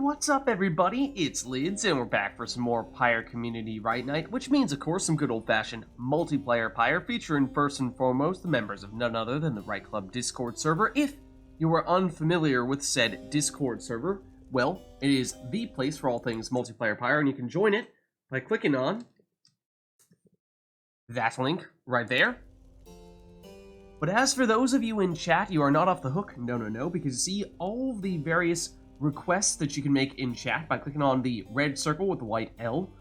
What's up, everybody? It's Lids, and we're back for some more Pyre Community RITE Night, which means, of course, some good old-fashioned multiplayer Pyre, featuring first and foremost the members of none other than the RITE Club Discord server. If you are unfamiliar with said Discord server, well, it is the place for all things multiplayer Pyre, and you can join it by clicking on that link right there. But as for those of you in chat, you are not off the hook. No, because you see all the various requests that you can make in chat by clicking on the red circle with the white L.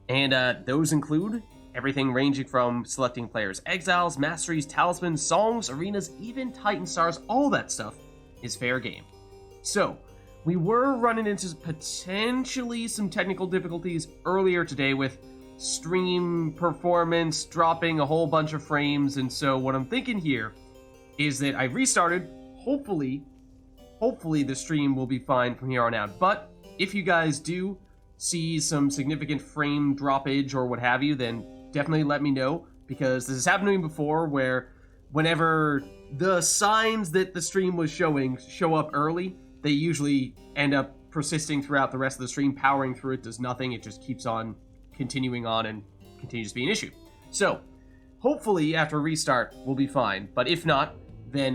And those include everything ranging from selecting players' exiles, masteries, talismans, songs, arenas, even Titan stars. All that stuff is fair game. So, we were running into potentially some technical difficulties earlier today with stream performance dropping a whole bunch of frames, and so what I'm thinking here is that I restarted. Hopefully the stream will be fine from here on out, but if you guys do see some significant frame droppage or what have you, then definitely let me know, because this has happened to me before where whenever the signs that the stream was showing show up early, they usually end up persisting throughout the rest of the stream. Powering through it does nothing, it just keeps on continuing on and continues to be an issue. So hopefully after a restart we'll be fine, but if not, then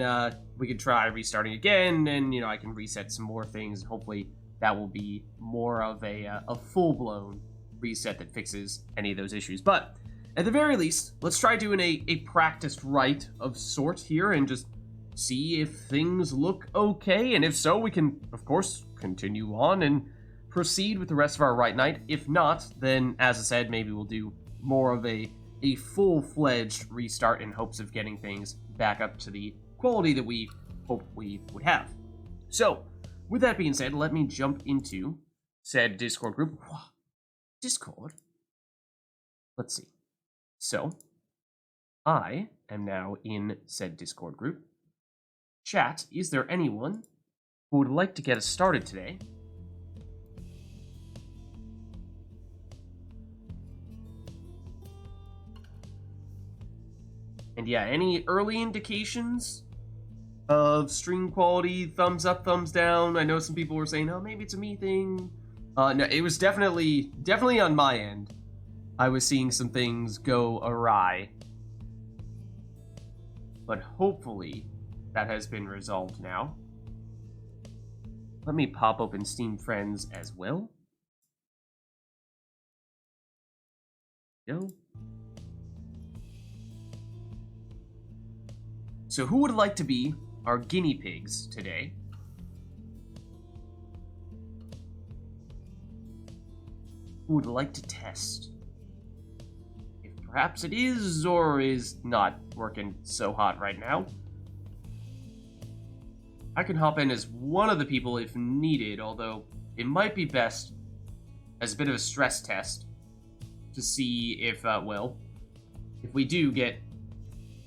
we can try restarting again, and I can reset some more things. Hopefully that will be more of a full-blown reset that fixes any of those issues. But at the very least, let's try doing a practiced RITE of sort here and just see if things look okay, and if so, we can of course continue on and proceed with the rest of our RITE night. If not, then as I said, maybe we'll do more of a full-fledged restart in hopes of getting things back up to the quality that we hope we would have. So, with that being said, let me jump into said Discord group. Discord? Let's see. So, I am now in said Discord group. Chat, is there anyone who would like to get us started today? And yeah, any early indications of stream quality? Thumbs up, thumbs down? I know some people were saying, oh, maybe it's a me thing. No, it was definitely on my end. I was seeing some things go awry. But hopefully that has been resolved now. Let me pop open Steam Friends as well. Go. So who would like to be our guinea pigs today? Who would like to test if perhaps it is or is not working so hot right now? I can hop in as one of the people if needed, although it might be best as a bit of a stress test to see if, if we do get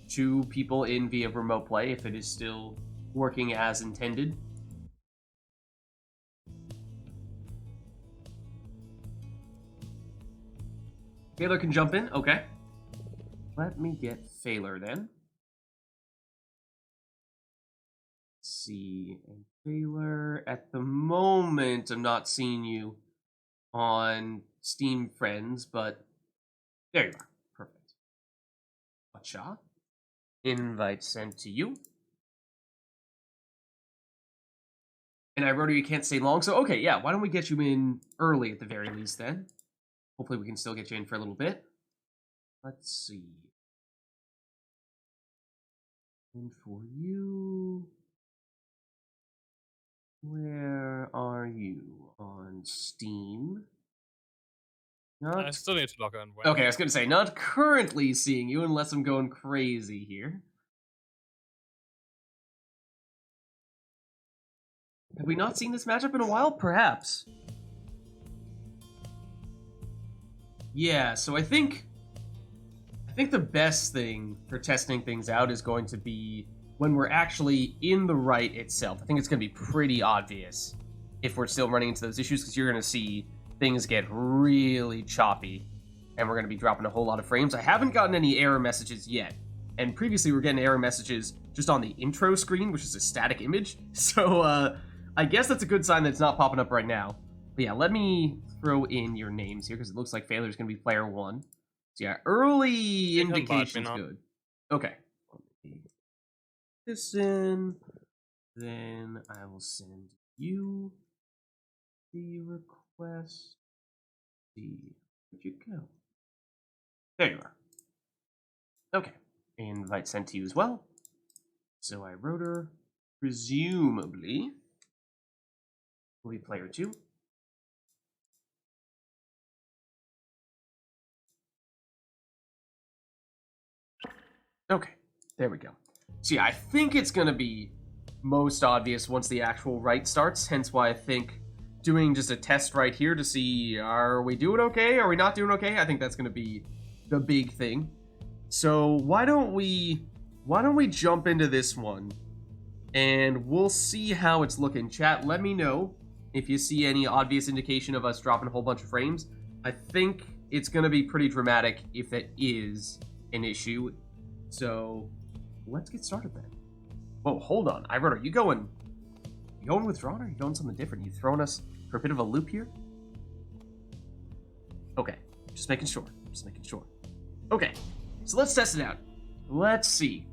2 people in via remote play, if it is still working as intended. Taylor can jump in, okay. Let me get Thaler then. Let's see, and Taylor, at the moment, I'm not seeing you on Steam Friends, but there you are, perfect. Gotcha. Invite sent to you. And I wrote her you can't stay long, so okay, yeah, why don't we get you in early at the very least then? Hopefully we can still get you in for a little bit. Let's see. And for you... where are you? On Steam? Not... I still need to log on. Okay, I was gonna say, not currently seeing you unless I'm going crazy here. Have we not seen this matchup in a while? Perhaps. Yeah, so I think the best thing for testing things out is going to be when we're actually in the RITE itself. I think it's going to be pretty obvious if we're still running into those issues, because you're going to see things get really choppy, and we're going to be dropping a whole lot of frames. I haven't gotten any error messages yet, and previously we were getting error messages just on the intro screen, which is a static image, so I guess that's a good sign that it's not popping up right now. But yeah, let me throw in your names here, because it looks like Failer's going to be player 1. So yeah, early indication's good. Okay. This in. Then I will send you the request. See, where'd you go? There you are. Okay. Invite sent to you as well. So I wrote her, presumably, will be player 2. Okay, there we go. So yeah, I think it's going to be most obvious once the actual RITE starts, hence why I think doing just a test right here to see, are we doing okay, are we not doing okay, I think that's going to be the big thing. So why don't we jump into this one, and we'll see how it's looking. Chat, let me know if you see any obvious indication of us dropping a whole bunch of frames. I think it's going to be pretty dramatic if that is an issue. So let's get started then. Whoa, hold on. Are you going withdrawn, or are you going something different? You throwing us for a bit of a loop here? Okay, just making sure. Okay, so let's test it out. Let's see.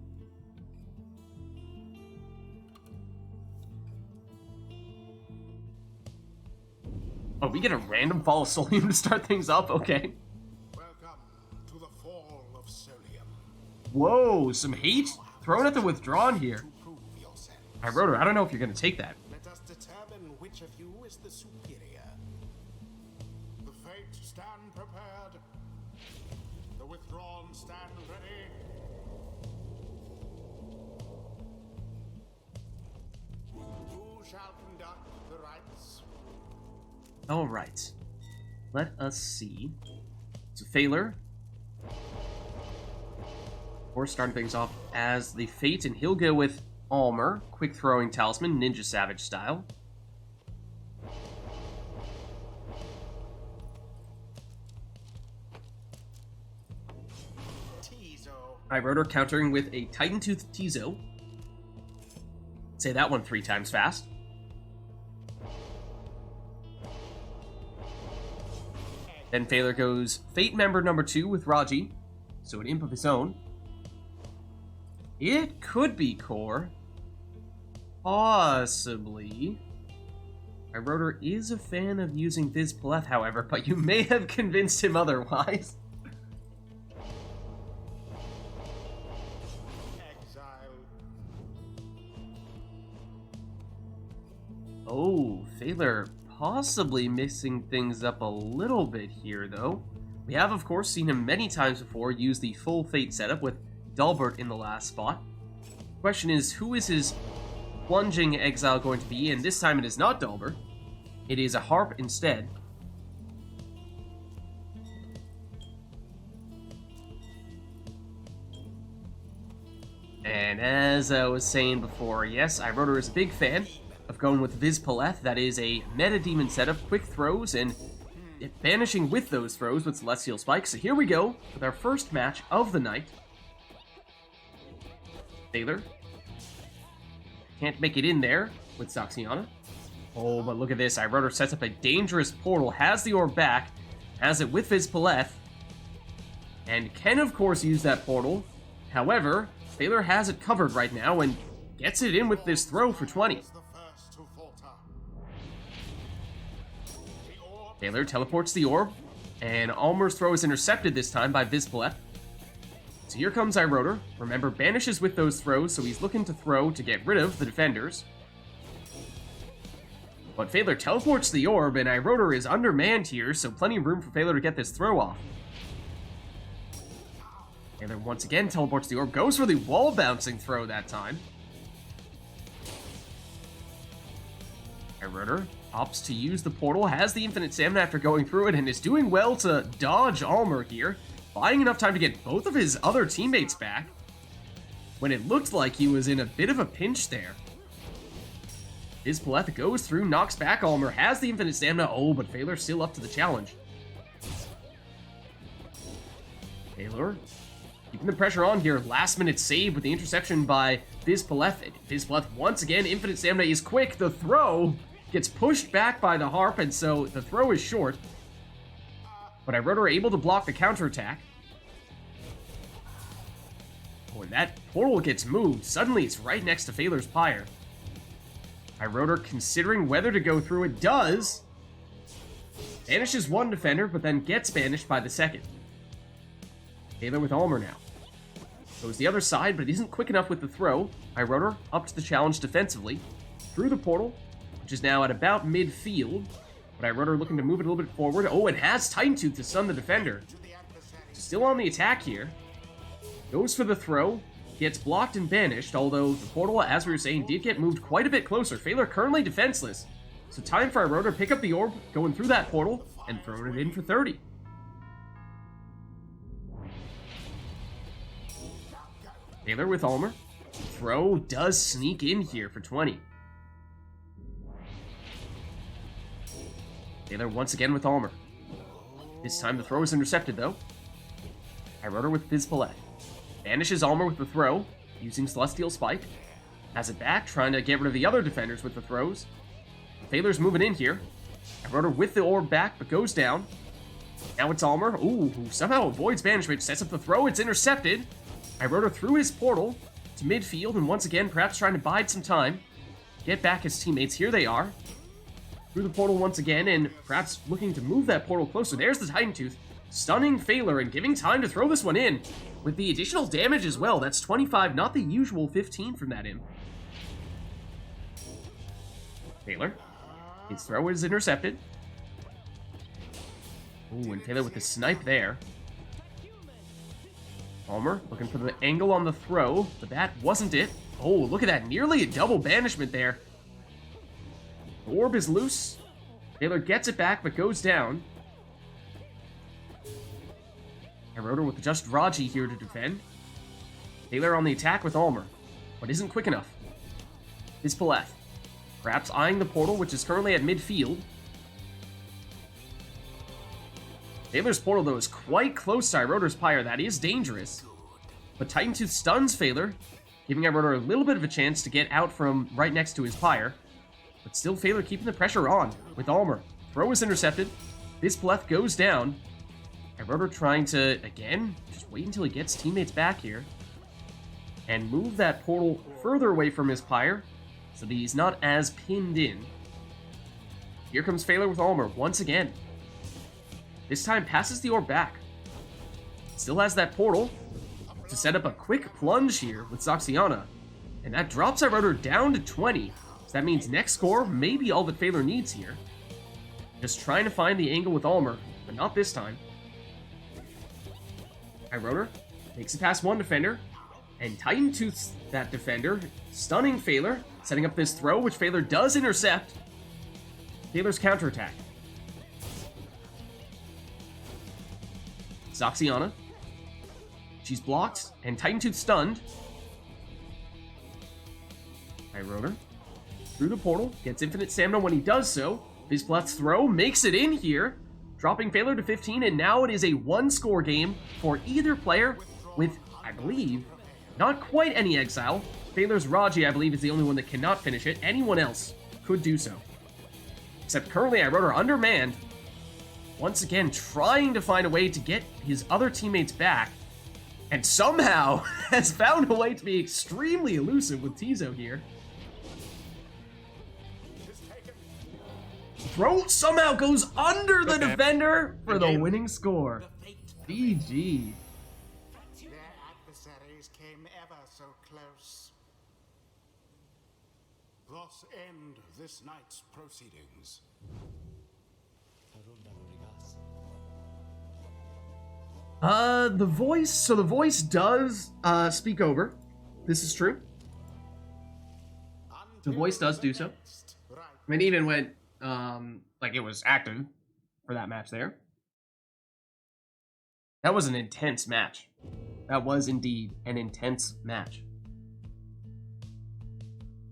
Oh, we get a random fall of Solium to start things up? Okay. Welcome to the fall of Solium. Whoa, some hate thrown at the withdrawn here. I wrote her. I don't know if you're going to take that. Let us determine which of you is the superior. The Fate stand prepared. The withdrawn stand ready. Who shall conduct the rites? All right. Let us see. So Failer, we're starting things off as the Fate, and he'll go with Almer, quick throwing talisman, Ninja Savage style. I wrote her countering with a Titan Tooth Tizo. Say that one 3 times fast. Then Failer goes Fate member number 2 with Raji, so an imp of his own. It could be Core. Possibly. I wrote her is a fan of using Vids, however, but you may have convinced him otherwise. Oh, Failer possibly mixing things up a little bit here, though. We have, of course, seen him many times before use the full Fate setup with Dalbert in the last spot. Question is, who is his plunging exile going to be? And this time it is not Dalbert. It is a harp instead. And as I was saying before, yes, I wrote her as a big fan of going with Vids. That is a meta demon setup, quick throws, and banishing with those throws with Celestial Spike. So here we go with our first match of the night. Failer can't make it in there with Saxiana. Oh, but look at this. I wrote her sets up a dangerous portal, has the orb back, has it with Vids, and can, of course, use that portal. However, Failer has it covered right now and gets it in with this throw for 20. Failer teleports the orb, and Almer's throw is intercepted this time by Vids. So here comes Iroder. Remember, banishes with those throws, so he's looking to throw to get rid of the defenders. But Failer teleports the orb, and Iroder is undermanned here, so plenty of room for Failer to get this throw off. Failer once again teleports the orb, goes for the wall-bouncing throw that time. Iroder opts to use the portal, has the infinite stamina after going through it, and is doing well to dodge Almer here, buying enough time to get both of his other teammates back, when it looked like he was in a bit of a pinch there. Vids goes through, knocks back Almer, has the infinite stamina, oh, but Failer's still up to the challenge. Failer keeping the pressure on here, last minute save with the interception by Vids. Vids once again, infinite stamina is quick, the throw Gets pushed back by the harp, and so the throw is short. But Iroder are able to block the counterattack. When that portal gets moved, suddenly it's right next to Phaler's Pyre. Iroder considering whether to go through it, does. Banishes one defender, but then gets banished by the second. Phaler with Almer now. Goes the other side, but it isn't quick enough with the throw. Iroder up to the challenge defensively. Through the portal, which is now at about midfield. But Iroder looking to move it a little bit forward. Oh, and has Titan Tooth to stun the defender. Still on the attack here. Goes for the throw. Gets blocked and banished, although the portal, as we were saying, did get moved quite a bit closer. Phaler currently defenseless. So time for Iroder to pick up the orb, going through that portal, and throwing it in for 30. Phaler with Almer. Throw does sneak in here for 20. Phaler once again with Almer. This time the throw is intercepted though. Iroder with Vids. Banishes Almer with the throw, using Celestial Spike. Has it back, trying to get rid of the other defenders with the throws. Phaler's moving in here. Iroder with the orb back, but goes down. Now it's Almer, who somehow avoids banishment, sets up the throw, it's intercepted. Iroder through his portal to midfield, and once again, perhaps trying to bide some time. Get back his teammates, here they are. Through the portal once again, and perhaps looking to move that portal closer. There's the Titan Tooth, stunning Phaler and giving time to throw this one in. With the additional damage as well, that's 25, not the usual 15 from that imp. Phaler, his throw is intercepted. Ooh, and Phaler with the snipe there. Almer looking for the angle on the throw, but that wasn't it. Oh, look at that, nearly a double banishment there. The orb is loose. Phaler gets it back, but goes down. Iroder with just Raji here to defend. Phaler on the attack with Almer, but isn't quick enough. Vids, perhaps eyeing the portal, which is currently at midfield. Phaler's portal, though, is quite close to Iroder's Pyre. That is dangerous. But Titan Tooth stuns Phaler, giving Iroder a little bit of a chance to get out from right next to his Pyre. But still Phaler keeping the pressure on with Almer. Throw is intercepted. Vids goes down. Iroder trying to, again, just wait until he gets teammates back here. And move that portal further away from his Pyre, so that he's not as pinned in. Here comes Phaler with Almer once again. This time passes the orb back. Still has that portal to set up a quick plunge here with Zoxiana. And that drops Iroder down to 20. So that means next score may be all that Phaler needs here. Just trying to find the angle with Almer, but not this time. Iroder makes it past one defender, and Titan Tooths that defender, stunning Phaler, setting up this throw, which Phaler does intercept. Phaler's counterattack. Zoxiana. She's blocked, and Titan Tooth stunned. Iroder through the portal, gets infinite stamina when he does so. Vids throw makes it in here, dropping Phaler to 15, and now it is a one-score game for either player with, I believe, not quite any exile. Phaler's Raji, I believe, is the only one that cannot finish it. Anyone else could do so. Except currently Iroder undermanned, once again trying to find a way to get his other teammates back, and somehow has found a way to be extremely elusive with Tizo here. Throw somehow goes under the defender for the winning score. GG. Their adversaries came ever so close. Thus end this night's proceedings. The voice does speak over. This is true. The voice does do so. I mean, even when like it was active for that match there. That was an intense match. That was indeed an intense match.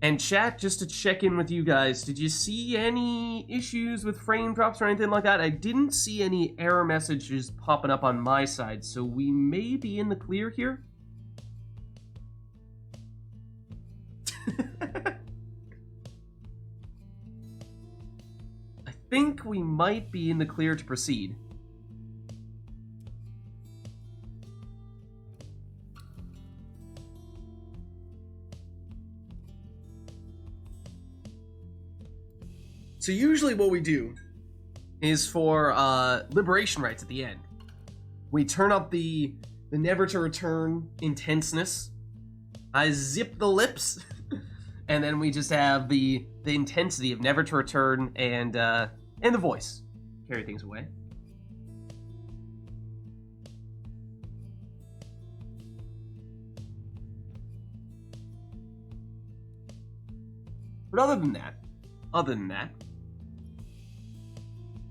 And chat, just to check in with you guys, did you see any issues with frame drops or anything like that? I didn't see any error messages popping up on my side, so we may be in the clear here. think we might be in the clear to proceed. So usually what we do is for liberation rites at the end. We turn up the never to return intenseness. I zip the lips, and then we just have the intensity of never to return and the voice carry things away. But other than that,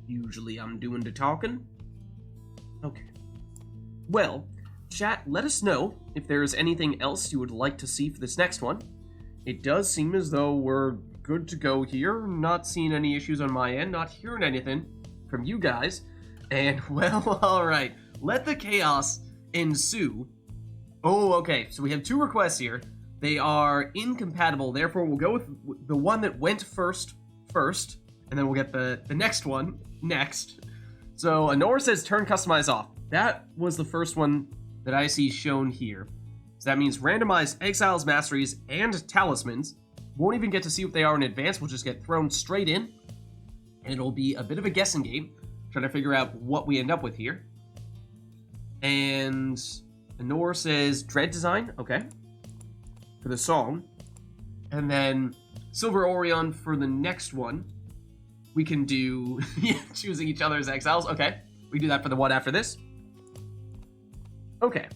usually I'm doing the talking. Okay. Well, chat, let us know if there is anything else you would like to see for this next one. It does seem as though we're good to go here. Not seeing any issues on my end, not hearing anything from you guys. And, well, alright. Let the chaos ensue. Oh, okay. So we have 2 requests here. They are incompatible, therefore we'll go with the one that went first, and then we'll get the next one next. So Honor says turn customize off. That was the first one that I see shown here. So that means randomized exiles, masteries, and talismans. Won't even get to see what they are in advance. We'll just get thrown straight in. And it'll be a bit of a guessing game, trying to figure out what we end up with here. And Honor says dread design, okay, for the song. And then Silver Orion for the next one. We can do choosing each other's exiles. Okay, we do that for the one after this. Okay.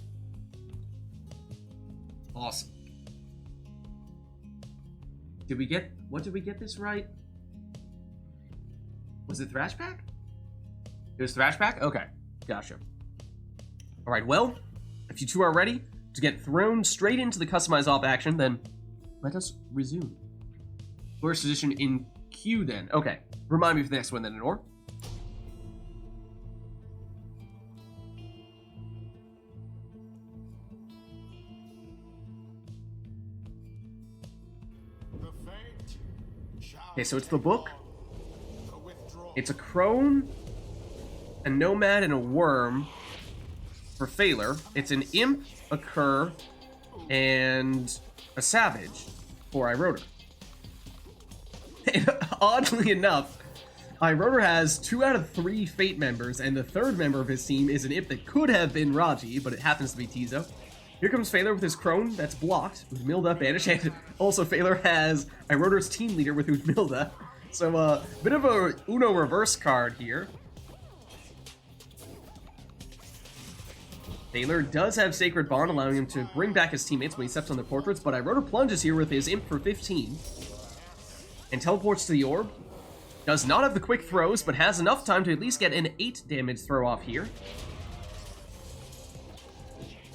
Awesome. What did we get this right? Was it Thrash Pack? It was Thrash Pack? Okay, gotcha. Alright, well, if you two are ready to get thrown straight into the customize off action, then let us resume. First position in queue then. Okay, remind me for the next one then, Honor. Okay, so it's the book. It's a crone, a nomad, and a worm for Phaler. It's an imp, a cur, and a savage for Iroder. And oddly enough, Iroder has 2 out of 3 Fate members, and the 3rd member of his team is an imp that could have been Raji, but it happens to be Tizo. Here comes Phaler with his crone that's blocked, with Milda banished, and also Phaler has Iroder's team leader with Milda. So, bit of a Uno reverse card here. Phaler does have Sacred Bond, allowing him to bring back his teammates when he steps on their portraits, but Iroder plunges here with his imp for 15. And teleports to the orb. Does not have the quick throws, but has enough time to at least get an 8 damage throw off here.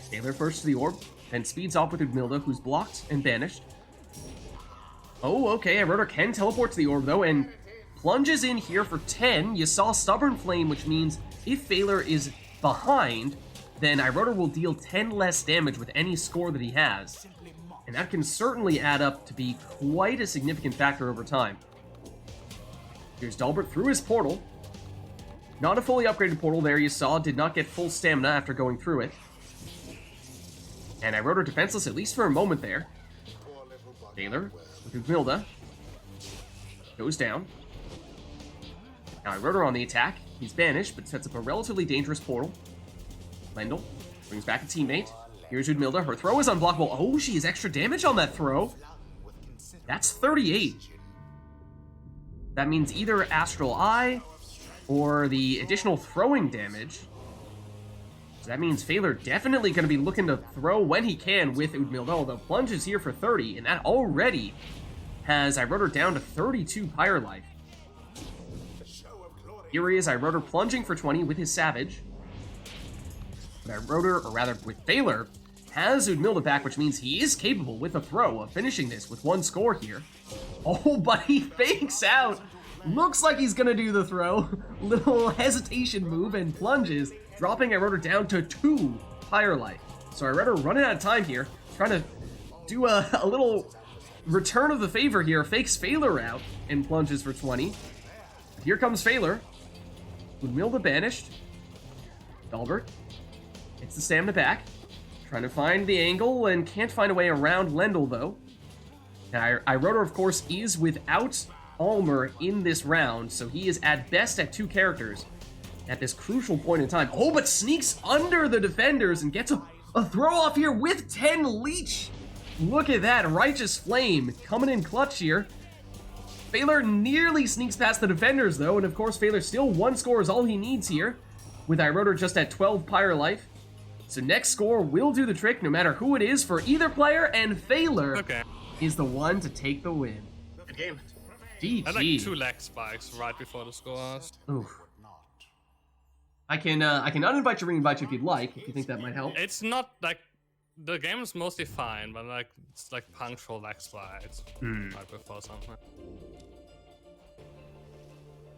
Phaler first to the orb, then speeds off with Udmilda, who's blocked and banished. Oh, okay, Iroder can teleport to the orb, though, and plunges in here for 10. You saw Stubborn Flame, which means if Phaler is behind, then Iroder will deal 10 less damage with any score that he has. And that can certainly add up to be quite a significant factor over time. Here's Dalbert through his portal. Not a fully upgraded portal there, you saw, did not get full stamina after going through it. And Iroder defenseless, at least for a moment there. Phaler with Udmilda. Goes down. Now Iroder on the attack. He's banished, but sets up a relatively dangerous portal. Lendl brings back a teammate. Here's Udmilda. Her throw is unblockable. Oh, she has extra damage on that throw. That's 38. That means either Astral Eye or the additional throwing damage. So that means Phaler definitely going to be looking to throw when he can with Udmilda, although Plunge is here for 30, and that already has Iroder down to 32 Pyre life. Here he is, Iroder plunging for 20 with his Savage. But Iroder, or rather with Phaler, has Udmilda back, which means he is capable with a throw of finishing this with 1 score here. Oh, but he fakes out. Looks like he's going to do the throw. Little hesitation move and plunges, dropping Iroder down to 2 Pyre life. So Iroder running out of time here, trying to do a little return of the favor here, fakes Phaler out and plunges for 20. Here comes Phaler. Woodmill Banished. Dalbert. It's the stamina back. Trying to find the angle and can't find a way around Lendl, though. Now, Iroder, of course, is without Almer in this round, so he is at best at 2 characters at this crucial point in time. Oh, but sneaks under the defenders and gets a throw off here with 10 leech. Look at that, Righteous Flame coming in clutch here. Phaler nearly sneaks past the defenders, though, and of course, Phaler still 1 score is all he needs here, with Iroder just at 12 Pyre life. So next score will do the trick, no matter who it is for either player, and Phaler is the one to take the win. Good game. GG. I had like 2 lag spikes right before the scores. Oof. I can uninvite you, reinvite you if you'd like, if you think that might help. It's not like the game is mostly fine, but like it's like punctual lag spikes right before something.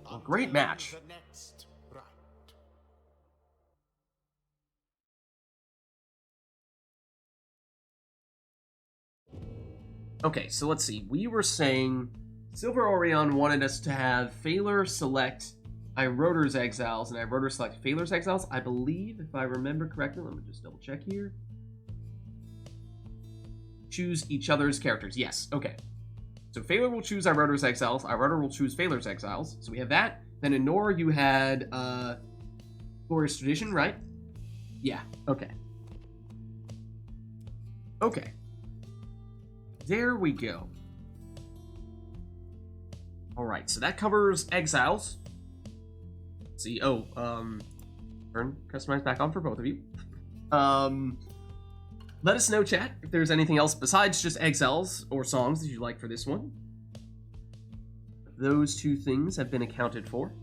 Well, great match. The next rite. Okay, so let's see. We were saying Silver Orion wanted us to have Phaler select Iroder's Exiles and Iroder select Phaler's Exiles. I believe, if I remember correctly, let me just double check here. Choose each other's characters. Yes, okay. So Phaler will choose Iroder's Exiles. Iroder will choose Phaler's Exiles. So we have that. Then in Nor, you had Glorious Tradition, right? Yeah, okay. Okay. There we go. Alright, so that covers Exiles. Let's see, turn customize back on for both of you. Let us know, chat, if there's anything else besides just Exiles or songs that you'd like for this one. Those 2 things have been accounted for.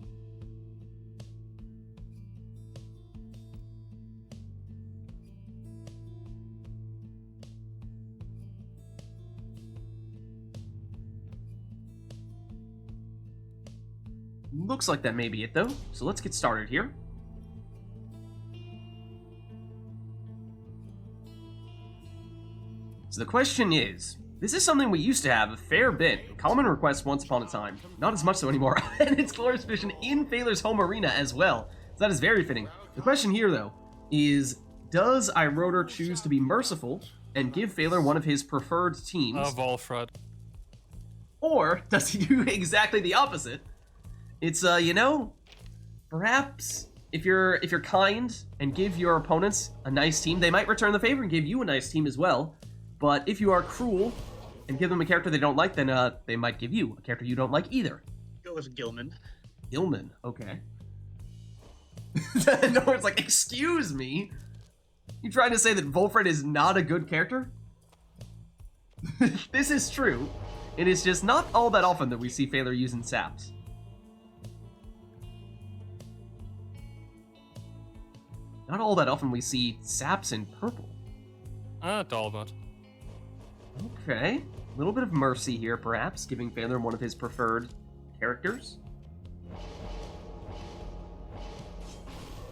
Looks like that may be it, though. So let's get started here. So the question is, this is something we used to have a fair bit in common requests once upon a time. Not as much so anymore. And it's Glorious Vision in Phaler's home arena as well. So that is very fitting. The question here, though, is does Iroder choose to be merciful and give Phaler one of his preferred teams? Volfred. Or does he do exactly the opposite? It's, you know, perhaps if you're kind and give your opponents a nice team, they might return the favor and give you a nice team as well. But if you are cruel and give them a character they don't like, then they might give you a character you don't like either. Go with Gilman. Gilman, okay. Nor's like, excuse me? You trying to say that Volfred is not a good character? This is true. It is just not all that often that we see Phaler using saps. Not all that often we see saps in purple. Dalbert. Okay. A little bit of mercy here, perhaps, giving Phaler one of his preferred characters.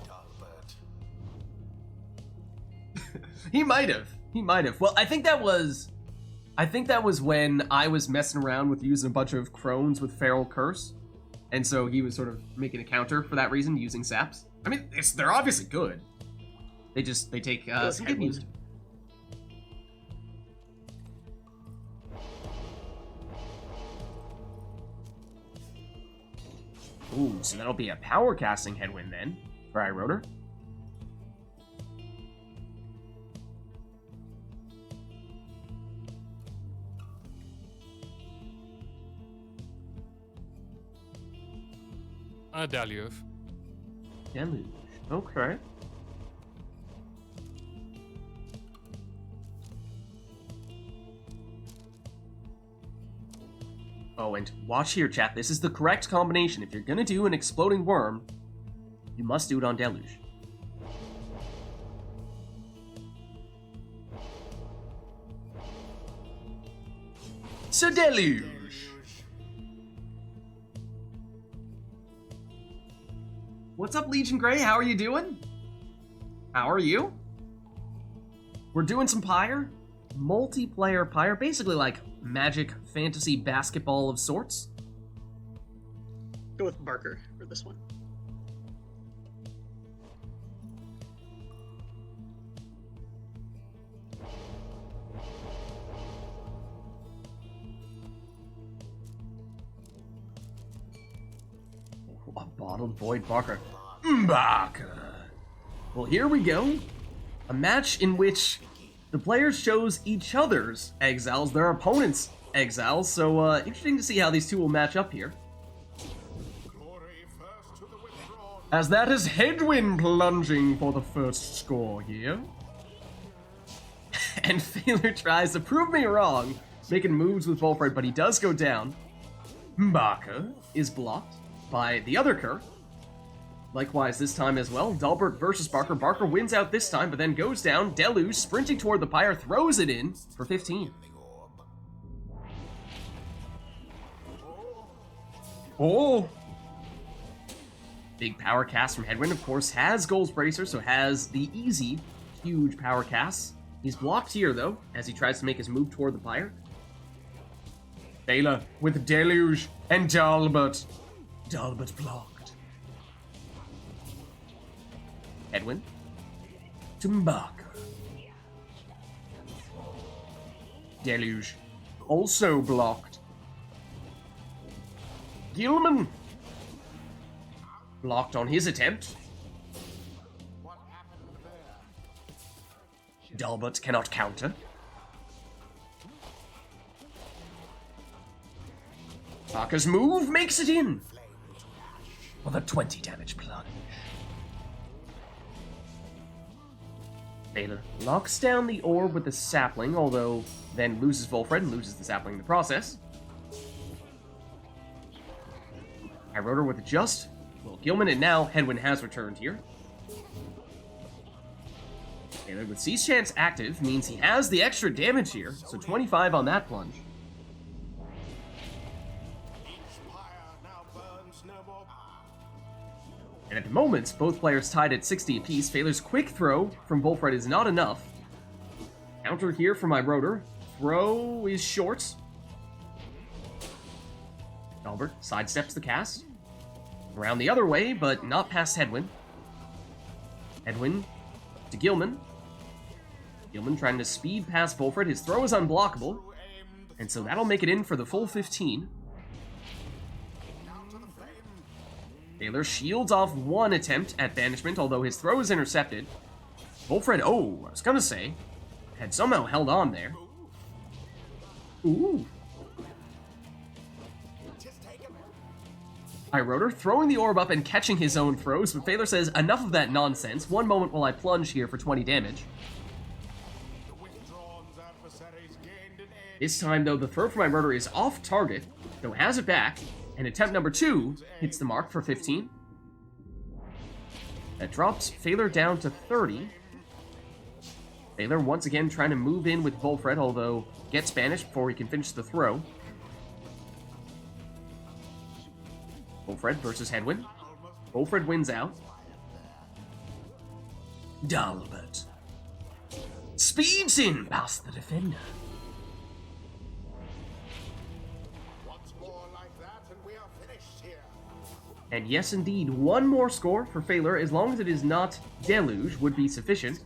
Dalbert. He might have. He might have. Well, I think that was when I was messing around with using a bunch of crones with Feral Curse. And so he was sort of making a counter for that reason, using saps. I mean, they're obviously good. They take some good music. Ooh, so that'll be a power casting headwind then for Iroder. Deluge. Deluge. Okay. Oh, and watch here, chat. This is the correct combination. If you're gonna do an exploding worm, you must do it on Deluge. So Deluge. What's up, Legion Grey? How are you doing? How are you? We're doing some Pyre. Multiplayer Pyre. Basically like Magic Fantasy Basketball of sorts. Go with Barker for this one. A bottled void Barker. Barker. Well, here we go. A match in which the players chose each other's exiles, their opponent's exiles. So, interesting to see how these two will match up here. Glory first to the withdrawn. As that is Hedwyn plunging for the first score here. And Phaler tries to prove me wrong, making moves with Volfred, but he does go down. Barker is blocked by the other Kerr. Likewise this time as well. Dalbert versus Barker. Barker wins out this time, but then goes down. Deluge sprinting toward the Pyre, throws it in for 15. Oh! Big power cast from Hedwyn, of course, has Goals Bracer, so has the easy, huge power cast. He's blocked here, though, as he tries to make his move toward the Pyre. Phaler with Deluge and Dalbert. Dalbert blocked. Hedwyn to Barker. Deluge also blocked. Gilman blocked on his attempt. What happened there? Dalbert cannot counter. Barker's move makes it in for the 20 damage plunge. Phaler locks down the orb with the sapling, although then loses Volfred and loses the sapling in the process. I wrote her with just Gilman, and now Hedwyn has returned here. Phaler with Seize Chance active means he has the extra damage here, so 25 on that plunge. Pyre now burns no more. And at the moment, both players tied at 60 apiece. Phaler's quick throw from Volfred is not enough. Counter here for my rotor. Throw is short. Albert sidesteps the cast. Around the other way, but not past Hedwyn. Hedwyn to Gilman. Gilman trying to speed past Volfred. His throw is unblockable. And so that'll make it in for the full 15. Phaler shields off one attempt at banishment, although his throw is intercepted. Volfred, oh, I was gonna say, had somehow held on there. Ooh. Rotor throwing the orb up and catching his own throws, but Phaler says, enough of that nonsense. One moment while I plunge here for 20 damage. This time, though, the throw from my rotor is off target, though has it back, and attempt number 2 hits the mark for 15. That drops Phaler down to 30. Phaler once again trying to move in with Volfred, although gets banished before he can finish the throw. Volfred versus Hedwyn. Volfred wins out. Dalbert speeds in past the defender. Once more like that, and we are finished here. And yes, indeed, one more score for Phaler, as long as it is not Deluge, would be sufficient.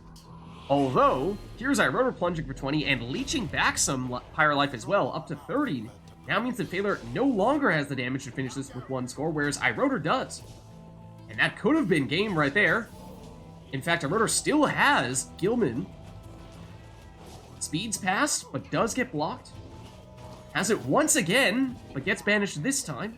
Although, here's Rotor plunging for 20 and leeching back some Pyre life as well, up to 30. Now means that Phaler no longer has the damage to finish this with one score, whereas Rotor does. And that could have been game right there. In fact, Rotor still has Gilman. Speeds past, but does get blocked. Has it once again, but gets banished this time.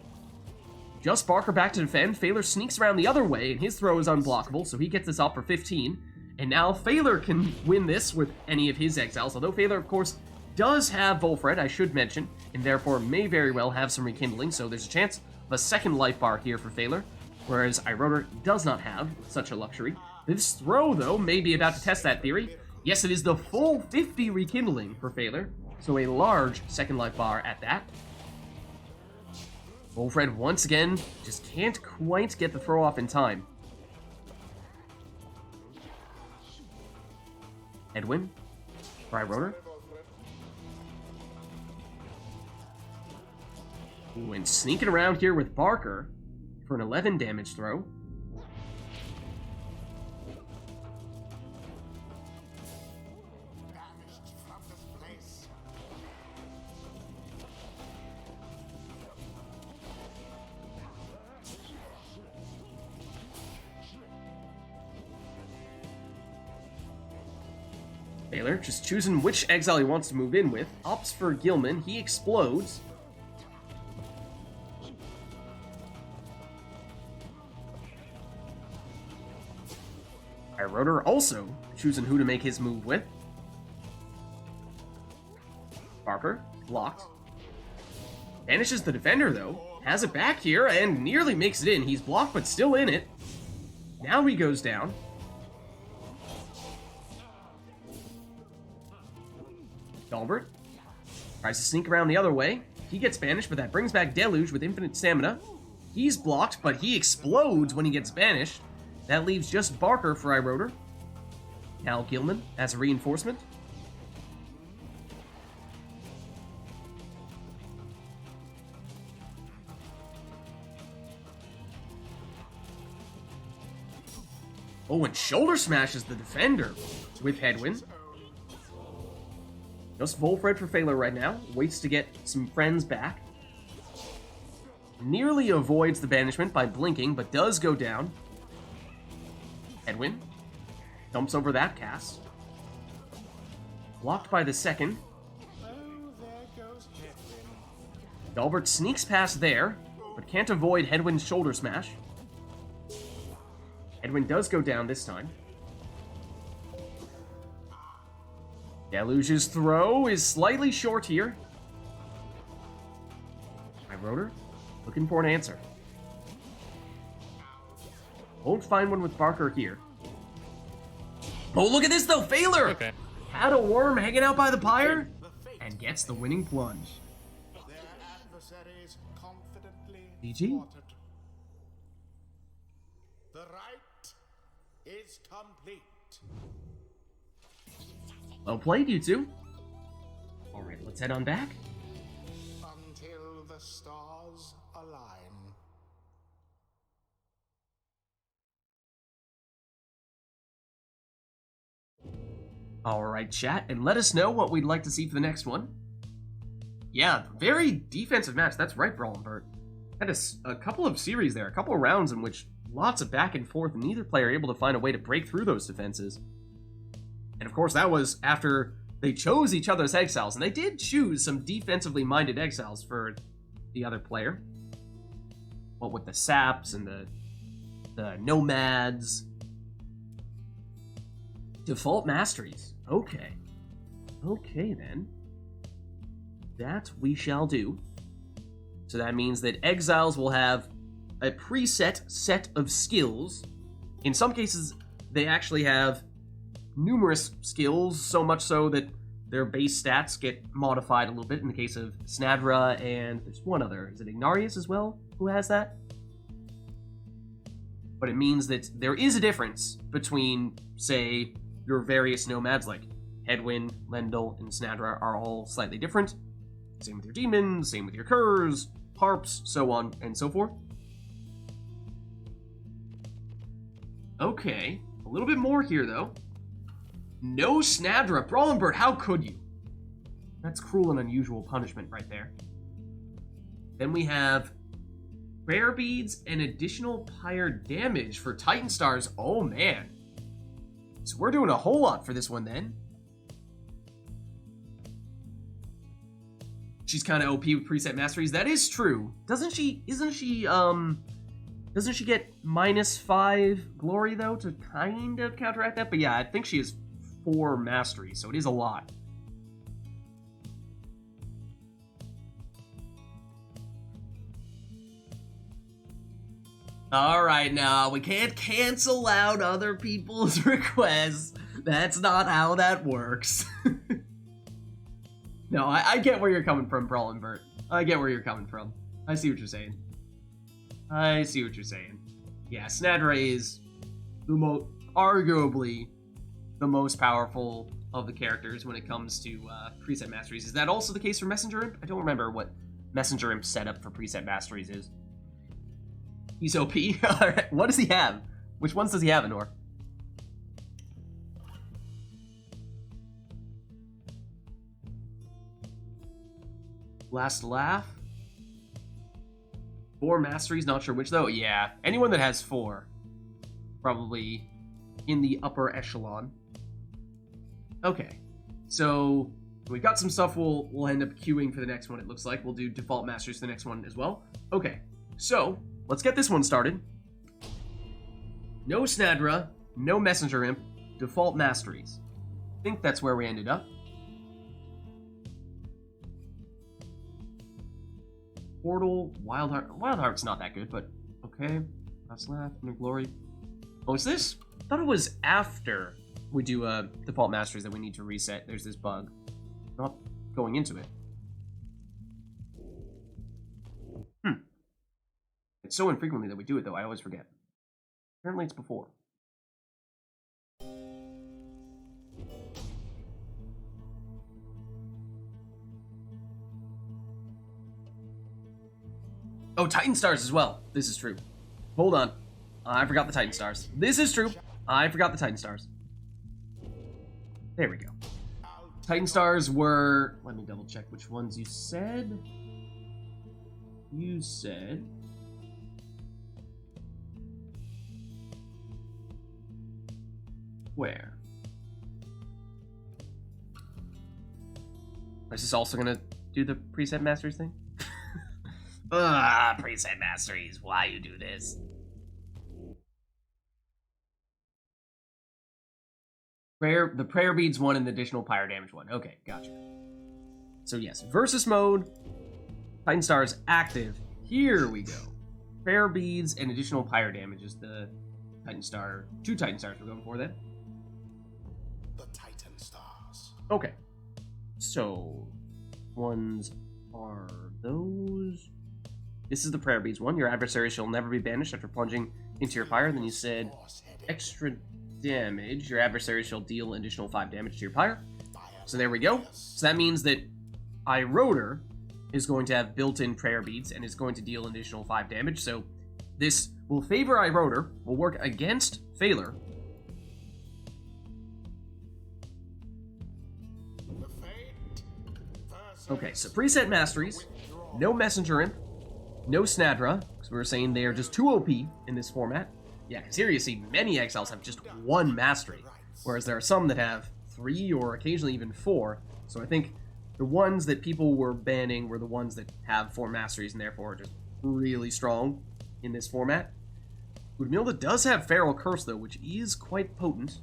Just Barker back to defend. Phaler sneaks around the other way, and his throw is unblockable, so he gets this up for 15. And now Phaler can win this with any of his exiles, although Phaler, of course, does have Volfred, I should mention, and therefore may very well have some rekindling, so there's a chance of a second life bar here for Phaler, whereas Rotor does not have such a luxury. This throw, though, may be about to test that theory. Yes, it is the full 50 rekindling for Phaler, so a large second life bar at that. Volfred, once again, just can't quite get the throw off in time. Hedwyn, Rotor. Ooh, and sneaking around here with Barker. for an 11 damage throw. Banished from this place. Baylor just choosing which exile he wants to move in with. Opts for Gilman. He explodes. Rotor also choosing who to make his move with. Barker, blocked. Banishes the defender, though. Has it back here and nearly makes it in. He's blocked, but still in it. Now he goes down. Dalbert tries to sneak around the other way. He gets banished, but that brings back Deluge with infinite stamina. He's blocked, but he explodes when he gets banished. That leaves just Barker for Iroder. Now Gilman as a reinforcement. Oh, and shoulder smashes the defender with Headwind. Just Volfred for Phalar right now. Waits to get some friends back. Nearly avoids the banishment by blinking, but does go down. Headwind dumps over that cast. Blocked by the second. Oh, there goes Headwind. Dalbert sneaks past there, but can't avoid Headwind's shoulder smash. Headwind does go down this time. Deluge's throw is slightly short here. Iroder looking for an answer. Won't find one with Barker here. Oh, look at this though, Phalar! Okay. Had a worm hanging out by the pyre, and gets the winning plunge. Their adversaries confidently GG. thwarted. The rite is complete. Well played, you two. Alright, let's head on back. Until the stars align. Alright, chat, and let us know what we'd like to see for the next one. Yeah, very defensive match. That's right, Brawlenbert. Had a couple of series there, a couple of rounds in which lots of back and forth, and neither player able to find a way to break through those defenses. And of course, that was after they chose each other's exiles, and they did choose some defensively minded exiles for the other player. What with the saps and the nomads. Default masteries. Okay. Okay, then. That we shall do. So that means that exiles will have a preset set of skills. In some cases, they actually have numerous skills, so much so that their base stats get modified a little bit. In the case of Snadra, and there's one other. Is it Ignarius as well who has that? But it means that there is a difference between, say, your various nomads like Headwind, Lendl, and Snadra are all slightly different. Same with your demons, same with your curs, harps, so on and so forth. Okay, a little bit more here though. No Snadra. Brawlenbert, how could you? That's cruel and unusual punishment right there. Then we have rare beads and additional pyre damage for Titan Stars. Oh man. So we're doing a whole lot for this one then. She's kind of OP with preset masteries. That is true. Doesn't she get -5 glory though to kind of counteract that? But yeah, I think she has 4 masteries, so it is a lot. Alright, now, we can't cancel out other people's requests. That's not how that works. No, I get where you're coming from, Brawlenbert. I get where you're coming from. I see what you're saying. I see what you're saying. Yeah, Snadra is arguably the most powerful of the characters when it comes to preset masteries. Is that also the case for Messenger Imp? I don't remember what Messenger Imp's setup for preset masteries is. He's OP. Alright, what does he have? Which ones does he have, Anor? Last laugh. 4 masteries, not sure which though. Yeah, anyone that has 4, probably in the upper echelon. Okay, so we've got some stuff we'll end up queuing for the next one. It looks like we'll do default masteries for the next one as well. Okay, so let's get this one started. No Snadra, no Messenger Imp, default masteries. I think that's where we ended up. Portal, Wildheart. Wildheart's not that good, but okay. Last Laugh, Inner Glory. Oh, is this? I thought it was after we do default masteries that we need to reset. There's this bug. Not going into it. It's so infrequently that we do it, though. I always forget. Apparently it's before. Oh, Titan Stars as well. This is true. Hold on. I forgot the Titan Stars. This is true. I forgot the Titan Stars. There we go. Titan Stars were... Let me double check which ones you said. You said... Where? Is this also gonna do the preset masteries thing? Preset masteries, why you do this? The prayer beads one and the additional pyre damage one. Okay, gotcha. So yes, versus mode, Titan Stars active. Here we go. Prayer beads and additional pyre damage is the Titan Star. 2 Titan Stars we're going for then. The Titan Stars. Okay. So ones are those. This is the prayer beads one. Your adversary shall never be banished after plunging into your pyre. Then you said extra damage. Your adversary shall deal an additional 5 damage to your pyre. So there we go. So that means that iRotor is going to have built-in prayer beads and is going to deal an additional 5 damage. So this will favor iRotor, will work against Phaler. Okay, so preset masteries, no Messenger Imp, no Snadra, because we were saying they are just too OP in this format. Yeah, because here you see many exiles have just 1 mastery, whereas there are some that have 3 or occasionally even 4. So I think the ones that people were banning were the ones that have 4 masteries and therefore are just really strong in this format. Udmilda does have Feral Curse though, which is quite potent.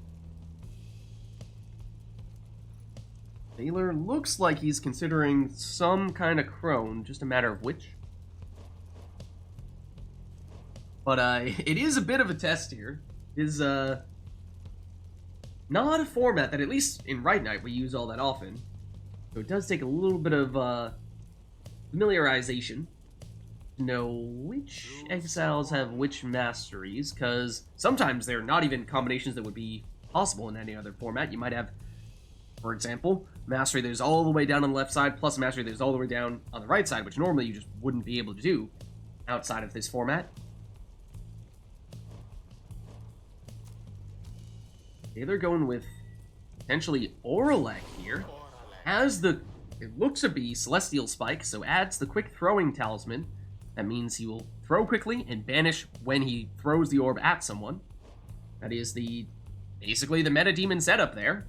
Baylor looks like he's considering some kind of crone, just a matter of which. But it is a bit of a test here. It is not a format that, at least in RITE NITE, we use all that often. So it does take a little bit of familiarization to know which exiles have which masteries, because sometimes they're not even combinations that would be possible in any other format. You might have, for example, mastery that is all the way down on the left side, plus mastery that is all the way down on the right side, which normally you just wouldn't be able to do outside of this format. Okay, they're going with potentially Oralek here. Has the, it looks to be Celestial Spike, so adds the quick throwing talisman. That means he will throw quickly and banish when he throws the orb at someone. That is the, basically the meta demon setup there.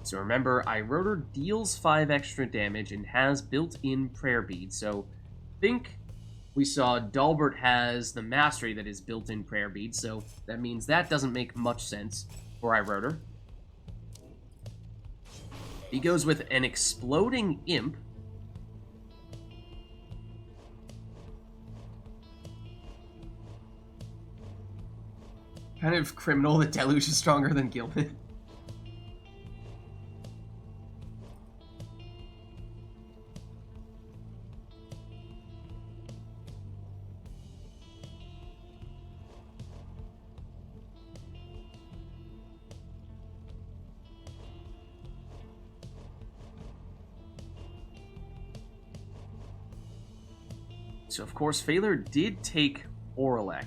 So remember, iRotor deals 5 extra damage and has built-in prayer beads. So think we saw Dalbert has the mastery that is built-in prayer beads, so that means that doesn't make much sense for iRotor. He goes with an exploding imp. Kind of criminal that Deluge is stronger than Gilman. So, of course, Phaler did take Oralek,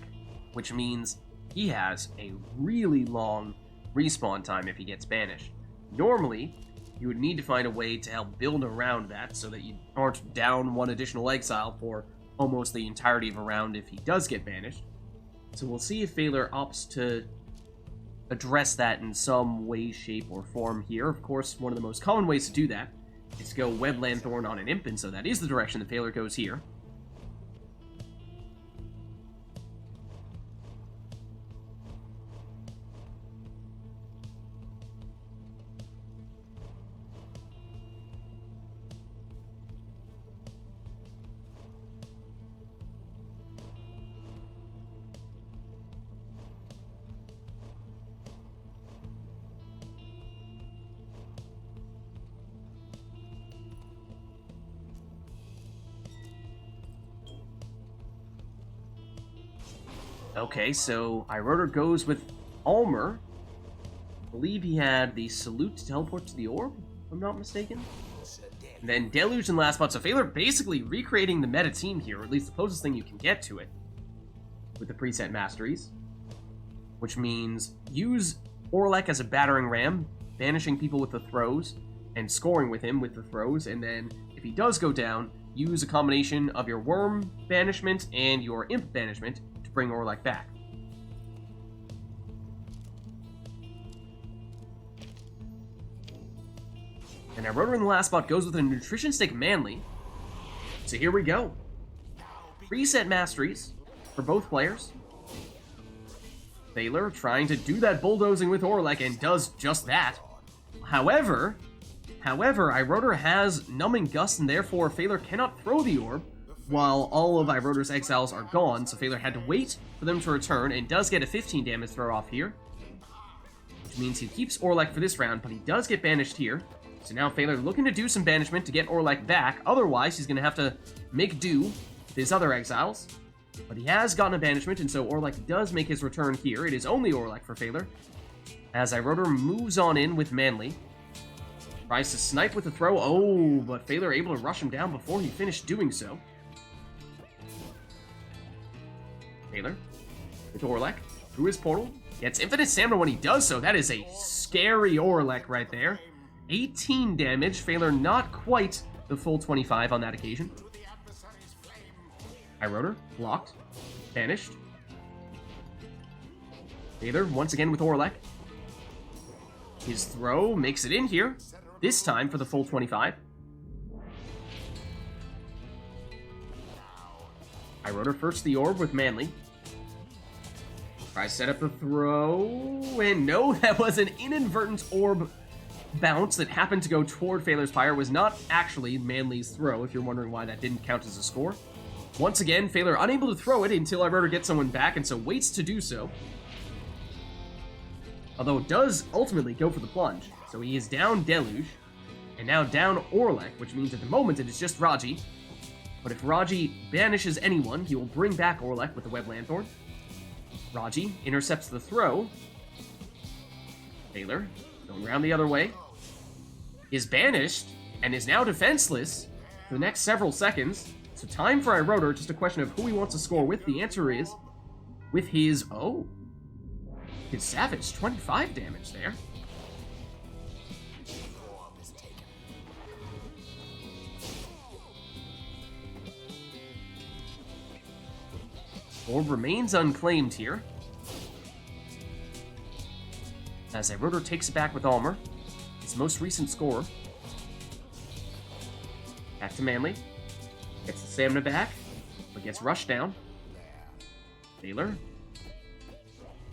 which means he has a really long respawn time if he gets banished. Normally, you would need to find a way to help build around that so that you aren't down one additional exile for almost the entirety of a round if he does get banished. So we'll see if Phaler opts to address that in some way, shape, or form here. Of course, one of the most common ways to do that is to go Web Lanthorn on an Imp, and so that is the direction that Phaler goes here. Okay, so Iroder goes with Almer. I believe he had the Salute to teleport to the orb, if I'm not mistaken. And then Deluge in last spot. So Phaler basically recreating the meta team here, or at least the closest thing you can get to it, with the preset Masteries. Which means use Oralek as a battering ram, banishing people with the throws, and scoring with him with the throws, and then if he does go down, use a combination of your Worm banishment and your Imp banishment bring Oralek back. And now Rotor in the last spot goes with a Nutrition Stick Manly. So here we go. Reset Masteries for both players. Phaler trying to do that bulldozing with Oralek and does just that. However, Iroder has Numbing Gust and therefore Phaler cannot throw the orb while all of Iroder's exiles are gone, so Phaler had to wait for them to return, and does get a 15 damage throw off here. Which means he keeps Oralek for this round, but he does get banished here. So now Phaler looking to do some banishment to get Oralek back, otherwise he's going to have to make do with his other exiles. But he has gotten a banishment, and so Oralek does make his return here. It is only Oralek for Phaler, as Iroder moves on in with Manly. Tries to snipe with the throw, oh, but Phaler able to rush him down before he finished doing so. Phaler with Oralek through his portal. Gets infinite stamina when he does so. That is a scary Oralek right there. 18 damage. Phaler not quite the full 25 on that occasion. Iroder blocked. Banished. Phaler once again with Oralek. His throw makes it in here. This time for the full 25. Iroder first the orb with Manly. Try set up the throw, and no, that was an inadvertent orb bounce that happened to go toward Phaler's Pyre. Was not actually Manly's throw, if you're wondering why that didn't count as a score. Once again, Phaler unable to throw it until Iroder gets someone back, and so waits to do so. Although does ultimately go for the plunge. So he is down Deluge, and now down Oralek, which means at the moment it is just Raji. But if Raji banishes anyone, he will bring back Oralek with the Web Lanthorn. Raji intercepts the throw. Phaler, going around the other way, is banished and is now defenseless for the next several seconds. So time for Iroder, just a question of who he wants to score with. The answer is with his, his Savage, 25 damage there. Orb remains unclaimed here, as Iroder takes it back with Almer, his most recent score. Back to Manly. Gets the stamina back, but gets rushed down. Phaler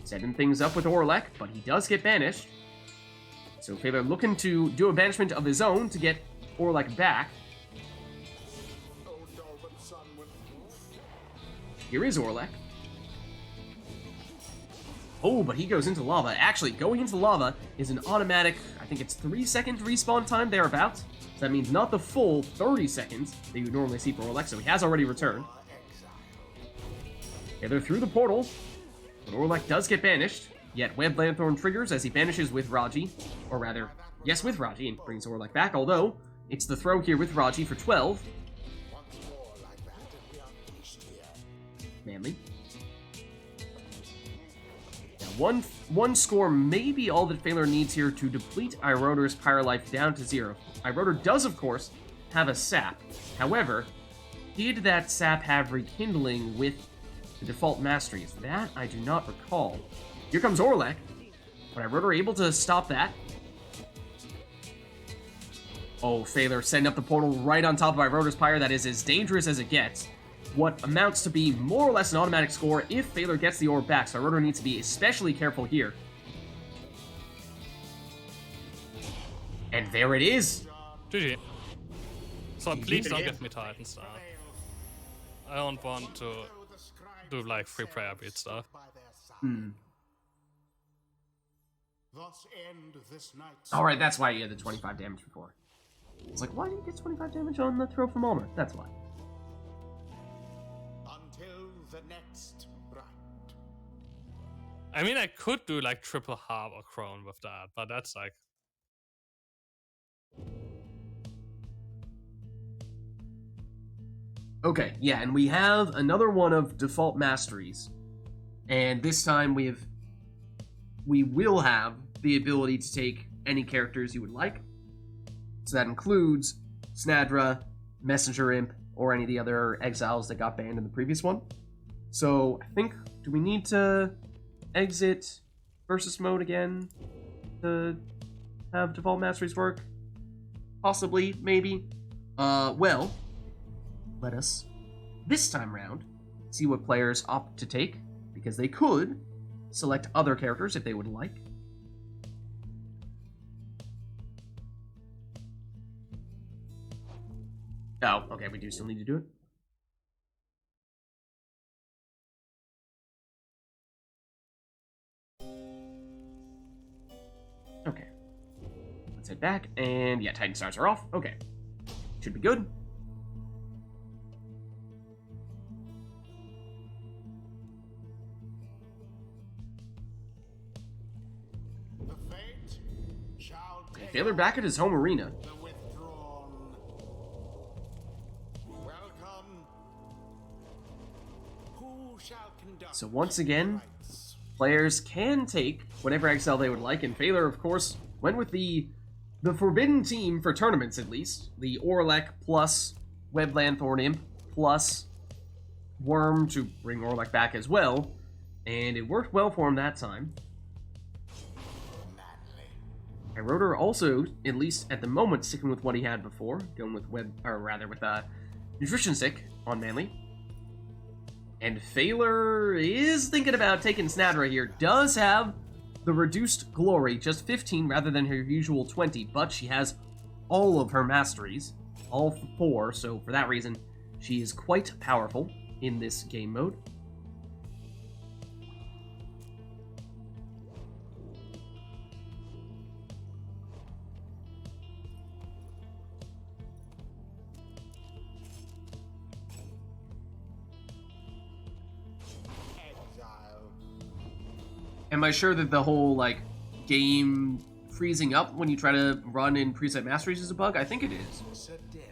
setting things up with Oralek, but he does get banished. So Phaler looking to do a banishment of his own to get Oralek back. Here is Oralek. Oh, but he goes into lava. Actually, going into lava is an automatic, I think it's 3-second respawn time thereabouts. So that means not the full 30 seconds that you would normally see for Oralek, so he has already returned. They're through the portal, but Oralek does get banished. Yet Web Lanthorn triggers as he banishes with Raji, or rather, yes, with Raji, and brings Oralek back, although it's the throw here with Raji for 12. Manly. Now, one score may be all that Phaler needs here to deplete Iroder's Pyre life down to 0. Iroder does, of course, have a sap. However, did that sap have rekindling with the default masteries? That I do not recall. Here comes Orlek, but Iroder able to stop that. Oh, Phaler setting up the portal right on top of Iroder's Pyre. That is as dangerous as it gets. What amounts to be more or less an automatic score if Phaler gets the orb back, so Iroder needs to be especially careful here. And there it is! GG. So please don't give me Titan stuff. I don't want to do like free prayer beat stuff. Thus end this night's Alright, that's why you had the 25 damage before. It's like, why did you get 25 damage on the throw from Almer? That's why. until the next rite. I mean, I could do like triple harp or crone with that, but that's like... Okay, yeah, and we have another one of default masteries. And this time we will have the ability to take any characters you would like. So that includes Snadra, Messenger Imp, or any of the other exiles that got banned in the previous one. So I think, do we need to exit versus mode again to have default masteries work? Possibly, maybe. Well, let us, this time round, see what players opt to take, because they could select other characters if they would like. Oh, okay, we do still need to do it. Okay. Let's head back, and yeah, Titan Stars are off. Okay. Should be good. The fate shall take Phaler back at his home arena. the withdrawn. Welcome. Who shall conduct So once again, rites? players can take whatever exile they would like, and Phaler, of course, went with the forbidden team for tournaments, at least. The Orlek plus Weblanthorn Imp plus Worm to bring Orlek back as well, and it worked well for him that time. Iroder also, at least at the moment, sticking with what he had before, going with Nutrition Stick on Manly. And Phaler is thinking about taking Snadra here. Does have the reduced glory, just 15 rather than her usual 20, but she has all of her masteries, all 4, so for that reason, she is quite powerful in this game mode. Exile. Am I sure that the whole, like, game freezing up when you try to run in preset masteries is a bug? I think it is. It's a deluge.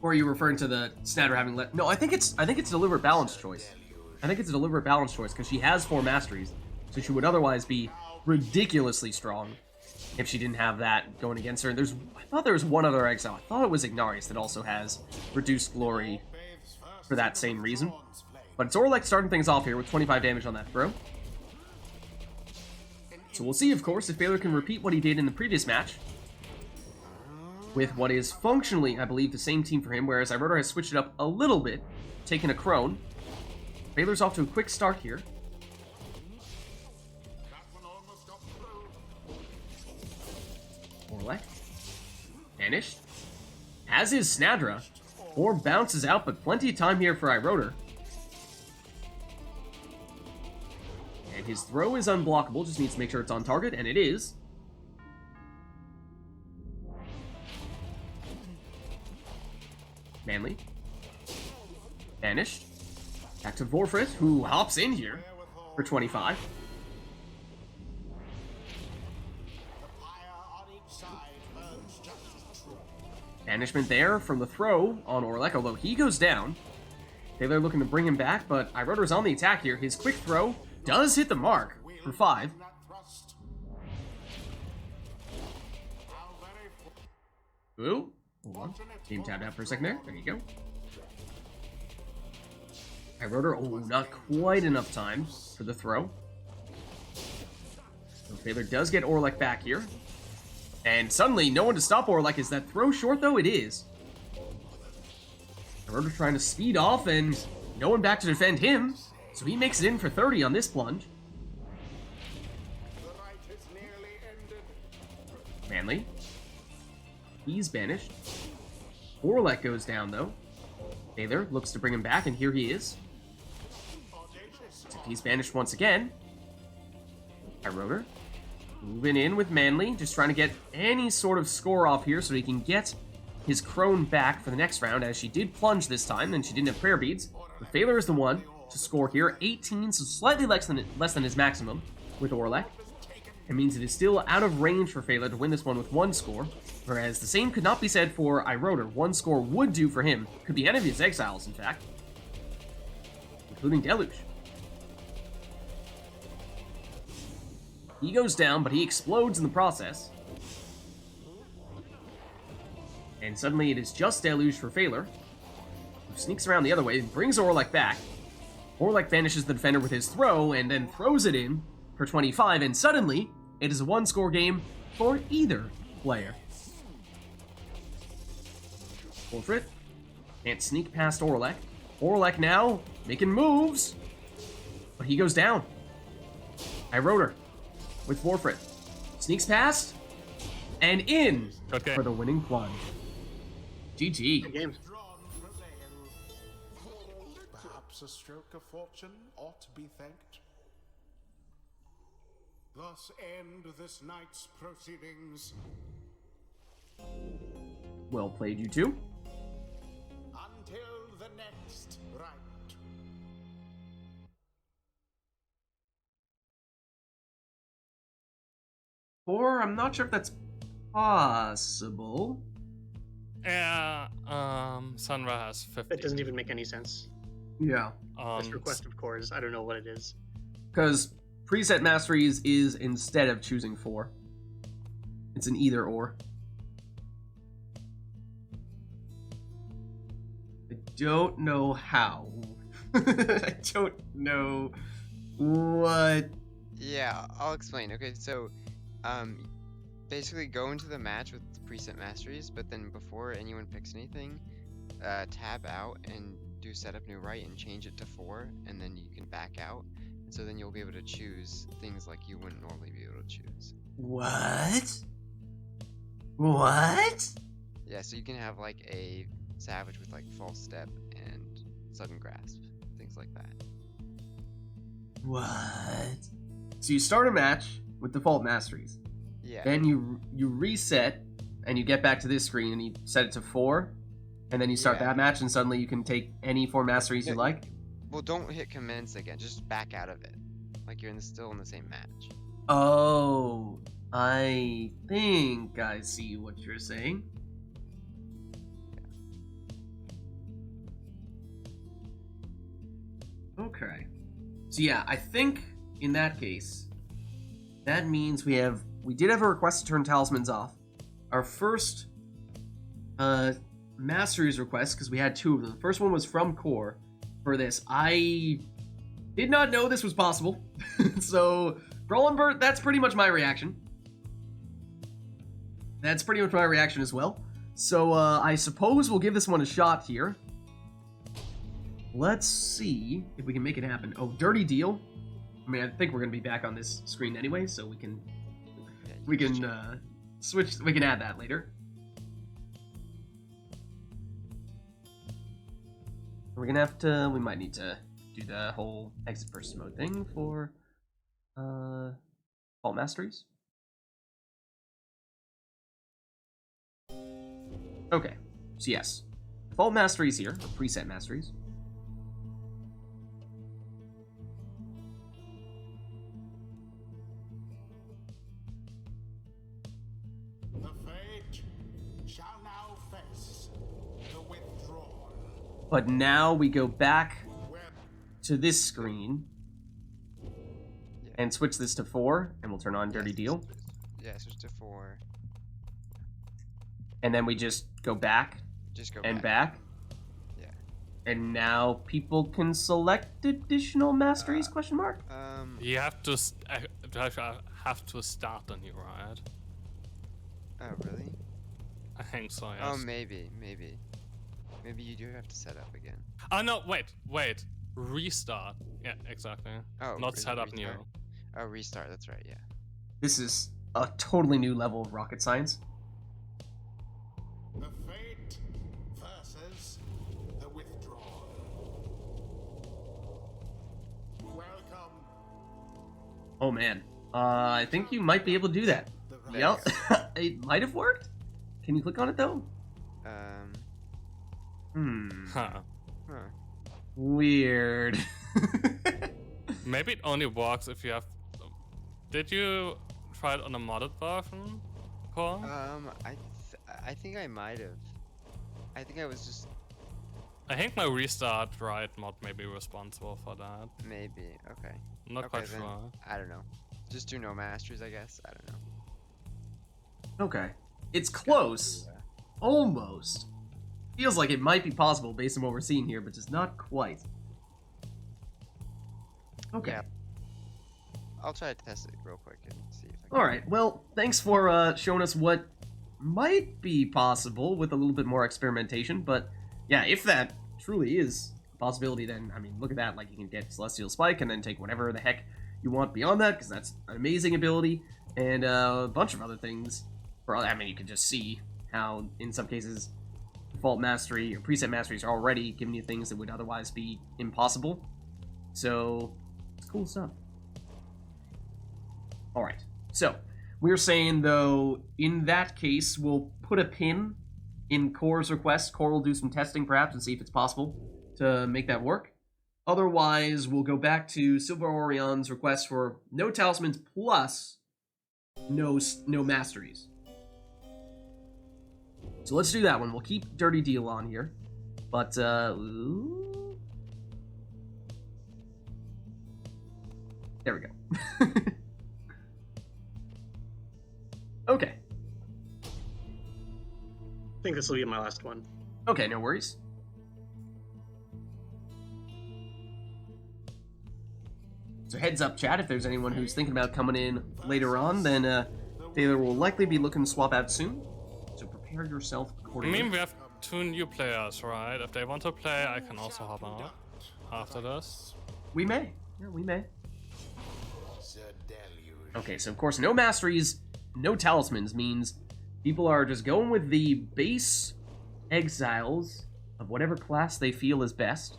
Or are you referring to the Snadder having let? No, I think it's a deliberate balance choice. I think it's a deliberate balance choice because she has 4 masteries, so she would otherwise be ridiculously strong if she didn't have that going against her. And I thought there was one other exile. I thought it was Ignarius that also has reduced glory for that same reason. But it's Orlek starting things off here with 25 damage on that throw. So we'll see, of course, if Phaler can repeat what he did in the previous match with what is functionally, I believe, the same team for him, whereas Iroder has switched it up a little bit, taking a Crone. Phaler's off to a quick start here. That one almost got through. Orlek. Vanished. Has his Snadra. Or bounces out, but plenty of time here for Iroder. And his throw is unblockable, just needs to make sure it's on target, and it is. Manly. Vanished. Back to Vorfrit, who hops in here for 25. The pyre on each side burns just as true. Banishment there from the throw on Orlek, although he goes down. Taylor looking to bring him back, but Iroder's on the attack here. His quick throw does hit the mark for 5. Ooh. Hold on. Team tapped out for a second there. There you go. Iroder, oh, not quite enough time for the throw. So Taylor does get Orlek back here. And suddenly, no one to stop Orlek. Is that throw short, though? It is. Iroder trying to speed off, and no one back to defend him. So he makes it in for 30 on this plunge. Manly. He's banished. Orlek goes down, though. Taylor looks to bring him back, and here he is. He's banished once again. Iroder moving in with Manly, just trying to get any sort of score off here so he can get his crone back for the next round, as she did plunge this time, and she didn't have prayer beads. But Phaler is the one to score here. 18, so slightly less than his maximum with Orlek. It means it is still out of range for Phaler to win this one with 1 score, whereas the same could not be said for Iroder. 1 score would do for him. Could be any of his exiles, in fact, including Deluge. He goes down, but he explodes in the process. And suddenly it is just Deluge for Phaler, who sneaks around the other way and brings Orlek back. Orlek vanishes the defender with his throw and then throws it in for 25, and suddenly it is a 1-score game for either player. Wolfrit can't sneak past Orlek. Orlek now making moves, but he goes down. Iroder with Warfrit sneaks past and in for the winning plunge. GG. Good game. Perhaps a stroke of fortune ought to be thanked. Thus end this night's proceedings. Well played, you two. Until the next rite. Or I'm not sure if that's possible. Yeah, Sunra has 50. That doesn't even make any sense. Yeah. This request of cores, I don't know what it is. Because preset masteries is instead of choosing 4. It's an either or. I don't know how. I don't know what. Yeah, I'll explain. Okay, so basically go into the match with preset masteries, but then before anyone picks anything, tab out and do setup new right and change it to 4, and then you can back out. And so then you'll be able to choose things like you wouldn't normally be able to choose. What? What? Yeah, so you can have like a savage with like false step and sudden grasp, things like that. What? So you start a match with default masteries. Yeah. Then you reset and you get back to this screen and you set it to 4, and then you start that match and suddenly you can take any 4 masteries you like. Well, don't hit commence again. Just back out of it, like you're still in the same match. Oh, I think I see what you're saying. Okay. So yeah, I think in that case, that means we did have a request to turn talismans off. Our first Masteries request, because we had 2 of them. The first one was from Core for this. I did not know this was possible. So, Grollenbert, that's pretty much my reaction. That's pretty much my reaction as well. So, I suppose we'll give this one a shot here. Let's see if we can make it happen. Oh, Dirty Deal. I mean, I think we're going to be back on this screen anyway, so we can switch. We can add that later. We're gonna have to. We might need to do the whole exit first mode thing for all masteries. Okay, so yes, default masteries here, or preset masteries. The fate shall now face But now we go back to this screen and switch this to 4, and we'll turn on Dirty Deal. Yeah, switch to 4. And then we just go back Just go and back. back. Yeah. And now people can select additional masteries, question mark? You have to have to start a new ride. Oh, really? I think so, yes. Oh, maybe. Maybe you do have to set up again. Oh, no, wait. Restart. Yeah, exactly. Oh, Not is it set up new. restart? Oh, restart, that's right, yeah. This is a totally new level of rocket science. The fate versus the withdrawn. Welcome. Oh man, I think you might be able to do that. The Yep, it might have worked. Can you click on it though? Huh. Huh. Weird. Maybe it only works if you have... Did you try it on a modded version, Cole? I think I might have. I think I was just... I think my restart ride mod may be responsible for that. Maybe, okay. I'm not Okay, quite then, sure. I don't know. Just do no masteries, I guess. I don't know. Okay, it's close. Almost. Feels like it might be possible based on what we're seeing here, but just not quite. Okay. Yeah. I'll try to test it real quick and see if I can. All right. Well, thanks for showing us what might be possible with a little bit more experimentation. But yeah, if that truly is a possibility, then I mean, look at that. Like you can get Celestial Spike and then take whatever the heck you want beyond that, because that's an amazing ability, and a bunch of other things. I mean, you can just see how in some cases default mastery or preset masteries are already giving you things that would otherwise be impossible. So it's cool stuff. All right. So we're saying, though, in that case, we'll put a pin in Core's request. Core will do some testing, perhaps, and see if it's possible to make that work. Otherwise, we'll go back to Silver Orion's request for no talismans plus no masteries. So let's do that one. We'll keep Dirty Deal on here. But, ooh. There we go. Okay. I think this will be my last one. Okay, no worries. So heads up, chat, if there's anyone who's thinking about coming in later on, then Taylor will likely be looking to swap out soon. So prepare yourself I accordingly. mean, we have 2 new players, right? If they want to play, I can also hop on after this. We may. Yeah, we may. The deluge. Okay, so of course, no masteries, no talismans means people are just going with the base exiles of whatever class they feel is best.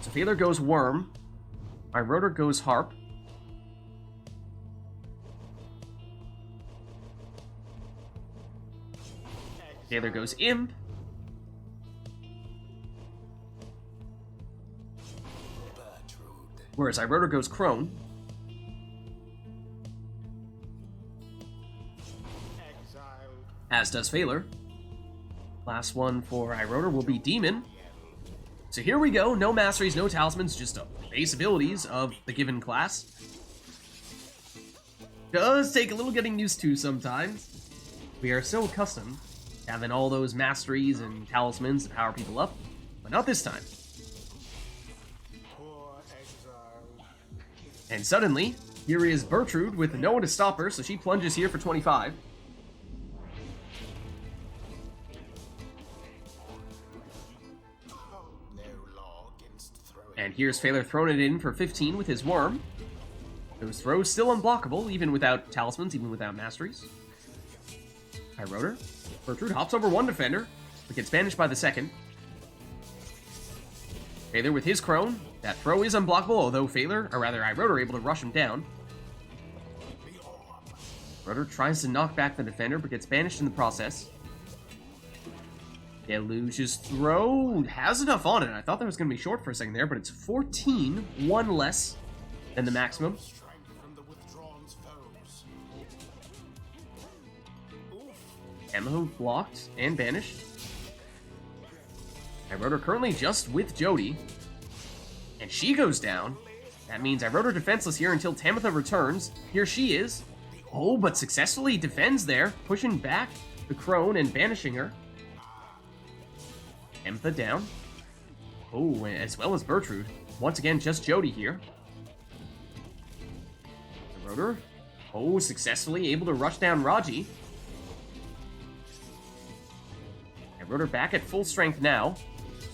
So Taylor goes Worm. Rotor goes Harp. Taylor goes Imp. Whereas Rotor goes Crone. Exiled. As does Phaler. Last one for Rotor will be Demon. So here we go. No masteries, no talismans, just base abilities of the given class. Does take a little getting used to sometimes. We are so accustomed to having all those masteries and talismans to power people up, but not this time. Poor exiled. And suddenly, here is Bertrude with no one to stop her, so she plunges here for 25. No law against throwing. And here's Phaler throwing it in for 15 with his Worm. Those throws still unblockable, even without talismans, even without masteries. Rotor. Bertrude hops over one defender, but gets banished by the second. Phaler with his Crone. That throw is unblockable, although Phaler, or rather Rotor, able to rush him down. Rotor tries to knock back the defender, but gets banished in the process. Deluge's throw has enough on it. I thought that was going to be short for a second there, but it's 14, one less than the maximum. Strength from the withdrawn's foes. Oof. Ammo blocked and banished. Iroder currently just with Jody. And she goes down. That means Iroder defenseless here until Tamitha returns. Here she is. Oh, but successfully defends there, pushing back the crone and banishing her. Tamitha down. Oh, as well as Bertrude. Once again, just Jody here. Iroder. Oh, successfully able to rush down Raji. Iroder back at full strength now.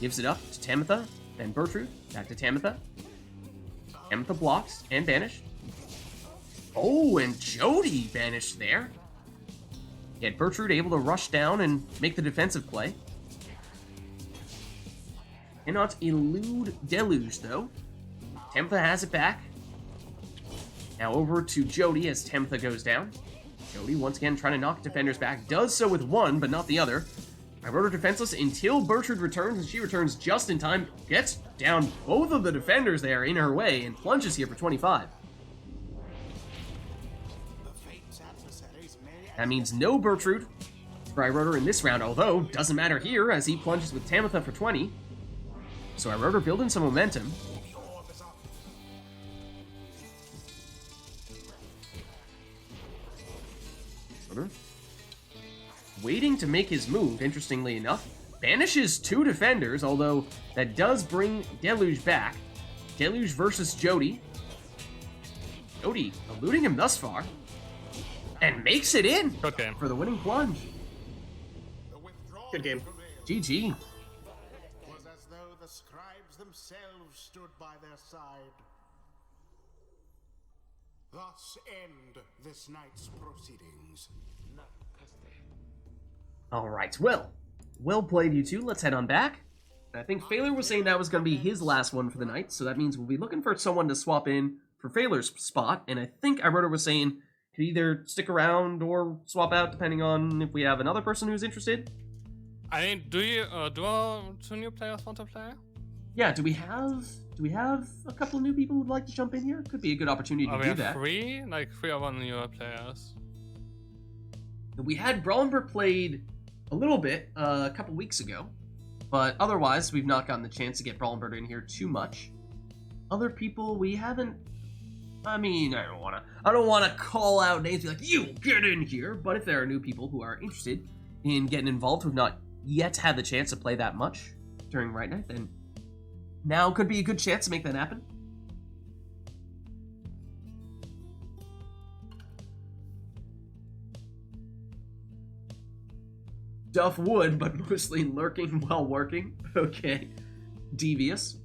Gives it up to Tamitha, then Bertrude. Back to Tamitha. Tamitha blocks and banished. Oh, and Jody banished there. Yet Bertrude able to rush down and make the defensive play. Cannot elude Deluge, though. Tamitha has it back. Now over to Jody as Tamitha goes down. Jody once again trying to knock defenders back. Does so with one, but not the other. Iroder defenseless until Bertrude returns, and she returns just in time. Gets down both of the defenders there in her way and plunges here for 25. That means no Bertrude for Iroder in this round, although doesn't matter here as he plunges with Tamitha for 20. So Iroder building some momentum. Iroder waiting to make his move, interestingly enough. Banishes two defenders, although that does bring Deluge back. Deluge versus Jody. Jody eluding him thus far. And makes it in Good game. for the winning plunge. Good game. GG. Was as though the scribes themselves stood by their side. Thus end this night's proceedings. Alright, well played, you two. Let's head on back. I think Phaler was saying that was going to be his last one for the night, so that means we'll be looking for someone to swap in for Phaler's spot, and I think Iroder was saying could either stick around or swap out depending on if we have another person who's interested. I mean, do our two new players want to play? Yeah, do we have a couple of new people who'd like to jump in here? Could be a good opportunity to We do have that. three of our newer players. We had Brawlenberg played a little bit a couple weeks ago, but otherwise we've not gotten the chance to get Brawlenberg in here too much. Other people we haven't. I mean, I don't wanna call out names and be like, you get in here. But if there are new people who are interested in getting involved who've not yet had the chance to play that much during RITE Night, then now could be a good chance to make that happen. Duff wood, but mostly lurking while working. Okay. Devious.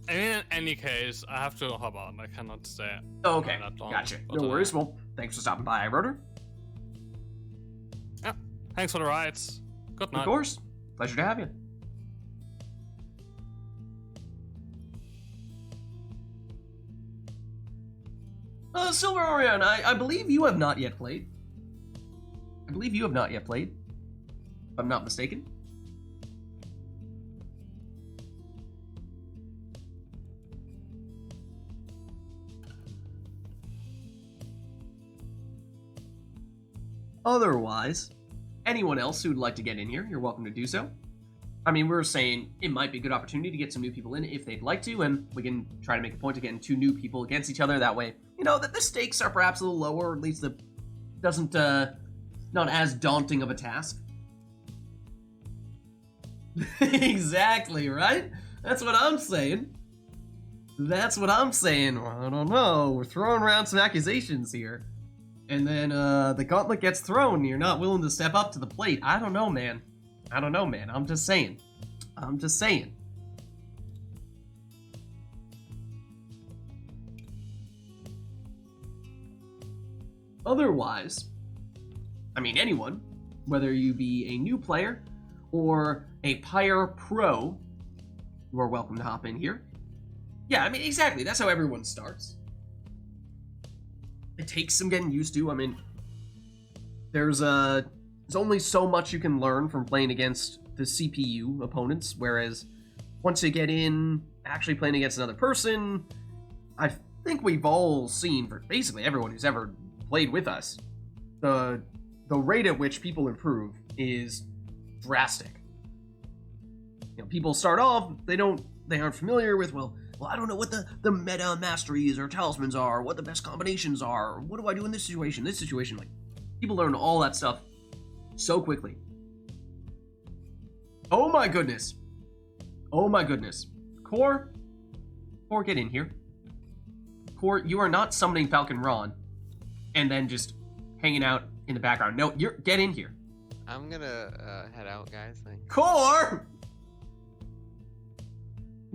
I mean, in any case, I have to hop on. I cannot stay. Okay, that long, gotcha. but, No worries. Well, thanks for stopping by, Iroder. Yeah, thanks for the rides. Good night. Of course. Pleasure to have you. Silver Orion, I believe you have not yet played. If I'm not mistaken. Otherwise, anyone else who'd like to get in here, you're welcome to do so. I mean, we were saying it might be a good opportunity to get some new people in if they'd like to, and we can try to make a point of getting two new people against each other. That way, you know, that the stakes are perhaps a little lower, or at least the doesn't not as daunting of a task. Exactly, right? That's what I'm saying. I don't know. We're throwing around some accusations here. And then the gauntlet gets thrown and you're not willing to step up to the plate. I don't know, man. I'm just saying. Otherwise, I mean, anyone, whether you be a new player or a Pyre pro, you are welcome to hop in here. Yeah, I mean, exactly. That's how everyone starts. It takes some getting used to. I mean, there's only so much you can learn from playing against the CPU opponents, whereas once you get in actually playing against another person, I think we've all seen, for basically everyone who's ever played with us, the rate at which people improve is drastic. people start off, they aren't familiar with, well, I don't know what the meta masteries or talismans are, what the best combinations are, what do I do in this situation, like, people learn all that stuff so quickly. Oh my goodness. Core, get in here. Core, you are not summoning Falconron and then just hanging out in the background. No, get in here. I'm gonna head out, guys. Core!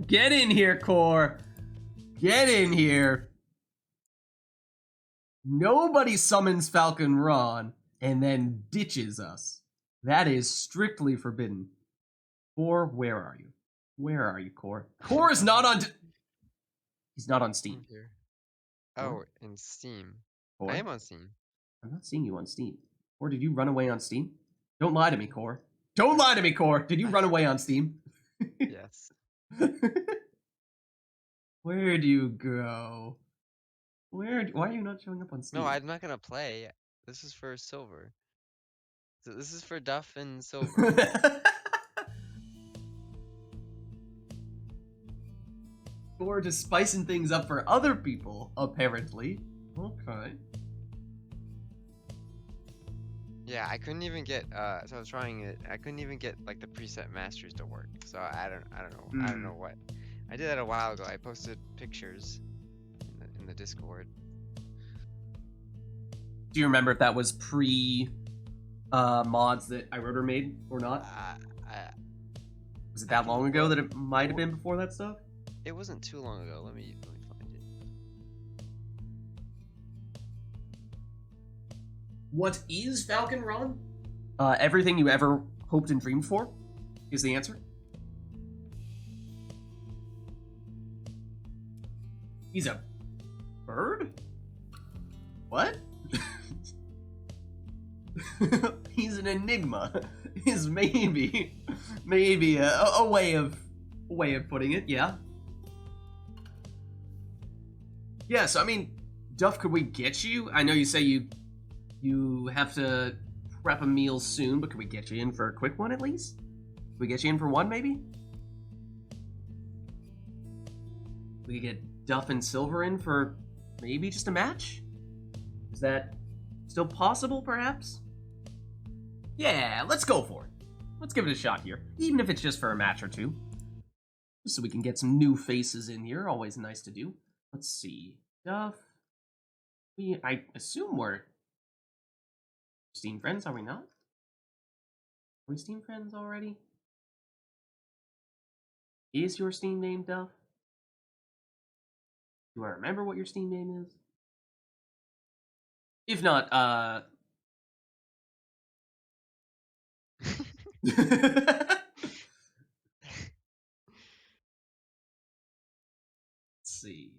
Get in here, Core. Get in here. Nobody summons Falconron and then ditches us. That is strictly forbidden. Core, where are you? Where are you, Core? Core is not on... He's not on Steam. Here. Oh, in Steam. Core? I am on Steam. I'm not seeing you on Steam. Or did you run away on Steam? Don't lie to me, Core. Don't lie to me, Core. Did you run away on Steam? Yes. Where'd you go? Why are you not showing up on Steam? No, I'm not gonna play. This is for silver. So this is for Duff and silver. Or just spicing things up for other people, apparently. Okay. Yeah, I couldn't even get so I was trying it. I couldn't even get like the preset masteries to work. So I don't know. I don't know what. I did that a while ago. I posted pictures in the Discord. Do you remember if that was pre mods that iRotor made or not? Was it that long ago that it might have been before that stuff? It wasn't too long ago. Let me find it. What is Falconron? Everything you ever hoped and dreamed for is the answer. He's a bird? What? He's an enigma. Is maybe a way of putting it. Yeah. Yeah. So I mean, Duff, could we get you? I know you say you have to prep a meal soon, but could we get you in for a quick one at least? Could we get you in for one maybe? We could get Duff and Silver in for maybe just a match? Is that still possible, perhaps? Yeah, let's go for it. Let's give it a shot here, even if it's just for a match or two. Just so we can get some new faces in here, always nice to do. Let's see. Duff. I assume we're Steam friends, are we not? Are we Steam friends already? Is your Steam name Duff? Do I remember what your Steam name is? If not, Let's see.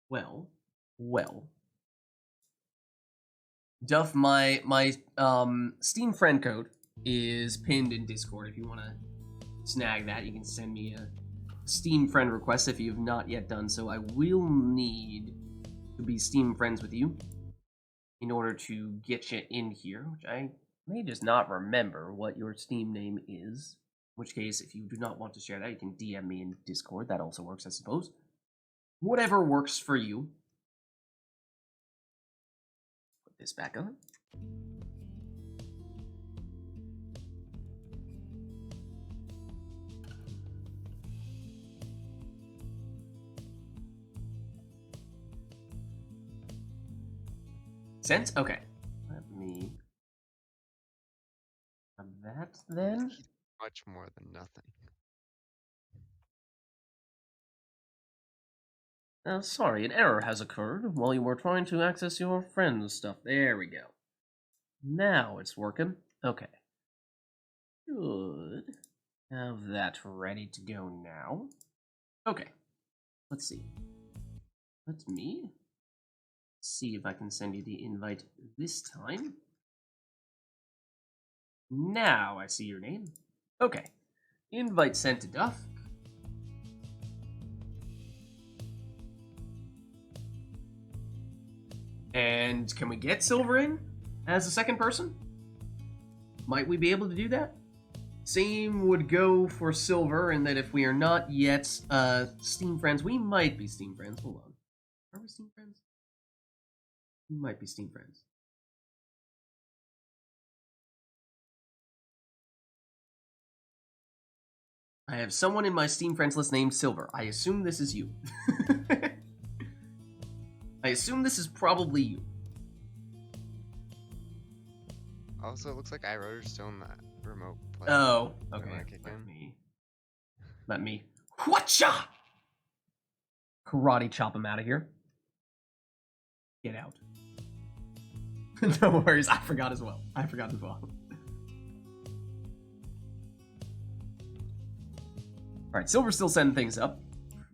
Well. Duff, my Steam friend code is pinned in Discord. If you want to snag that, you can send me a Steam friend request if you have not yet done so. I will need to be Steam friends with you in order to get you in here, which I may just not remember what your Steam name is. In which case, if you do not want to share that, you can DM me in Discord. That also works, I suppose. Whatever works for you. Put this back on. Sense? Okay. Let me have that then. Much more than nothing. Sorry, an error has occurred while you were trying to access your friend's stuff. There we go. Now it's working. Okay. Good. Have that ready to go now. Okay. Let's see. Let me see if I can send you the invite this time. Now I see your name. Okay. Invite sent to Duff. And can we get Silver in as a second person? Might we be able to do that? Same would go for Silver, in that if we are not yet Steam friends, we might be Steam friends. Hold on. Are we Steam friends? We might be Steam friends. I have someone in my Steam friends list named Silver. I assume this is you. I assume this is probably you. Also, it looks like iRotor's still in the remote play. Oh, You okay. wanna kick Let in? me. Whatcha? Karate chop him out of here. Get out. No worries. I forgot as well. Alright, Silver's still setting things up.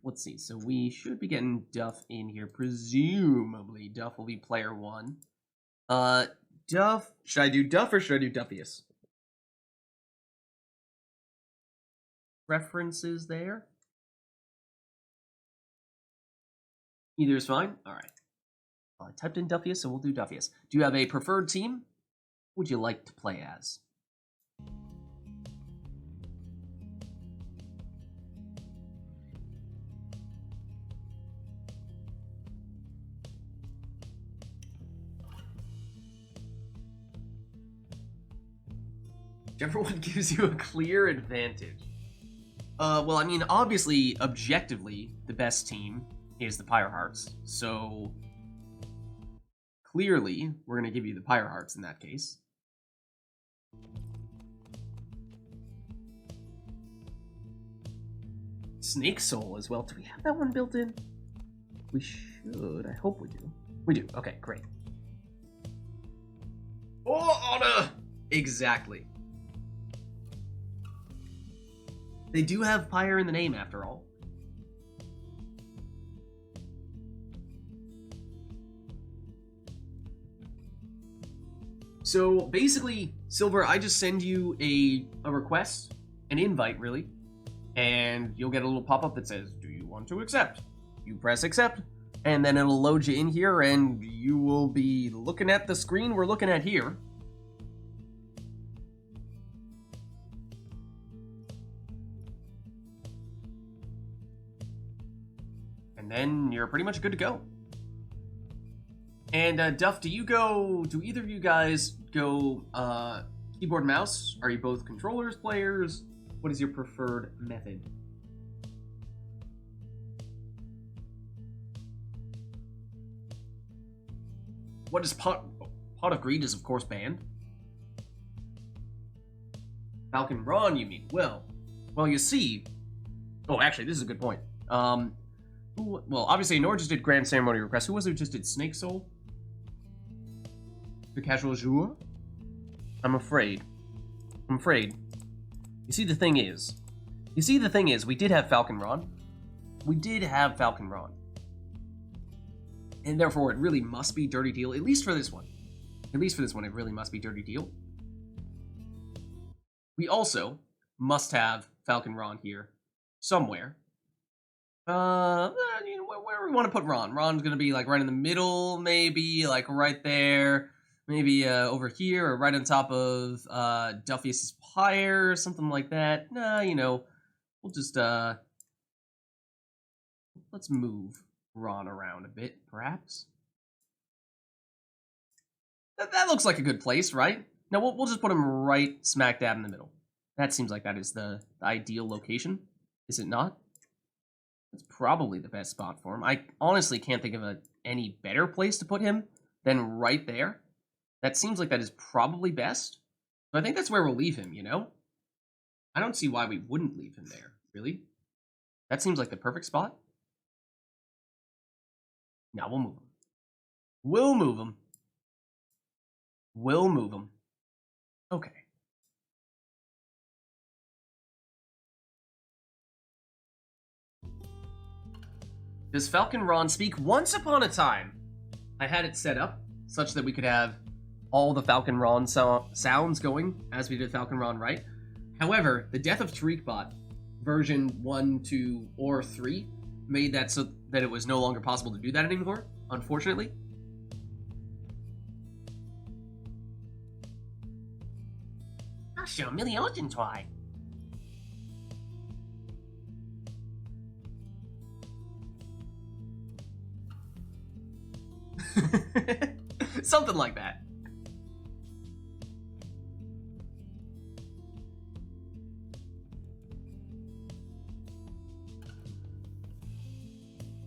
Let's see. So we should be getting Duff in here. Presumably, Duff will be player 1. Duff. Should I do Duff or should I do Duffius? References there? Either is fine? Alright. I typed in Duffius, so we'll do Duffius. Do you have a preferred team? Who would you like to play as? Whichever one gives you a clear advantage. Well, I mean, obviously, objectively, the best team is the Pyre Hearts, so clearly, we're going to give you the Pyre Hearts in that case. Snake Soul as well. Do we have that one built in? We should. I hope we do. We do. Okay, great. Oh, honor! Exactly. They do have Pyre in the name, after all. So, basically, Silver, I just send you a request, an invite, really, and you'll get a little pop-up that says, do you want to accept? You press accept, and then it'll load you in here, and you will be looking at the screen we're looking at here. And then you're pretty much good to go. And Duff, do either of you guys go keyboard and mouse? Are you both controllers, players? What is your preferred method? What is Pot of Greed is of course banned. Falconron, you mean? Well, you see. Oh, actually, this is a good point. Well, obviously, Nor just did Grand Ceremony Request. Who was it who just did Snake Soul? The Casual Jour? I'm afraid. You see, the thing is, we did have Falconron. And therefore, it really must be Dirty Deal, at least for this one. It really must be Dirty Deal. We also must have Falconron here somewhere. Where we want to put Ron. Ron's gonna be like right in the middle, maybe like right there, maybe over here or right on top of Duffius' Pyre, something like that. Nah, we'll just let's move Ron around a bit, perhaps. That looks like a good place, right? No, we'll just put him right smack dab in the middle. That seems like that is the ideal location, is it not? It's probably the best spot for him. I honestly can't think of any better place to put him than right there. That seems like that is probably best. So I think that's where we'll leave him, I don't see why we wouldn't leave him there, really. That seems like the perfect spot. Now we'll move him. We'll move him. Okay. Does Falconron speak? Once upon a time, I had it set up such that we could have all the Falconron sounds going as we did Falconron Right. However, the death of TariqBot version 1, 2, or 3 made that so that it was no longer possible to do that anymore, unfortunately. I'll show Millie Ocean try. Something like that.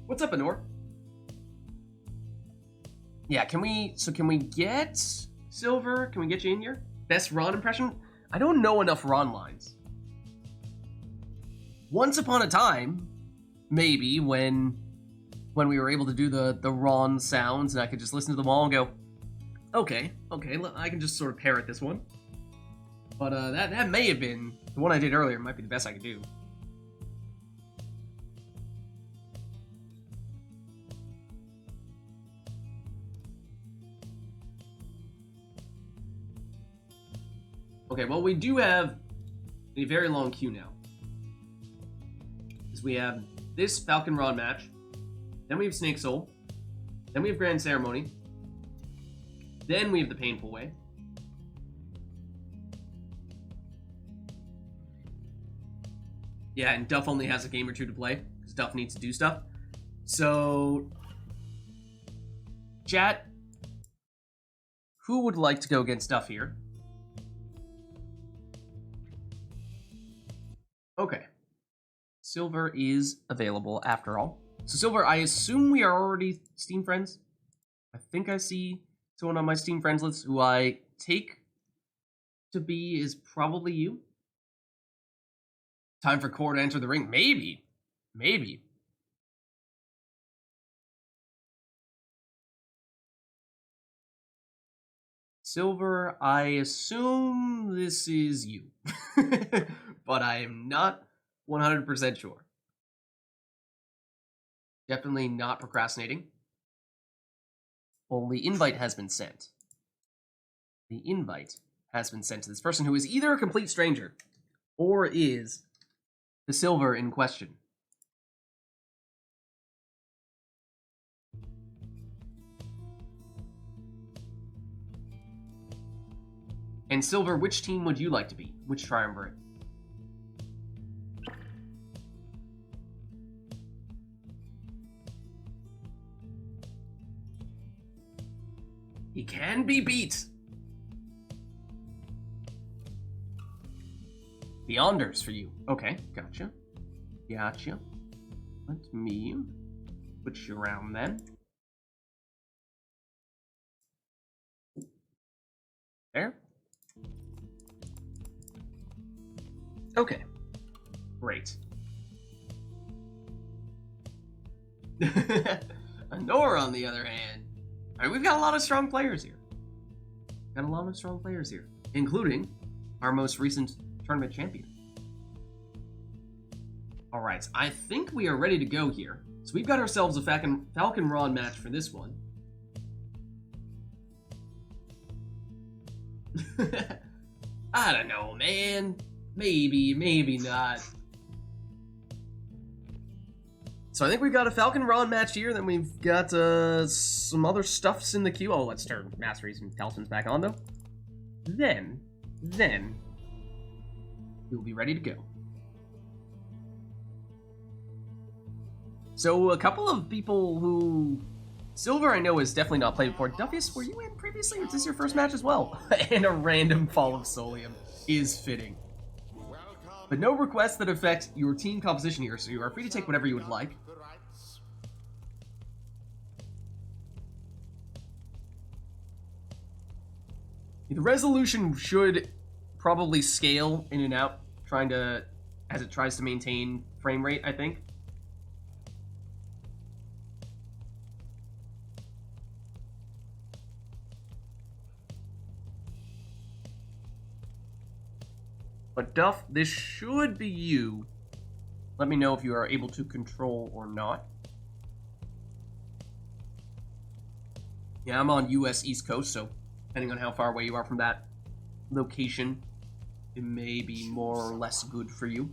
What's up, Anor? Yeah, can we get Silver? Can we get you in here? Best Ron impression? I don't know enough Ron lines. Once upon a time, maybe, when we were able to do the Ron sounds and I could just listen to them all and go, okay, I can just sort of parrot this one. But that may have been, the one I did earlier might be the best I could do. Okay, well, we do have a very long queue now. Because we have this Falconron match, then we have Snake Soul, then we have Grand Ceremony, then we have the Painful Way. Yeah, and Duff only has a game or two to play, because Duff needs to do stuff. So, chat, who would like to go against Duff here? Okay. Silver is available after all. So Silver, I assume we are already Steam friends. I think I see someone on my Steam friends list who I take to be is probably you. Time for Core to enter the ring. Maybe. Maybe. Silver, I assume this is you. But I am not 100% sure. Definitely not procrastinating. Well, the invite has been sent. The invite has been sent to this person who is either a complete stranger or is the Silver in question. And Silver, which team would you like to be? Which triumvirate? He can be beat. Beyonders for you. Okay, gotcha. Gotcha. Let me put you around then. There. Okay. Great. Anor, on the other hand. Alright, we've got a lot of strong players here. Including our most recent tournament champion. Alright, I think we are ready to go here. So we've got ourselves a Falconron match for this one. I don't know, man. Maybe, maybe not. So I think we've got a Falconron match here, then we've got some other stuffs in the queue. Oh, let's turn Masteries and Talismans back on, though. Then, we'll be ready to go. So a couple of people who... Silver, I know, has definitely not played before. Duffius, were you in previously, or is this your first match as well? And a random Fall of Solium is fitting. But no requests that affect your team composition here, so you are free to take whatever you would like. The resolution should probably scale in and out, as it tries to maintain frame rate, I think. But Duff, this should be you. Let me know if you are able to control or not. Yeah, I'm on US East Coast, so depending on how far away you are from that location, it may be more or less good for you.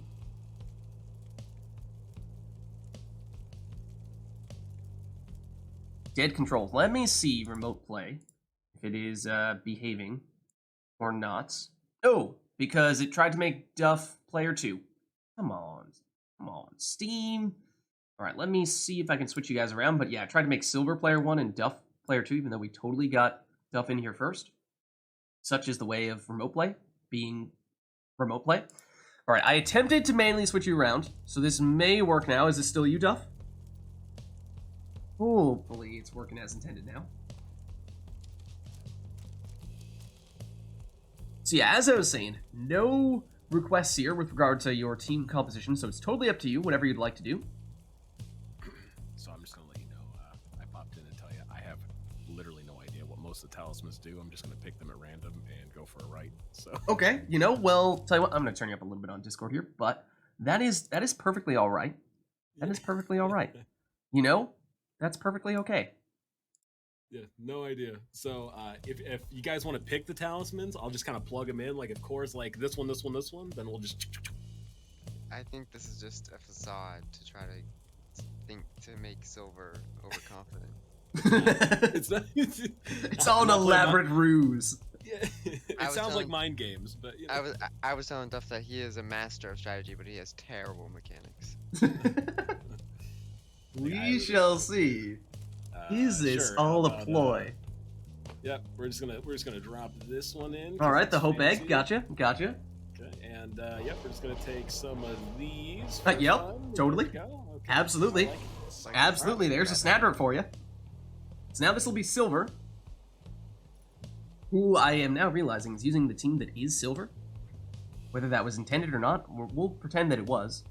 Dead controls. Let me see remote play, if it is behaving or not. Oh! Because it tried to make Duff player 2. Come on, Steam. All right, let me see if I can switch you guys around. But yeah, I tried to make Silver player 1 and Duff player 2, even though we totally got Duff in here first. Such is the way of remote play, being remote play. All right, I attempted to manually switch you around, so this may work now. Is this still you, Duff? Hopefully it's working as intended now. So yeah, as I was saying, no requests here with regard to your team composition, so it's totally up to you, whatever you'd like to do. So I'm just going to let you know, I popped in and tell you, I have literally no idea what most of the talismans do. I'm just going to pick them at random and go for a right. So Okay, you know, well, tell you what, I'm going to turn you up a little bit on Discord here, but that is perfectly all right. That is perfectly all right. You know, that's perfectly okay. Yeah, no idea. So if you guys want to pick the talismans, I'll just kind of plug them in. Like, of course, like this one, then we'll just... I think this is just a facade to try to make Silver overconfident. It's not... It's all an elaborate ruse. Yeah, it sounds like mind games, but you know. I was telling Duff that he is a master of strategy, but he has terrible mechanics. We shall see. Is this sure, all a ploy? Yep, we're just gonna drop this one in. All right, the hope fancy. egg. Gotcha. Okay, and yep, we're just gonna take some of these. Yep, fun. totally. There we go. Okay. Absolutely. I like it. Absolutely. There's a snapper for you. So now this will be Silver, who I am now realizing is using the team that is Silver. Whether that was intended or not, we'll pretend that it was.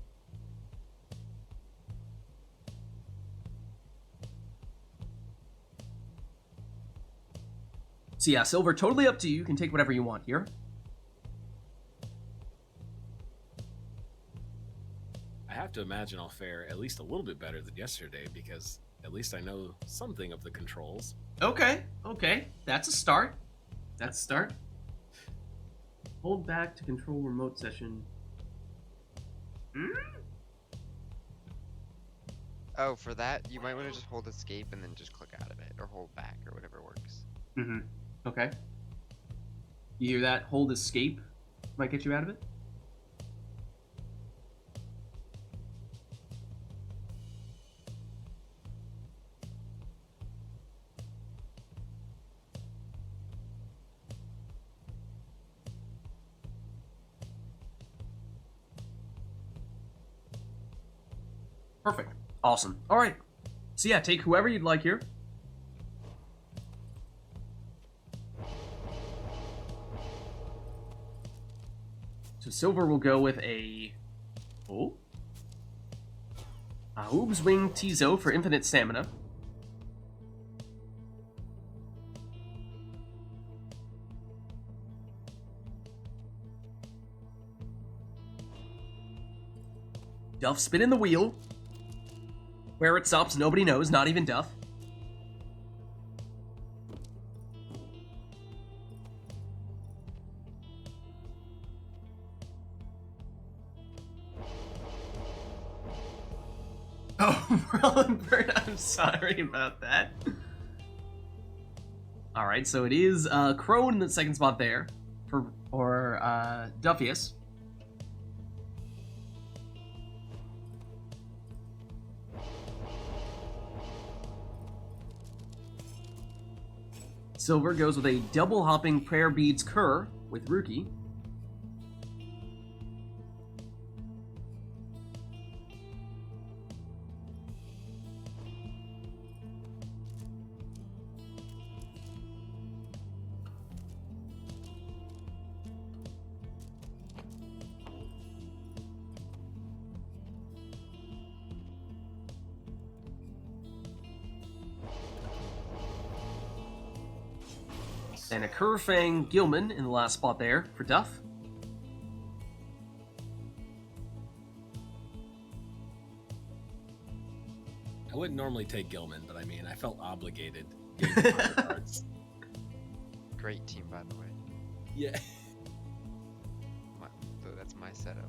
So yeah, Silver, totally up to you. You can take whatever you want here. I have to imagine I'll fare at least a little bit better than yesterday because at least I know something of the controls. Okay. That's a start. Hold back to control remote session. Oh, for that, you might want to just hold escape and then just click out of it, or hold back, or whatever works. Mm-hmm. Okay. You hear that? Hold escape might get you out of it. Perfect. Awesome. All right. So yeah, take whoever you'd like here. So Silver will go with a Hoob's Wing Tizo for infinite stamina. Duff spinning the wheel. Where it stops, nobody knows, not even Duff. Oh, Roland, I'm sorry about that. Alright, so it is Crone in the second spot there, or Duffius. Silver goes with a double hopping Prayer Beads Cur with Rookie. And a Curfang Gilman in the last spot there for Duff. I wouldn't normally take Gilman, but I mean, I felt obligated. Getting the Pyre cards. Great team, by the way. Yeah. So that's my setup.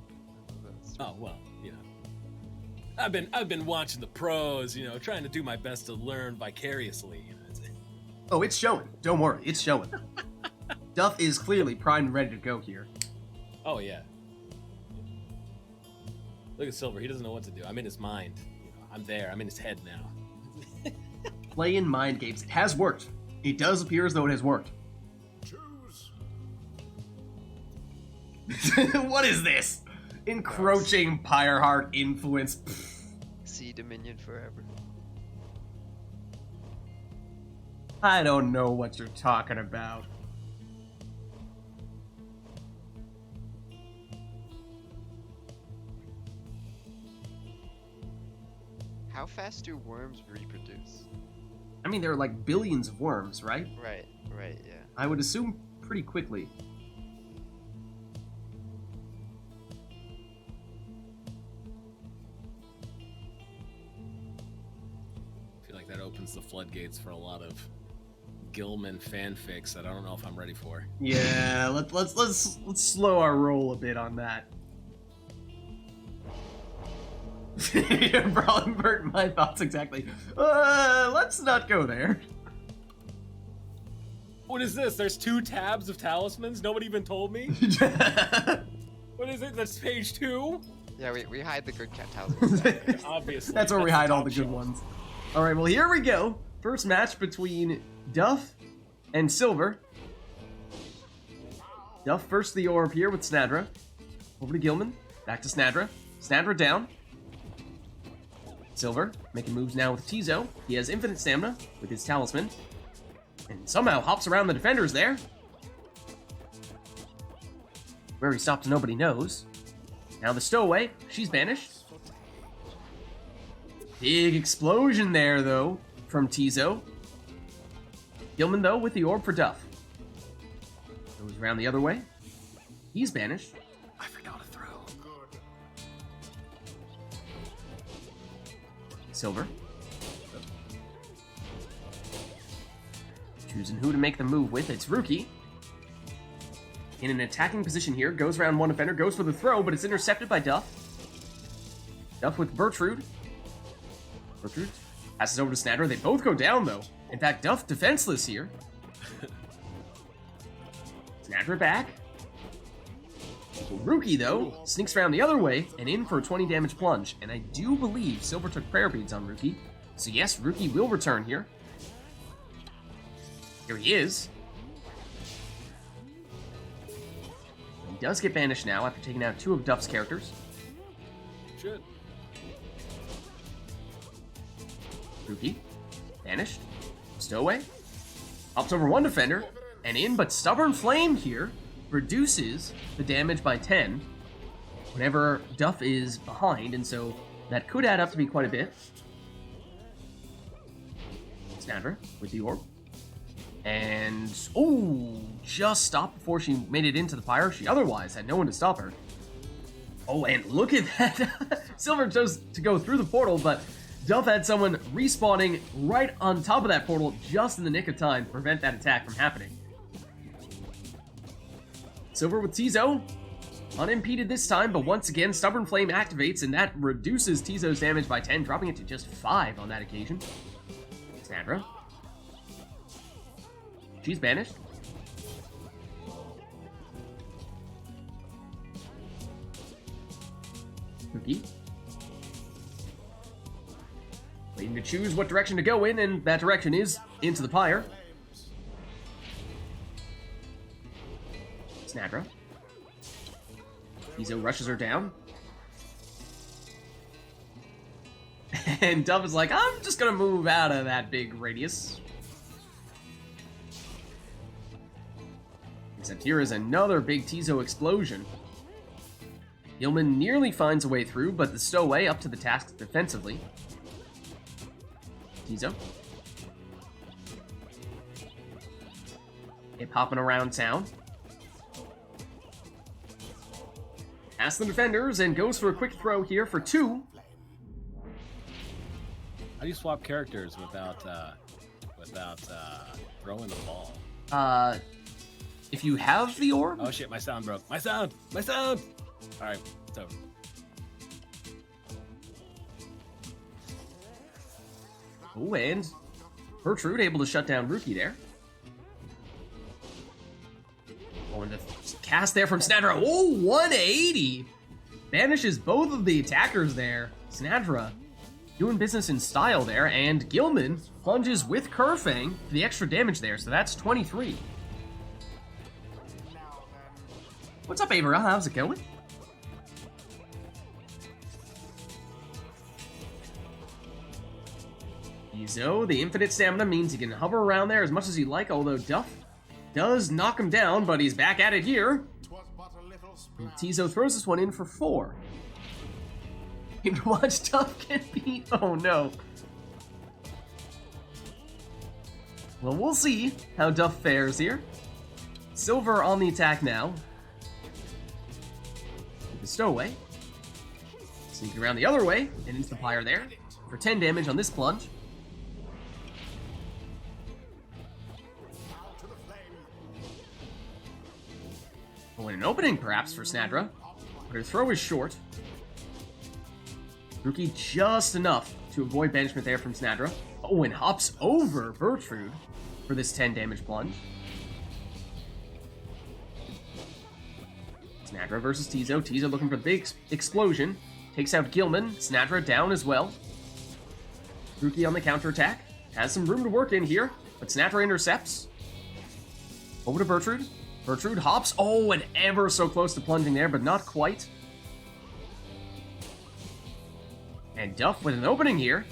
Oh well, you know. I've been watching the pros, you know, trying to do my best to learn vicariously. You know. Oh, it's showing. Don't worry, it's showing. Duff is clearly primed and ready to go here. Oh yeah. Look at Silver. He doesn't know what to do. I'm in his mind. You know, I'm there. I'm in his head now. playing mind games. It has worked. It does appear as though it has worked. Choose. What is this? Encroaching Pyre Heart influence. See Dominion forever. I don't know what you're talking about. How fast do worms reproduce? I mean, there are like billions of worms, right? Right, yeah. I would assume pretty quickly. I feel like that opens the floodgates for a lot of Gilman fanfics that I don't know if I'm ready for. Yeah, let's slow our roll a bit on that. Probably Bert, my thoughts exactly. Let's not go there. What is this? There's 2 tabs of talismans? Nobody even told me? What is it? That's page 2? Yeah, we hide the good cat talismans. Obviously. That's where we hide all the top good shelf. ones. All right, well, here we go. First match between Duff and Silver. Duff first the orb here with Snadra. Over to Gilman. Back to Snadra. Snadra down. Silver making moves now with Tizo. He has infinite stamina with his talisman. And somehow hops around the defenders there. Where he stops, nobody knows. Now the stowaway, she's banished. Big explosion there, though, from Tizo. Gilman, though, with the orb for Duff. Goes around the other way. He's banished. I forgot to throw. Good. Silver. Choosing who to make the move with. It's Ruki. In an attacking position here. Goes around one defender. Goes for the throw, but it's intercepted by Duff. Duff with Bertrude. Bertrude passes over to Snadra. They both go down, though. In fact, Duff defenseless here. Snadra back. Ruki, though, sneaks around the other way and in for a 20 damage plunge. And I do believe Silver took prayer beads on Ruki. So yes, Ruki will return here. Here he is. He does get banished now after taking out 2 of Duff's characters. Shit. Ruki, banished. Stowaway. Hops over one defender and in, but Stubborn Flame here reduces the damage by 10 whenever Duff is behind, and so that could add up to be quite a bit. Snadra with the orb. And, oh, just stopped before she made it into the Pyre. She otherwise had no one to stop her. Oh, and look at that. Silver chose to go through the portal, but Duff had someone respawning right on top of that portal just in the nick of time to prevent that attack from happening. Silver with Tizo. Unimpeded this time, but once again, Stubborn Flame activates, and that reduces Tizo's damage by 10, dropping it to just 5 on that occasion. Snadra. She's banished. Cookie. Waiting to choose what direction to go in, and that direction is into the Pyre. Snadra. Tizo rushes her down. And Duff is like, I'm just gonna move out of that big radius. Except here is another big Tizo explosion. Gilman nearly finds a way through, but the stowaway up to the task defensively. Tizo. Hip hopping around town. Past the defenders and goes for a quick throw here for 2. How do you swap characters without throwing the ball? If you have the orb, Oh shit, my sound broke. My sound! Alright, it's over. oh, and Bertrude able to shut down Ruki there. Oh, and the cast there from Snadra. Oh, 180! Banishes both of the attackers there. Snadra doing business in style there, and Gilman plunges with Kerfang for the extra damage there, so that's 23. What's up, Avera? How's it going? Tizo, the infinite stamina means he can hover around there as much as he like, although Duff does knock him down, but he's back at it here. And Tizo throws this one in for 4. And watch Duff get beat. Oh no. Well, we'll see how Duff fares here. Silver on the attack now. With the stowaway. Sneaking around the other way and into the Pyre there for 10 damage on this plunge. Oh, and an opening perhaps for Snadra, but her throw is short. Rookie just enough to avoid banishment there from Snadra. Oh, and hops over Bertrude for this 10 damage plunge. Snadra versus Tizo. Tizo looking for the big explosion. Takes out Gilman. Snadra down as well. Rookie on the counterattack. Has some room to work in here, but Snadra intercepts. Over to Bertrude. Bertrude hops. Oh, and ever so close to plunging there, but not quite. And Duff with an opening here.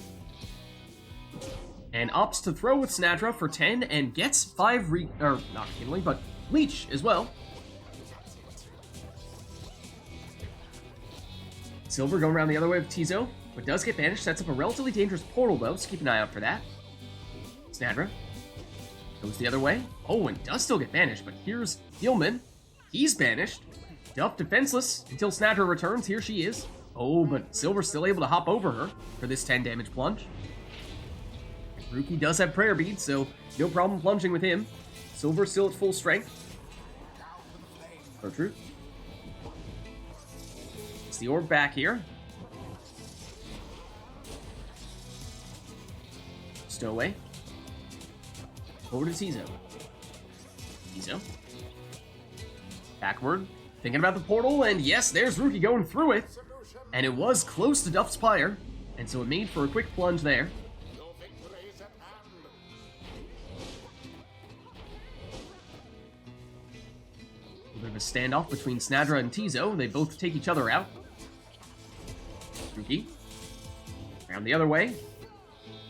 And opts to throw with Snadra for 10 and gets 5 not kindling, but leech as well. Silver going around the other way with Tizo, but does get banished. Sets up a relatively dangerous portal though, so keep an eye out for that. Snadra goes the other way. Oh, and does still get banished, but here's Gilman. He's banished. Duff defenseless until Snadra returns. Here she is. Oh, but Silver's still able to hop over her for this 10 damage plunge. Rookie does have prayer beads, so no problem plunging with him. Silver still at full strength. Bertrude. It's the orb back here. Stowaway. Over to Tizo. Tizo. Backward. Thinking about the portal, and yes, there's Rookie going through it. And it was close to Duff's Pyre, and so it made for a quick plunge there. A bit of a standoff between Snadra and Tizo. They both take each other out. Rookie. Around the other way.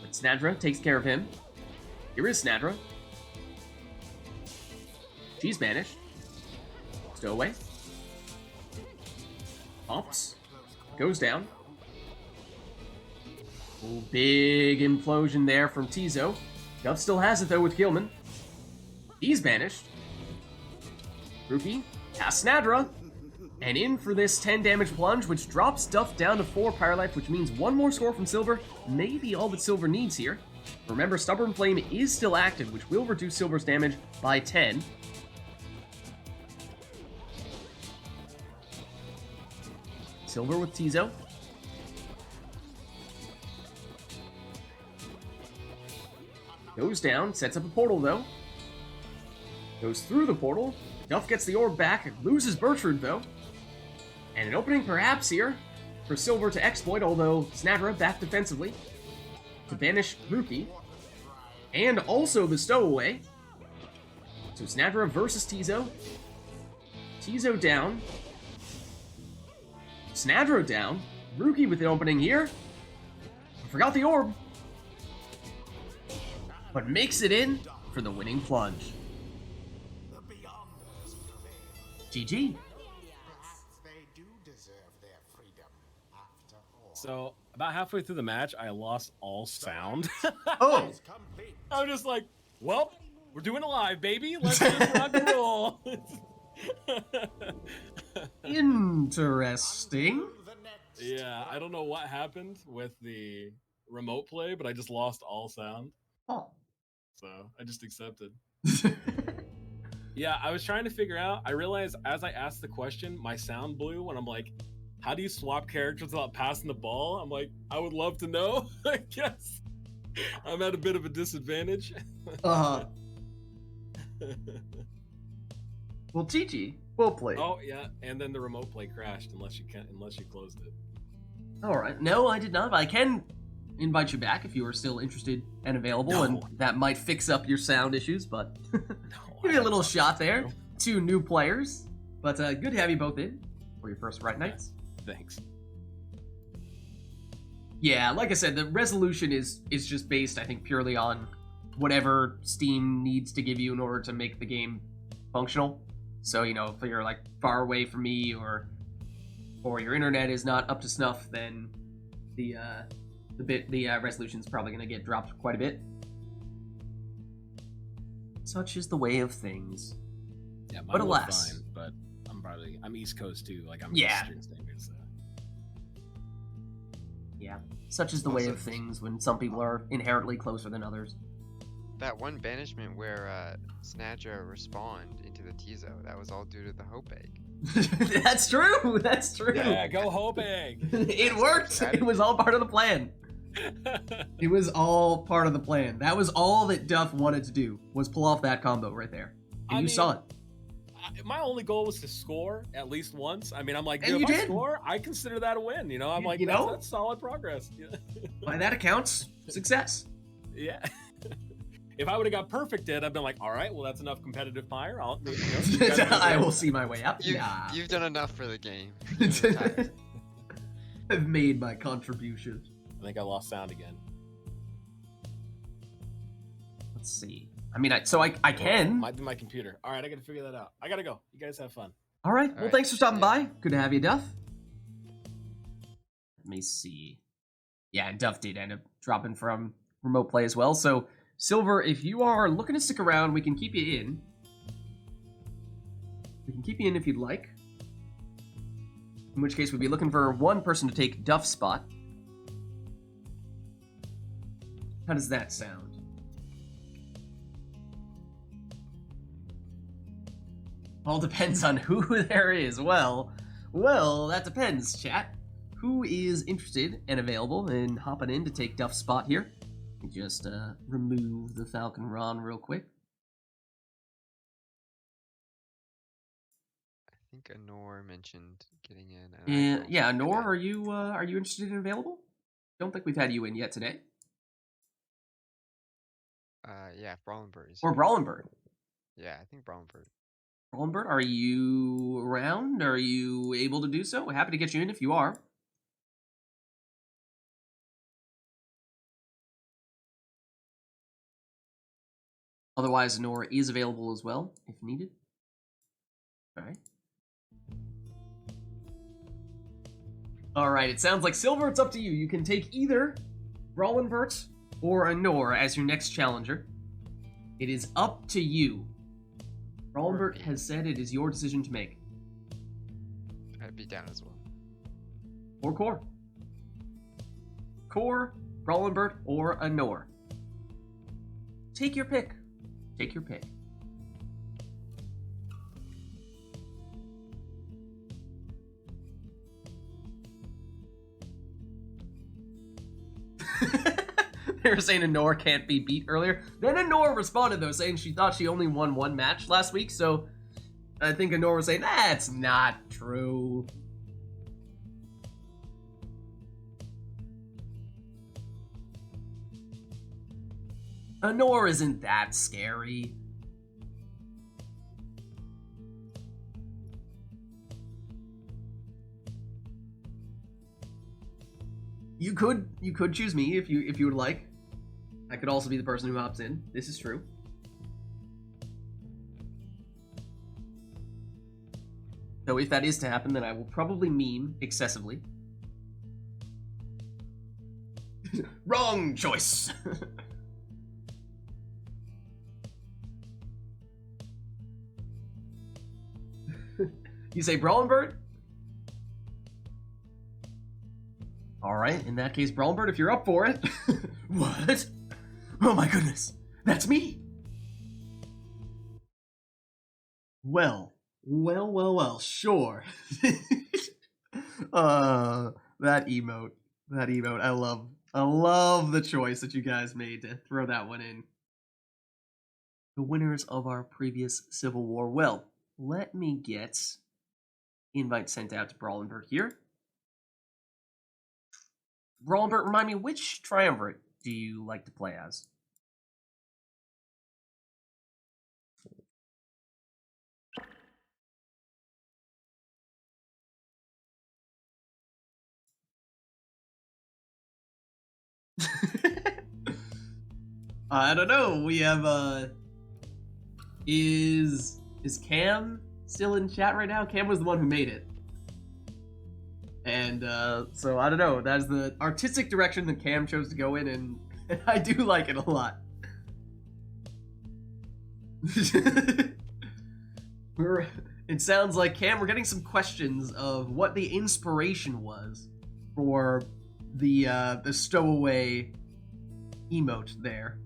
But Snadra takes care of him. Here is Snadra. She's banished. Stowaway. Hops. Goes down. Oh, big implosion there from Tizo. Duff still has it though with Gilman. He's banished. Rookie has Snadra. And in for this 10 damage plunge, which drops Duff down to 4 Pyre life, which means 1 more score from Silver. Maybe all that Silver needs here. Remember, Stubborn Flame is still active, which will reduce Silver's damage by 10. Silver with Tizo. Goes down, sets up a portal though. Goes through the portal. Duff gets the orb back, loses Bertrude though. And an opening perhaps here for Silver to exploit, although Snadra back defensively to banish Rookie. And also the stowaway. So Snadra versus Tizo. Tizo down. Snadra down. Rookie with the opening here. Forgot the orb. But makes it in for the winning plunge. GG. So about halfway through the match, I lost all sound. Oh, I'm just like, well, we're doing it live, baby. Let's just rock and roll. interesting. Yeah, I don't know what happened with the remote play, but I just lost all sound. Oh. So I just accepted. Yeah, I was trying to figure out. I realized as I asked the question, my sound blew when I'm like, how do you swap characters without passing the ball? I'm like, I would love to know. I guess I'm at a bit of a disadvantage. Well, GG. Well played. Oh yeah, and then the remote play crashed unless you closed it. All right. No, I did not. I can invite you back if you are still interested and available, No. and that might fix up your sound issues, but No, give you a little I shot don't there. know. 2 new players, but good to have you both in for your first Rite Nights. Thanks. Yeah, like I said, the resolution is just based, I think, purely on whatever Steam needs to give you in order to make the game functional. So, you know, if you're like far away from me or your internet is not up to snuff, then the resolution is probably going to get dropped quite a bit. Such is the way of things. Yeah, But mine alas. fine, but I'm East Coast too. Like I'm Yeah. Eastern Standard, so. Yeah, such is the way Also- of things when some people are inherently closer than others. That one banishment where Snadra respawned into the Tizo, that was all due to the Hope Egg. That's true. That's true. Yeah, go Hope Egg. It worked. It was all part of the plan. It was all part of the plan. That was all that Duff wanted to do, was pull off that combo right there. And I you mean, saw it. My only goal was to score at least once. I mean, I'm like, And dude, you if I did. score, I consider that a win. You know, I'm like, You know? that's solid progress. By that accounts, success. Yeah. If I would have got perfected, I've been like, all right, well, that's enough competitive Pyre. You guys can I go. will see my way out. You've done enough for the game. I've made my contribution. I think I lost sound again. Let's see. I mean, I can. Might be my computer. All right, I got to figure that out. I got to go. You guys have fun. All right. All Well, right. thanks for stopping Yeah. by. Good to have you, Duff. Let me see. Yeah, and Duff did end up dropping from remote play as well. So, Silver, if you are looking to stick around, we can keep you in. We can keep you in if you'd like. In which case, we'd be looking for one person to take Duff's spot. How does that sound? All depends on who there is. Well, that depends, chat. Who is interested and available and hopping in to take Duff's spot here? Let me just remove the Falconron real quick. I think Anor mentioned getting in. and I And told yeah, him Nor, that- are you interested and available? Don't think we've had you in yet today. Yeah, Brawlenbird is Or here. Brawlenbird. Yeah, I think Brawlenbird. Brawlenbird, are you around? Are you able to do so? We're happy to get you in if you are. Otherwise, Nora is available as well, if needed. Alright. Alright, it sounds like Silver, it's up to you. You can take either Brawlenbert or Anor as your next challenger. It is up to you. Brawlenbert has said it is your decision to make. I'd be down as well. Or Core. Core, Brawlenbert, or Anor. Take your pick. Take your pick. They were saying Anor can't be beat earlier. Then Anor responded, though, saying she thought she only won one match last week, so I think Anor was saying, that's not true. Anor isn't that scary. You could choose me if you would like. I could also be the person who hops in. This is true. So if that is to happen, then I will probably meme excessively. Wrong choice. You say Brawlenbird? Alright, in that case, Brawlenbird, if you're up for it. What? Oh my goodness, that's me! Well, sure. That emote, I love the choice that you guys made to throw that one in. The winners of our previous Civil War. Well, let me get invite sent out to Brawlenberg here. Brawlbert, remind me, which triumvirate do you like to play as? I don't know. We have is Cam still in chat right now? Cam was the one who made it. And so I don't know. That's the artistic direction that Cam chose to go in, and I do like it a lot. It sounds like, Cam, we're getting some questions of what the inspiration was for the stowaway emote there.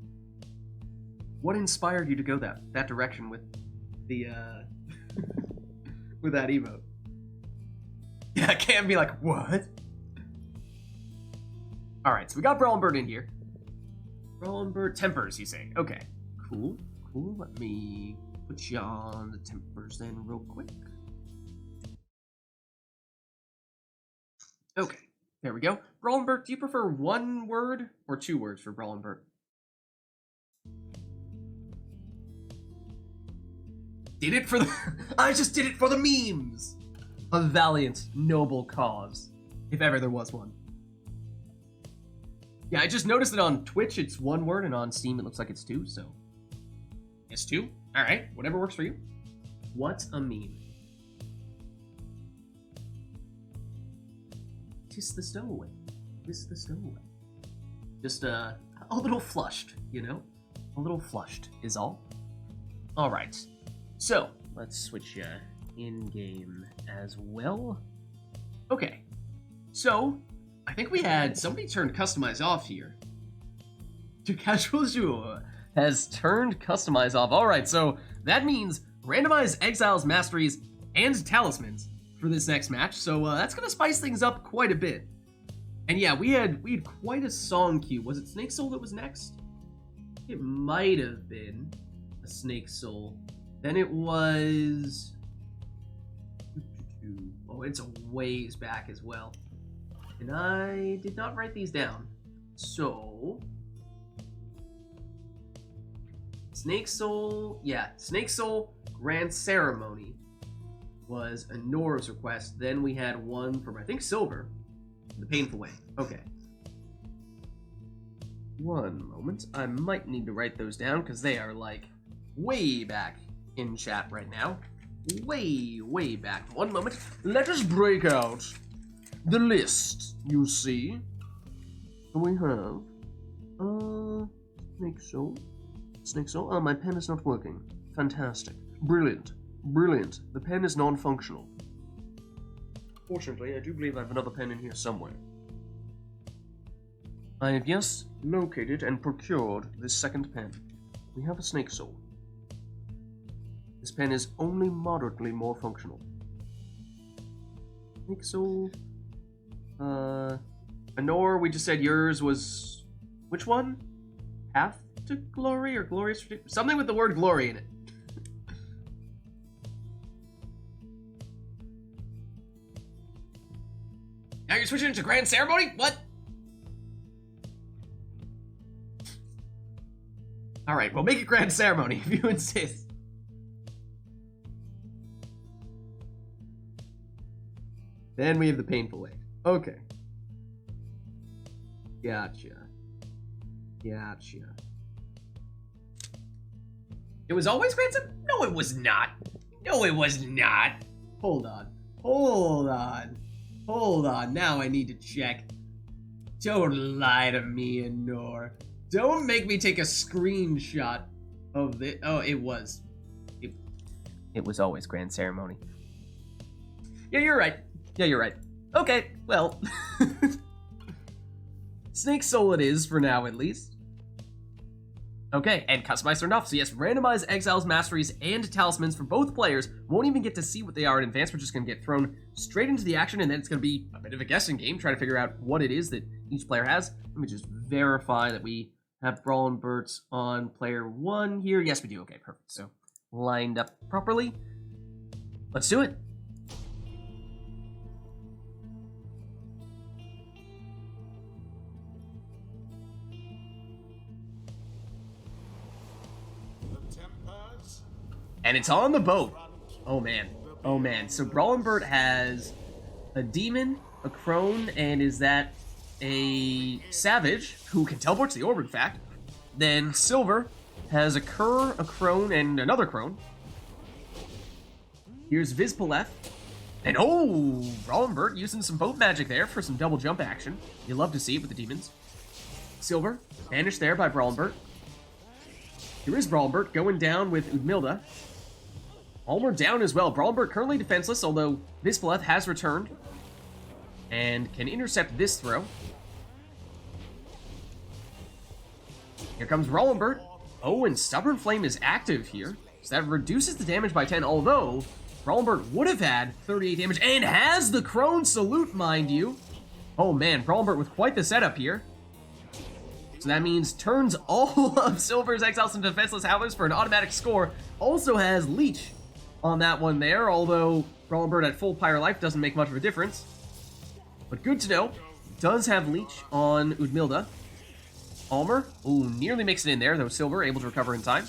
What inspired you to go that direction with the with that emote? Yeah, Cam be like, what? Alright, so we got Brawlbird in here. Brawlbird tempers, you say? Okay, cool. Let me put you on the tempers then real quick. Okay, there we go. Brawlbird, do you prefer one word or 2 words for Brawlbird? Did it for the... I just did it for the memes! A valiant, noble cause, if ever there was one. Yeah, I just noticed that on Twitch it's 1 word, and on Steam it looks like it's 2, so... It's 2? Alright, whatever works for you. What a meme. Tis the stowaway. Tis the stowaway. Just, a little flushed, you know? A little flushed is all. Alright. So, let's switch in-game as well. Okay. So, I think we had somebody turned customize off here. To Casual Jour has turned customize off. Alright, so that means randomize exiles, masteries, and talismans for this next match. So that's gonna spice things up quite a bit. And yeah, we had quite a song queue. Was it Snake Soul that was next? It might have been a Snake Soul. Then it was... Oh, it's a ways back as well. And I did not write these down. So... Snake Soul... Yeah, Snake Soul Grand Ceremony was a Nora's request. Then we had one from, I think, Silver. The Painful Way. Okay. One moment. I might need to write those down because they are, like, way back in chat right now. Way back. One moment. Let us break out the list, you see. We have... Snake Soul. Snake Soul. Oh, my pen is not working. Fantastic. Brilliant. The pen is non-functional. Fortunately, I do believe I have another pen in here somewhere. I have, yes, located and procured this second pen. We have a Snake Soul. This pen is only moderately more functional. Snake Soul... Anor, we just said yours was... Which one? Path to Glory or Glorious... Something with the word glory in it. Now you're switching to Grand Ceremony? What? Alright, we'll make it Grand Ceremony if you insist. Then we have the Painful Way. Okay. Gotcha. It was always Grand Ceremony? No, it was not. No, it was not. Hold on. Now I need to check. Don't lie to me, Anor. Don't make me take a screenshot of the... Oh, it was. It was always Grand Ceremony. Yeah, you're right. Okay, well. Snake Soul it is, for now at least. Okay, and customize turned off. So yes, randomize exiles, masteries, and talismans for both players. Won't even get to see what they are in advance. We're just going to get thrown straight into the action, and then it's going to be a bit of a guessing game, trying to figure out what it is that each player has. Let me just verify that we have Brawl and Berts on player 1 here. Yes, we do. Okay, perfect. So, lined up properly. Let's do it. And it's on the boat. Oh, man. Oh, man. So Brawlenbert has a demon, a crone, and is that a savage who can teleport to the orb, in fact. Then Silver has a cur, a crone, and another crone. Here's Vids. And oh, Brawlenbert using some boat magic there for some double jump action. You love to see it with the demons. Silver, banished there by Brawlenbert. Here is Brawlenbert going down with Udmilda. Almer down as well. Brawlenbert currently defenseless, although Vids has returned and can intercept this throw. Here comes Brawlenbert. Oh, and Stubborn Flame is active here, so that reduces the damage by 10, although Brawlenbert would have had 38 damage and has the Crone Salute, mind you. Oh man, Brawlenbert with quite the setup here. So that means turns all of Silver's Exiles into Defenseless Howlers for an automatic score. Also has Leech on that one there, although Brawlenbert at full Pyre life doesn't make much of a difference. But good to know. Does have Leech on Udmilda. Almer, ooh, nearly makes it in there, though Silver able to recover in time.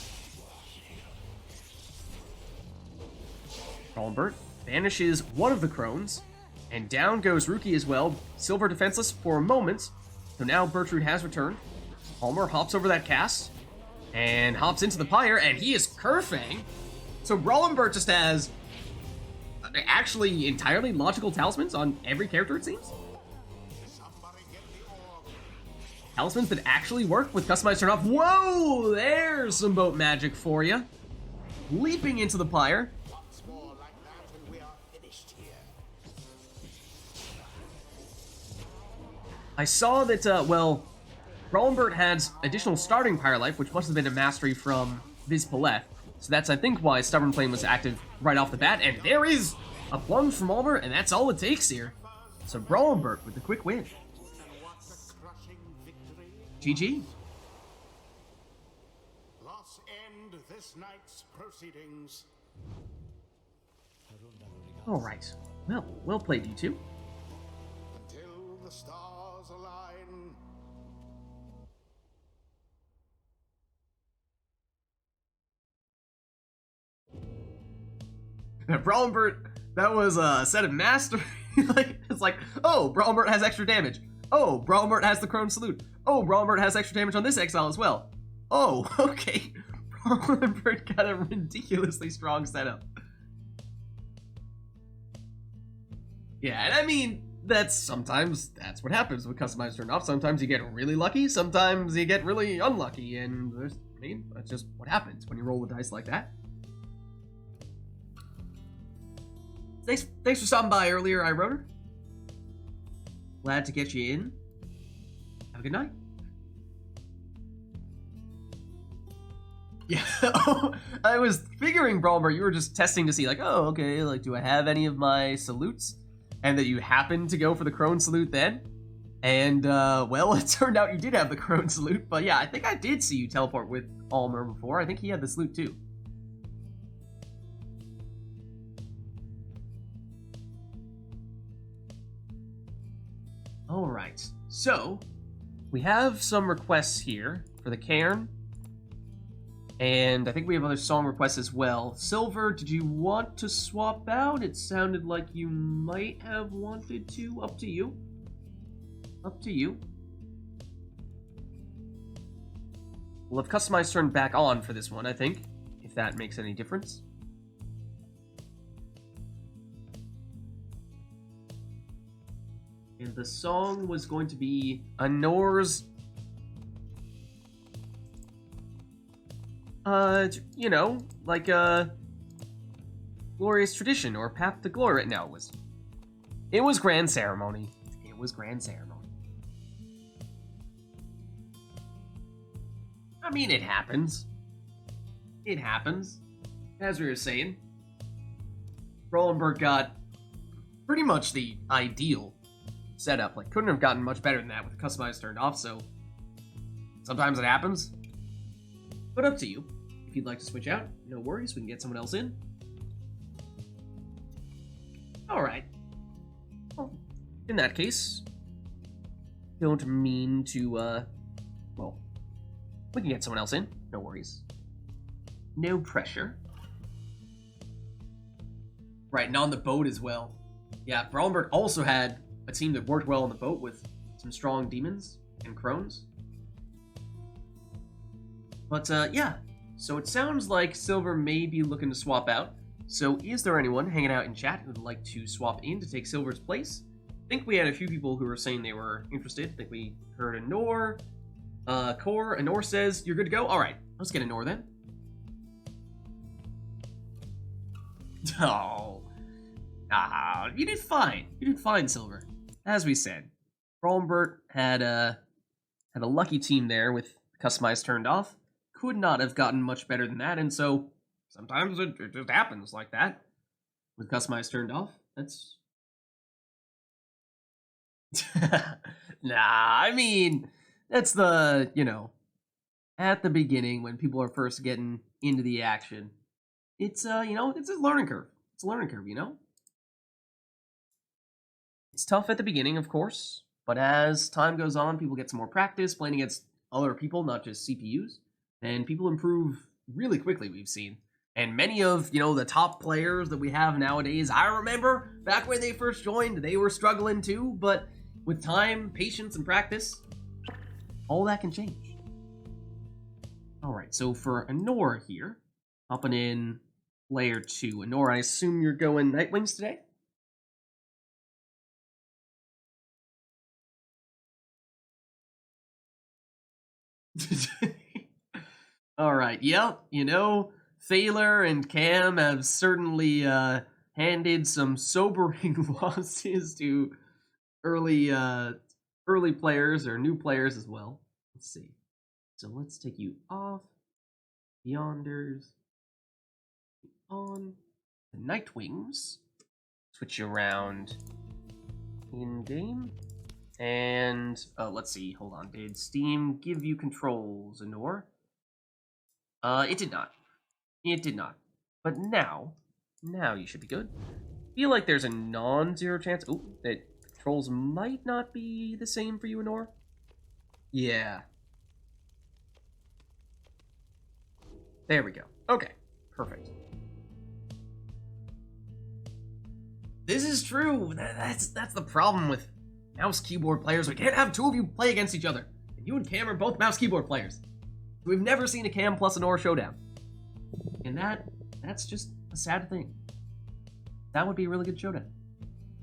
Brawlenbert banishes one of the crones, and down goes Rookie as well. Silver defenseless for a moment, so now Bertrude has returned. Almer hops over that cast, and hops into the Pyre, and he is Kerfang. So Brawlenbert just has actually entirely logical talismans on every character, it seems. Talismans that actually work with customized turn off. Whoa, there's some boat magic for you. Leaping into the Pyre. I saw that, well, Brawlenbert has additional starting Pyre life, which must have been a mastery from Vids. So that's, I think, why Stubborn Flame was active right off the bat. And there is a plunge from Almer, and that's all it takes here. So Brawlenbert with the quick win. GG. Thus end this night's proceedings. All right. Well, well played, you two. Until the stars align. Brawlenbert, that was a set of mastery. It's like, oh, Brawlenbert has extra damage. Oh, Brawlenbert has the Crone Salute. Oh, Brawlenbert has extra damage on this exile as well. Oh, okay. Brawlenbert got a ridiculously strong setup. Yeah, and I mean, sometimes that's what happens with customized turn off. Sometimes you get really lucky, sometimes you get really unlucky, and that's just what happens when you roll the dice like that. Thanks for stopping by earlier, iRotor. Glad to get you in. Have a good night. Yeah, I was figuring, Brawlenbert, you were just testing to see, like, oh, okay, like, do I have any of my salutes? And that you happened to go for the Crone Salute then. And, well, it turned out you did have the Crone Salute. But yeah, I think I did see you teleport with Almer before. I think he had the salute too. Alright, so we have some requests here for the Cairn. And I think we have other song requests as well. Silver, did you want to swap out? It sounded like you might have wanted to. Up to you. Up to you. We'll have customized turn back on for this one, I think, if that makes any difference. And the song was going to be Anor's, you know, like Glorious Tradition or Path to Glory. Right now it was Grand Ceremony. It was Grand Ceremony. I mean, it happens. It happens. As we were saying, Brawlenbert got pretty much the ideal setup. Like, couldn't have gotten much better than that with the customized turned off, so sometimes it happens. But up to you. If you'd like to switch out, no worries, we can get someone else in. Alright. Well, in that case, don't mean to, well, we can get someone else in, no worries. No pressure. Right, and on the boat as well. Yeah, Brawlenberg also had a team that worked well on the boat with some strong demons and crones. But, yeah. So it sounds like Silver may be looking to swap out. So is there anyone hanging out in chat who would like to swap in to take Silver's place? I think we had a few people who were saying they were interested. I think we heard Anor. Core, Anor says, you're good to go? Alright, let's get Anor then. Oh. You did fine. You did fine, Silver. As we said, Brawlenbert had a lucky team there with customized turned off. Could not have gotten much better than that, and so sometimes it just happens like that. With customized turned off. That's... Nah, I mean, that's the, you know, at the beginning when people are first getting into the action. It's, you know, it's a learning curve. It's a learning curve, you know? It's tough at the beginning, of course, but as time goes on, people get some more practice playing against other people, not just CPUs, and people improve really quickly, we've seen. And many of, you know, the top players that we have nowadays, I remember back when they first joined, they were struggling too, but with time, patience, and practice, all that can change. Alright, so for Anor here, hopping in layer 2. Anor, I assume you're going Nightwings today? Alright, yep, you know, Thaler and Cam have certainly handed some sobering losses to early players or new players as well. Let's see. So let's take you off. Beyonders. On. The Nightwings. Switch you around in-game. And, let's see, hold on. Did Steam give you controls, Anor? It did not. It did not. But now you should be good. Feel like there's a non-zero chance. Oh, that controls might not be the same for you, Anor. Yeah. There we go. Okay, perfect. This is true. That's the problem with mouse keyboard players. We can't have two of you play against each other. And you and Cam are both mouse keyboard players. We've never seen a Cam plus Anor showdown. And that's just a sad thing. That would be a really good showdown.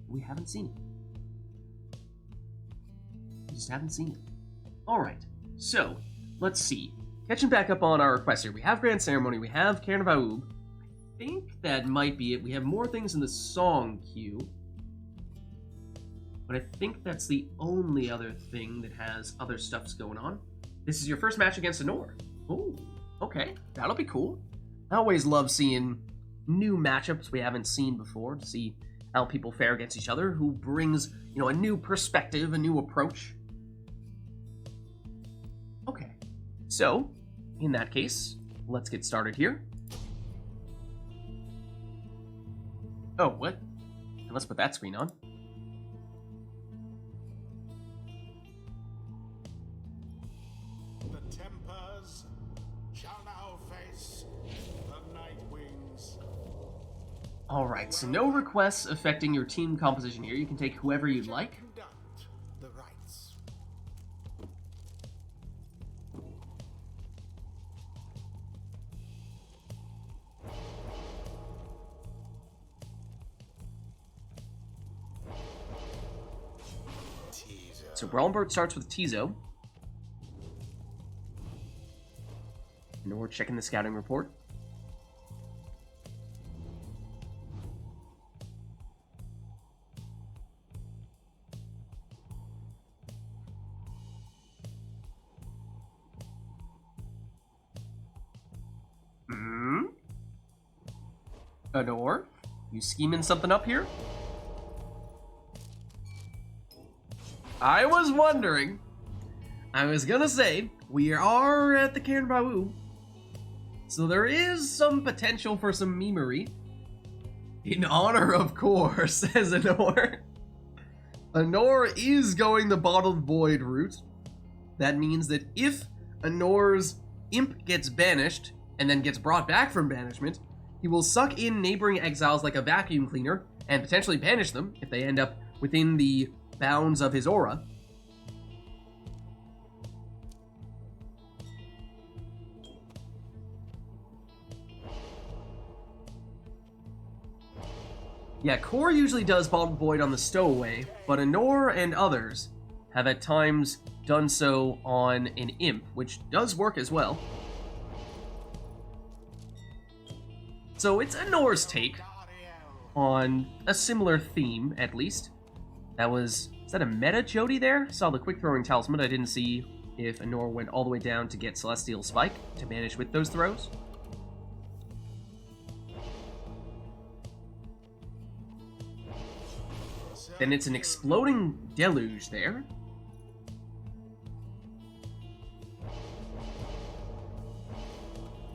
We haven't seen it. We just haven't seen it. Alright, so, let's see. Catching back up on our requests here. We have Grand Ceremony, we have Carnavaub. I think that might be it. We have more things in the song queue. But I think that's the only other thing that has other stuffs going on. This is your first match against Anor. Ooh, okay. That'll be cool. I always love seeing new matchups we haven't seen before, to see how people fare against each other, who brings, you know, a new perspective, a new approach. Okay. So, in that case, let's get started here. Oh, what? And let's put that screen on. The Tempers shall now face the Nightwings. Alright, so no requests affecting your team composition here. You can take whoever you'd like. Conduct the rites. So Brawlenbert starts with Tizo. And we're checking the scouting report. Anor, you scheming something up here? I was wondering. I was gonna say, we are at the Cairn Bawu, so there is some potential for some memery. In honor of Core, says Anor. Anor is going the Bottled Void route. That means that if Anor's imp gets banished, and then gets brought back from banishment, he will suck in neighboring exiles like a vacuum cleaner, and potentially banish them if they end up within the bounds of his aura. Yeah, Core usually does Bottled Void on the Stowaway, but Anor and others have at times done so on an Imp, which does work as well. So it's Anor's take on a similar theme, at least. Is that a meta Jody there? Saw the quick throwing talisman. I didn't see if Anor went all the way down to get Celestial Spike to manage with those throws. Then it's an exploding deluge there.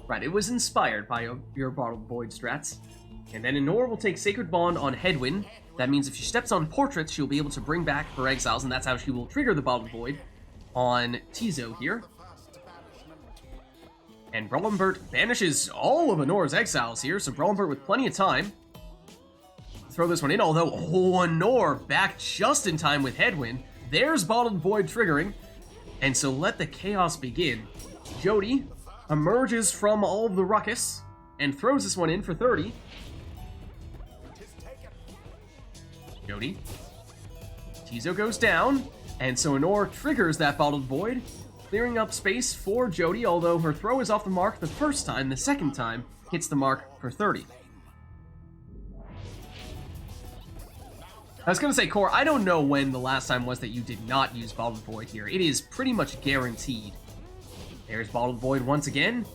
Right, it was inspired by your Bottled Void strats. And then Anor will take Sacred Bond on Headwind. That means if she steps on Portraits, she'll be able to bring back her exiles, and that's how she will trigger the Bottled Void on Tizo here. And Brawlenbert banishes all of Anor's exiles here, so Brawlenbert with plenty of time. Throw this one in, although, Anor back just in time with Headwind. There's Bottled Void triggering, and so let the chaos begin. Jody emerges from all of the ruckus and throws this one in for 30. Jody. Tizo goes down, and so Anor triggers that Bottled Void, clearing up space for Jody, although her throw is off the mark the first time, the second time hits the mark for 30. I was gonna say, Core, I don't know when the last time was that you did not use Bottled Void here. It is pretty much guaranteed. There's Bottled Void once again.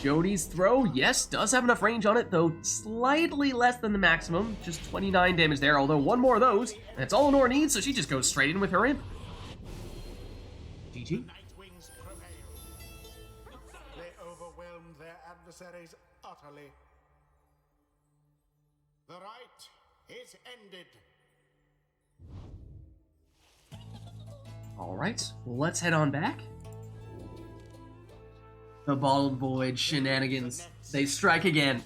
Jody's throw, yes, does have enough range on it, though slightly less than the maximum. Just 29 damage there, although one more of those, and that's all Anor needs, so she just goes straight in with her Imp. GG. Nightwings prevail. They overwhelmed their adversaries utterly. The rite is ended. Alright, well, let's head on back. The Bottled Void shenanigans. They strike again.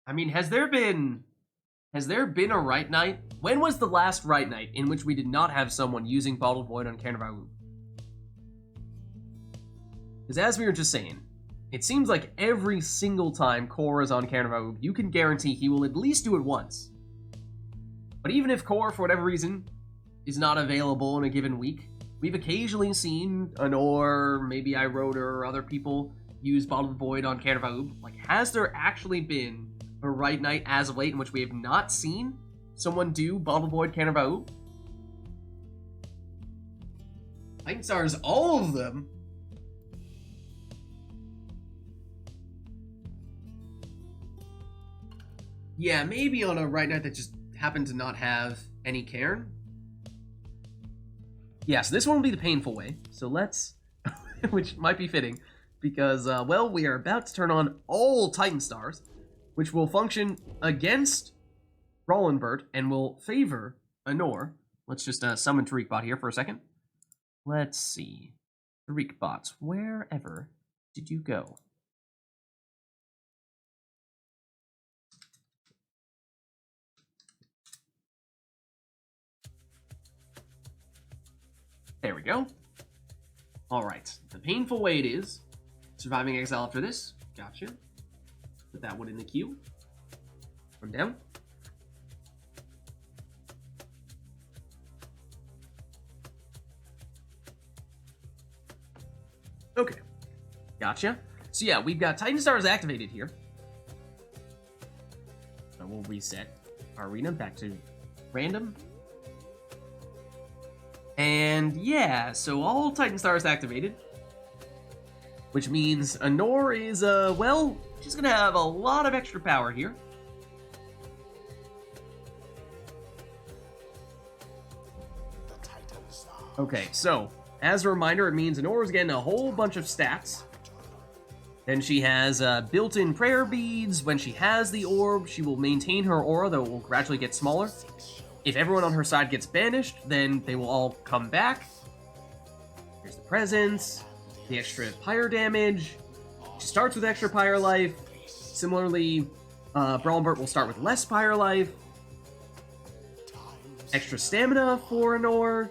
I mean, has there been a RITE Night? When was the last RITE Night in which we did not have someone using Bottled Void on Carnivau? Because as we were just saying, it seems like every single time Core is on Carnivau, you can guarantee he will at least do it once. But even if Core, for whatever reason, is not available in a given week, we've occasionally seen Anor, maybe Iroda, or other people use Bottled Void on Carnivau. Like, has there actually been a RITE Night as of late in which we have not seen someone do Bottled Void Carnivau? Titan Stars, all of them. Yeah, maybe on a RITE Night that just happened to not have any Cairn. Yeah, so this one will be the painful way. So let's, which might be fitting, because, well, we are about to turn on all Titan Stars, which will function against Brawlenbert and will favor Anor. Let's just summon TariqBot here for a second. Let's see. TariqBot, wherever did you go? There we go. Alright, the painful way it is. Surviving exile after this. Gotcha. Put that one in the queue. One down. Okay. Gotcha. So yeah, we've got Titan Stars activated here. So we'll reset our arena back to random. And yeah, so all Titan Stars activated. Which means Anor is, well, she's gonna have a lot of extra power here. Okay, so, as a reminder, it means Anor is getting a whole bunch of stats. Then she has built-in prayer beads. When she has the orb, she will maintain her aura, though it will gradually get smaller. If everyone on her side gets banished, then they will all come back. Here's the presents. the extra Pyre damage. She starts with extra Pyre life. Similarly, Brawlbert will start with less Pyre life. Extra stamina for Anor.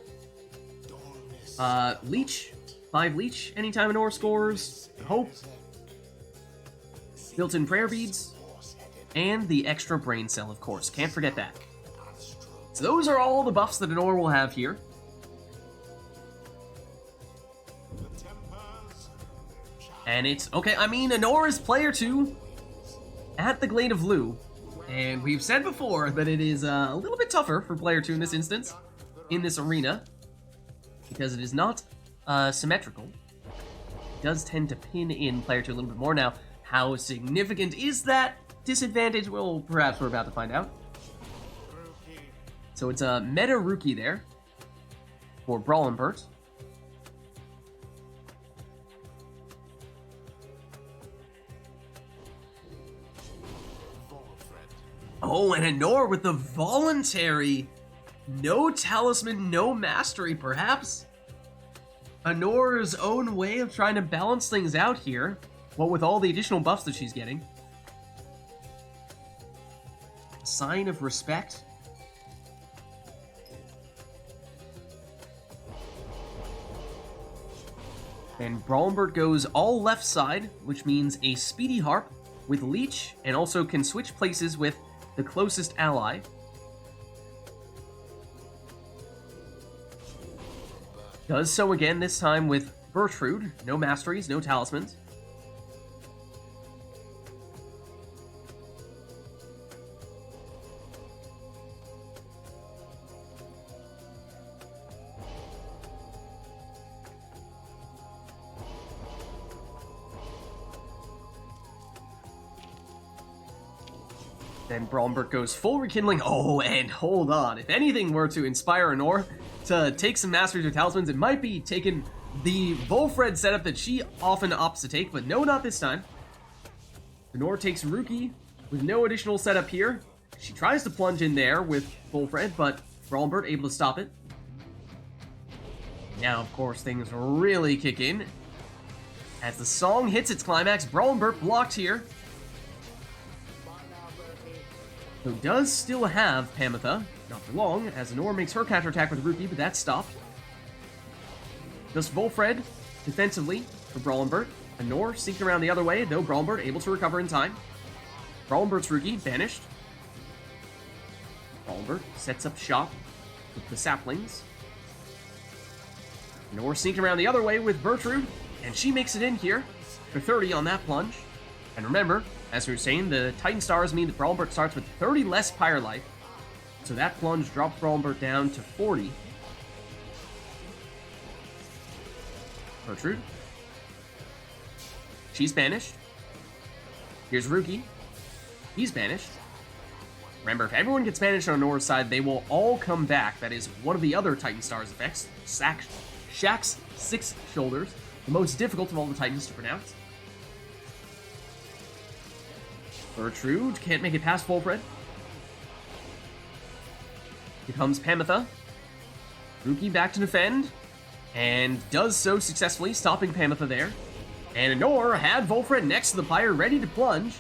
Leech. 5 Leech anytime Anor scores. Hope. Built-in prayer beads. And the extra brain cell, of course. Can't forget that. So those are all the buffs that Anor will have here. And it's... okay, I mean, Anor is player 2 at the Glade of Lu. And we've said before that it is a little bit tougher for player 2 in this instance, in this arena, because it is not symmetrical. It does tend to pin in player 2 a little bit more. Now, how significant is that disadvantage? Well, perhaps we're about to find out. So it's a meta Rookie there for Brawlbert. Oh, and Anor with the voluntary. No talisman, no mastery, perhaps? Anor's own way of trying to balance things out here. What with all the additional buffs that she's getting. A sign of respect. And Brawlbert goes all left side, which means a speedy harp with Leech, and also can switch places with the closest ally. Does so again, this time with Bertrude. No masteries, no talismans. Then Brawlbert goes full rekindling. Oh, and hold on. If anything were to inspire Anor to take some masteries or talismans, it might be taking the Volfred setup that she often opts to take, but no, not this time. Anor takes Rookie with no additional setup here. She tries to plunge in there with Volfred, but Brawlbert able to stop it. Now, of course, things really kick in. As the song hits its climax, Brawlbert blocked here. Who does still have Pamitha, not for long, as Anor makes her counterattack with Rookie, but that's stopped. Just Volfred, defensively, for Brawlbert. Anor sinking around the other way, though Brawlbert able to recover in time. Brawlbert's Rookie banished. Brawlbert sets up shop with the saplings. Anor sinking around the other way with Bertrude, and she makes it in here for 30 on that plunge. And remember, as we were saying, the Titan Stars mean that Brawlbert starts with 30 less Pyre life. So that plunge drops Brawlbert down to 40. Bertrude. She's banished. Here's Rookie. He's banished. Remember, if everyone gets banished on Anor's side, they will all come back. That is one of the other Titan Stars effects. Shax's 6 shoulders. The most difficult of all the Titans to pronounce. Bertrude can't make it past Volfred. Here comes Pamitha. Rookie back to defend, and does so successfully, stopping Pamitha there. And Anor had Volfred next to the Pyre, ready to plunge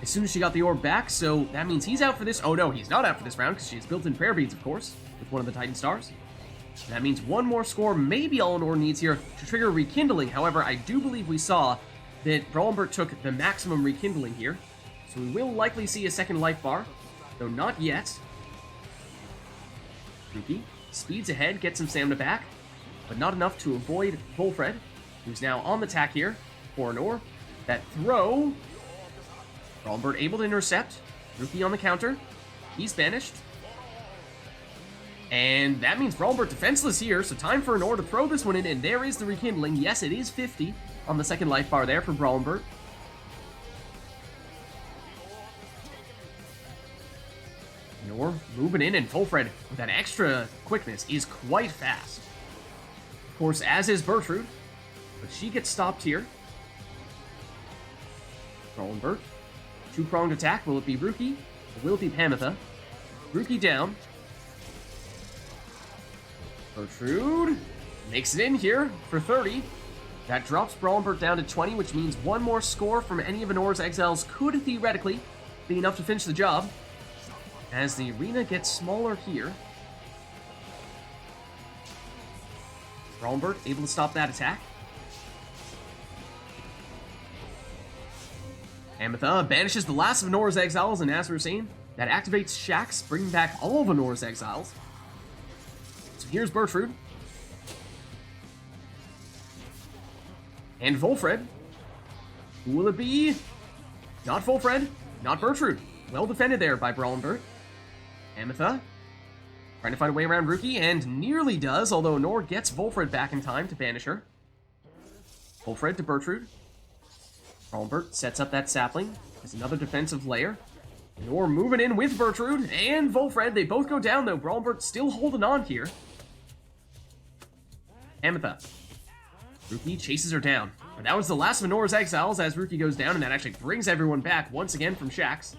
as soon as she got the orb back, so that means he's out for this. Oh no, he's not out for this round, because she has built-in prayer beads, of course, with one of the Titan Stars. And that means one more score, maybe all Anor needs here to trigger rekindling. However, I do believe we saw that Brawlbert took the maximum rekindling here. So we will likely see a second life bar, though not yet. Rookie speeds ahead, gets some stamina back, but not enough to avoid Volfred, who's now on the attack here for Anor. That throw, Brawlbert able to intercept. Rookie on the counter. He's banished. And that means Brawlbert defenseless here, so time for Anor to throw this one in, and there is the rekindling. Yes, it is 50 on the second life bar there for Brawlbert. Anor moving in, and Volfred, with that extra quickness, is quite fast. Of course, as is Bertrude, but she gets stopped here. Brawlbert, two-pronged attack. Will it be Rookie, or will it be Pamitha? Rookie down. Bertrude makes it in here for 30. That drops Brawlenbert down to 20, which means one more score from any of Anor's exiles could theoretically be enough to finish the job. As the arena gets smaller here, Brawlenbert able to stop that attack. Ametha banishes the last of Anor's exiles, and as we were saying, that activates Shax, bringing back all of Anor's exiles. So here's Bertrude. And Volfred. Who will it be? Not Volfred, not Bertrude. Well defended there by Brawlenbert. Ametha trying to find a way around Rookie, and nearly does, although Anor gets Volfred back in time to banish her. Volfred to Bertrude. Brawlenbert sets up that sapling. There's another defensive layer. Anor moving in with Bertrude and Volfred. They both go down, though. Brawlenbert still holding on here. Ametha. Rookie chases her down. But that was the last of Anor's exiles as Rookie goes down, and that actually brings everyone back once again from Shax.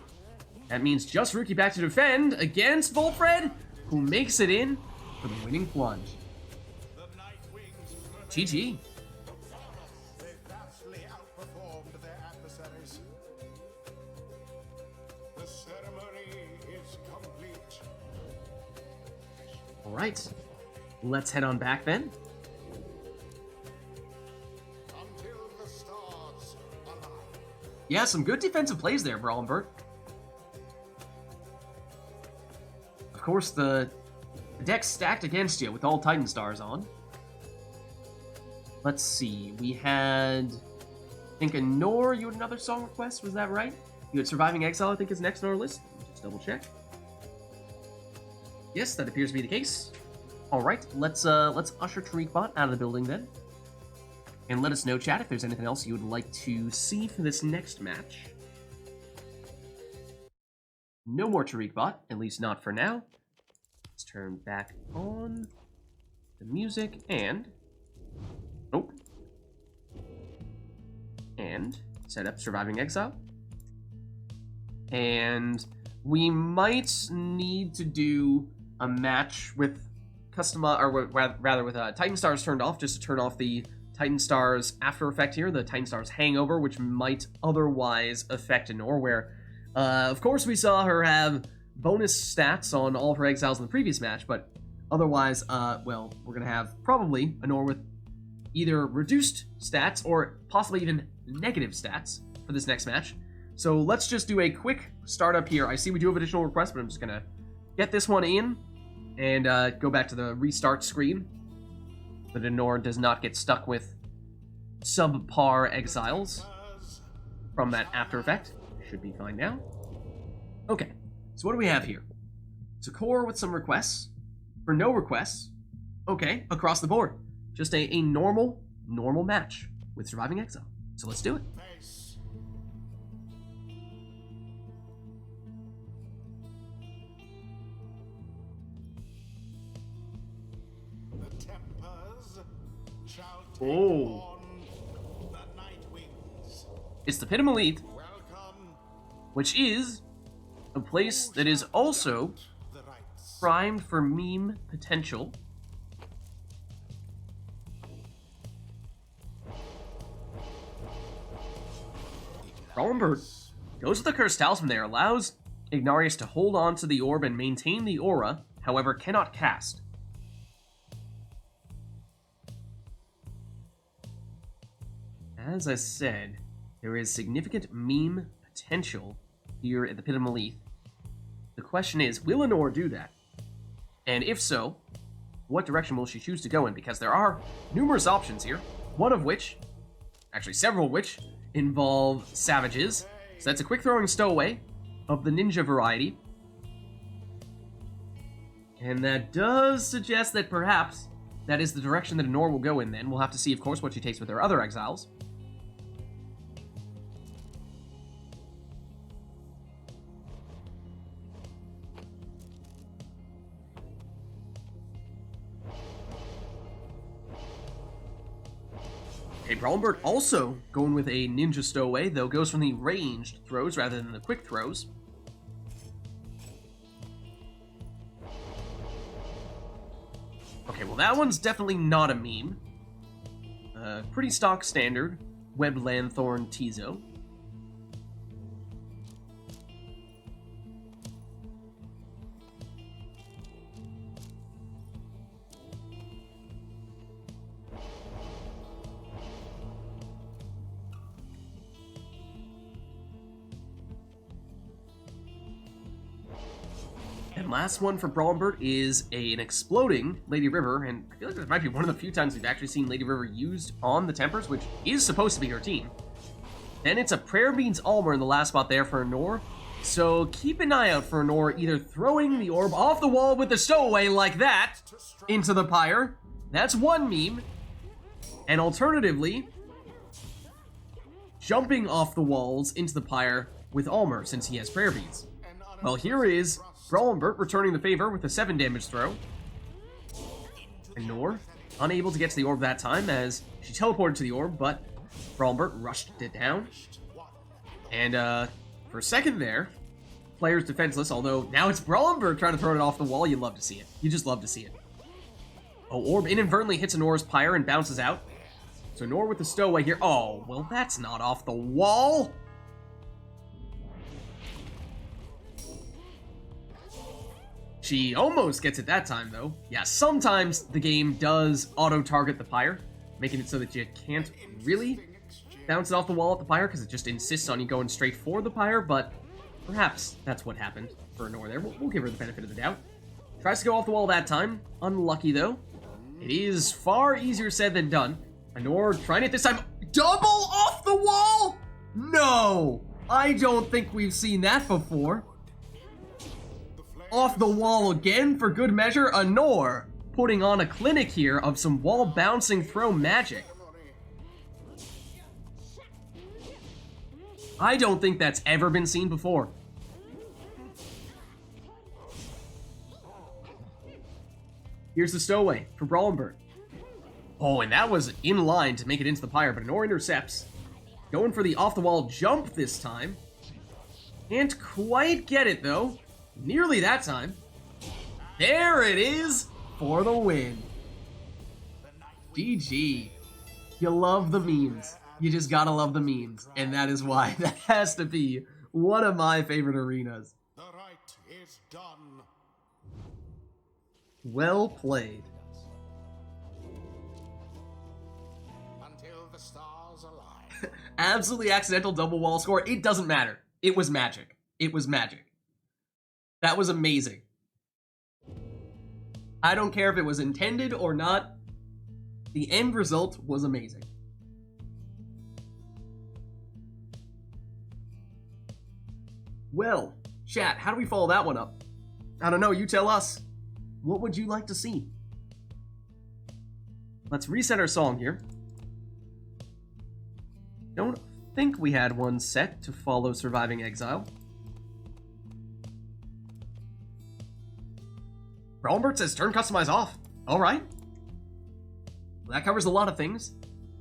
That means just Rookie back to defend against Volfred, who makes it in for the winning plunge. GG. They vastly outperformed their adversaries. The ceremony is complete. All right, let's head on back then. Until the stars align. Yeah, some good defensive plays there, Brawlenbert. Of course, the deck's stacked against you with all Titan Stars on. Let's see, we had, I think, Anor, you had another song request, was that right? You had Surviving Exile, I think, is next on our list. Just double check. Yes, that appears to be the case. All right, let's usher TariqBot out of the building then. And let us know, chat, if there's anything else you would like to see for this next match. No more TariqBot, at least not for now. Let's turn back on the music and... Oh. And set up Surviving Exile. And we might need to do a match with rather with Titan Stars turned off, just to turn off the Titan Stars after effect here, the Titan Stars hangover, which might otherwise affect Anor, where, of course, we saw her have bonus stats on all of her exiles in the previous match, but otherwise, well, we're going to have probably Anor with either reduced stats or possibly even negative stats for this next match. So let's just do a quick startup here. I see we do have additional requests, but I'm just going to get this one in and go back to the restart screen. But Anor does not get stuck with subpar exiles from that after effect. Should be fine now. Okay, so what do we have here? It's a core with some requests. For no requests, okay, across the board. Just a normal match with Surviving Exile. So let's do it. Face. The tempers shall take on the night wings. It's the Pit of Malith, Welcome which is a place that is also the rites. primed for meme potential. Brawlenbert goes with the Cursed Talisman there, allows Ignarius to hold on to the orb and maintain the aura, however cannot cast. As I said, there is significant meme potential here at the Pit of Malith. The question is, will Anor do that? And if so, what direction will she choose to go in? Because there are numerous options here, one of which, actually several of which, involve savages. So that's a quick throwing stowaway of the ninja variety. And that does suggest that perhaps that is the direction that Anor will go in then. We'll have to see, of course, what she takes with her other exiles. Okay, Brawlenbert also going with a ninja stowaway, though goes from the ranged throws rather than the quick throws. Okay, well that one's definitely not a meme. Pretty stock standard Web Lanthorn Tizo. And last one for Brawlbert is an exploding Lady River, and I feel like this might be one of the few times we've actually seen Lady River used on the Tempers, which is supposed to be her team. Then it's a Prayer Beans Almer in the last spot there for Nor, so keep an eye out for Nor either throwing the orb off the wall with the stowaway like that into the Pyre. That's one meme. And alternatively, jumping off the walls into the Pyre with Almer since he has Prayer Beans. Well, here is Brawlbert returning the favor with a 7 damage throw. And Nor, unable to get to the orb that time as she teleported to the orb, but Brawlbert rushed it down. And for a second there, player's defenseless, although now it's Brawlbert trying to throw it off the wall. You love to see it. You just love to see it. Oh, orb inadvertently hits a Nor's Pyre and bounces out. So Nor with the stowaway here. Oh, well that's not off the wall. She almost gets it that time, though. Yeah, sometimes the game does auto-target the Pyre, making it so that you can't really bounce it off the wall at the Pyre, because it just insists on you going straight for the Pyre, but perhaps that's what happened for Nor there. We'll give her the benefit of the doubt. Tries to go off the wall that time. Unlucky, though. It is far easier said than done. Nor trying it this time. Double off the wall? No! I don't think we've seen that before. Off the wall again for good measure. Nor putting on a clinic here of some wall bouncing throw magic. I don't think that's ever been seen before. Here's the stowaway for Brawlbert. Oh, and that was in line to make it into the Pyre, but Nor intercepts. Going for the off-the-wall jump this time. Can't quite get it, though. Nearly that time. There it is for the win. GG. You love the memes. You just gotta love the memes. And that is why that has to be one of my favorite arenas. The rite is done. Well played. Until the stars align. Absolutely accidental double wall score. It doesn't matter. It was magic. It was magic. That was amazing. I don't care if it was intended or not. The end result was amazing. Well, chat, how do we follow that one up? I don't know, you tell us. What would you like to see? Let's reset our song here. Don't think we had one set to follow Surviving Exile. Brawlbert says turn customize off. Alright. Well, that covers a lot of things.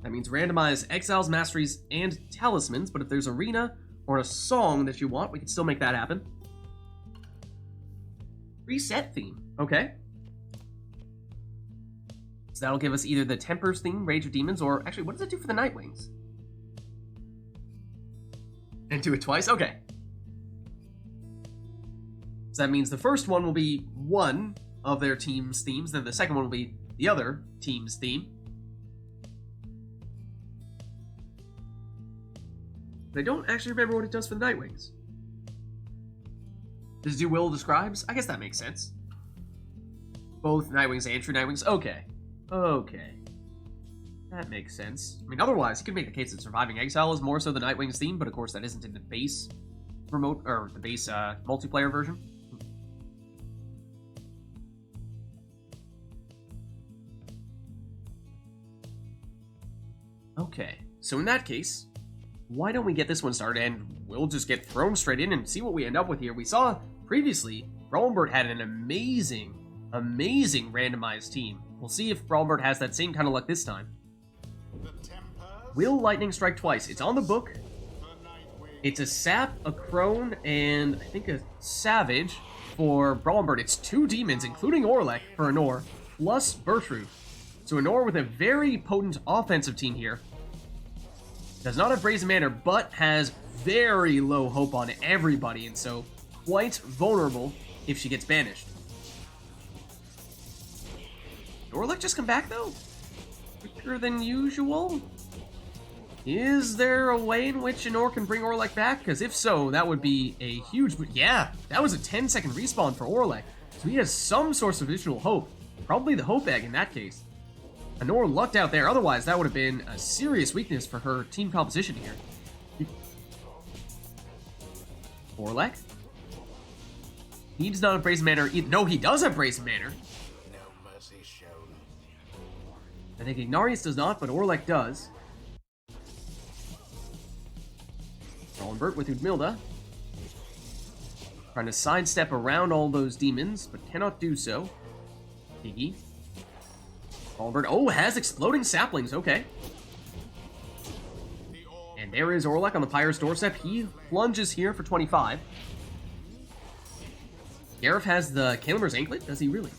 That means randomize exiles, masteries, and talismans, but if there's arena or a song that you want, we can still make that happen. Reset theme. Okay. So that'll give us either the Tempers theme, Rage of Demons, or actually, what does it do for the Nightwings? And do it twice? Okay. So that means the first one will be one of their team's themes, then the second one will be the other team's theme. But I don't actually remember what it does for the Nightwings. Does it do Will Describes? I guess that makes sense. Both Nightwings and True Nightwings? Okay. Okay. That makes sense. I mean, otherwise, you could make the case that Surviving Exile is more so the Nightwings theme, but of course that isn't in the base remote, or the base multiplayer version. Okay, so in that case, why don't we get this one started and we'll just get thrown straight in and see what we end up with here. We saw previously, Brawlbert had an amazing randomized team. We'll see if Brawlbert has that same kind of luck this time. Will Lightning strike twice? It's on the book. It's a Sap, a Crone, and I think a Savage for Brawlbert. It's 2 demons, including Orlek for Nor, plus Bertrude. So Anor with a very potent offensive team here. Does not have Brazen Manor, but has very low hope on everybody, and so quite vulnerable if she gets banished. Did Orlek just come back, though? Quicker than usual? Is there a way in which Anor can bring Orlek back? Because if so, that would be a huge... Yeah, that was a 10-second respawn for Orlek. So he has some source of additional hope. Probably the Hope Egg in that case. Anor lucked out there, otherwise that would have been a serious weakness for her team composition here. Orlek? He does not have Brazen Manor either. No, he does have Brazen Manor. No mercy shown. I think Ignarius does not, but Orlek does. Rolandbert with Udmilda. Trying to sidestep around all those demons, but cannot do so. Iggy. Rolandbert, oh, has exploding saplings, okay. And there is Orlek on the Pyre's doorstep. He plunges here for 25. Gareth has the Kalimer's Anklet? Does he really?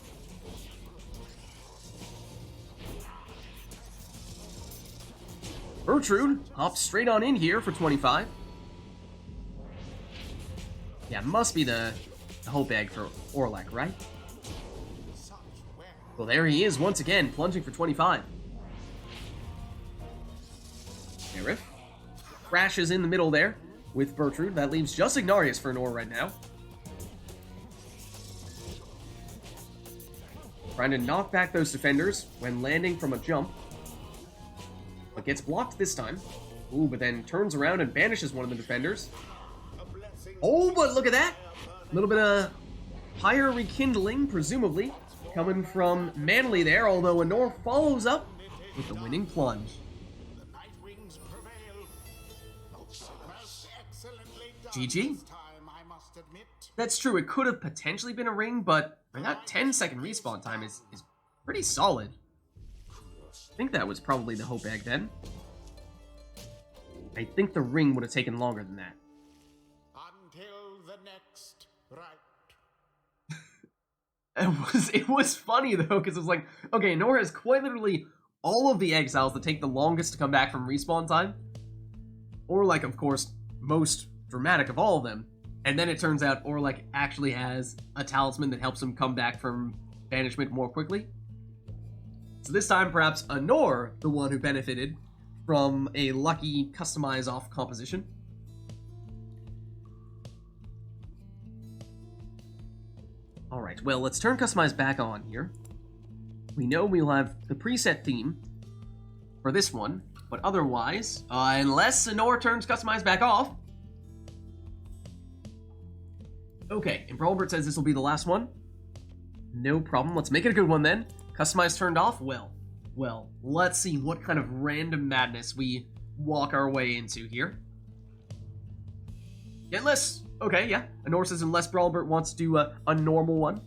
Bertrude hops straight on in here for 25. Yeah, must be the Hope Egg for Orlek, right? Well, there he is once again, plunging for 25. Gareth crashes in the middle there with Bertrude. That leaves just Ignarius for Anor right now. Trying to knock back those defenders when landing from a jump. But gets blocked this time. Ooh, but then turns around and banishes one of the defenders. Oh, but look at that! A little bit of Pyre rekindling, presumably, coming from Manly there, although Anor follows up with the winning plunge. The Night Wings prevail. Most excellently done GG. this time, I must admit. That's true, it could have potentially been a ring, but that 10-second respawn time is pretty solid. I think that was probably the Hope Egg then. I think the ring would have taken longer than that. Until the next rite. It was funny though, because it was like, okay, Anor has quite literally all of the exiles that take the longest to come back from respawn time. Orlek, of course, most dramatic of all of them. And then it turns out Orlek actually has a talisman that helps him come back from banishment more quickly. So this time, perhaps Anor, the one who benefited from a lucky customize off composition. Alright, well, let's turn Customize back on here. We know we'll have the preset theme for this one, but otherwise, unless Anor turns Customize back off... Okay, and Brawlbert says this will be the last one. No problem, let's make it a good one then. Customize turned off? Well, let's see what kind of random madness we walk our way into here. Unless... Okay, yeah. Anor says unless Brawlbert wants to do a normal one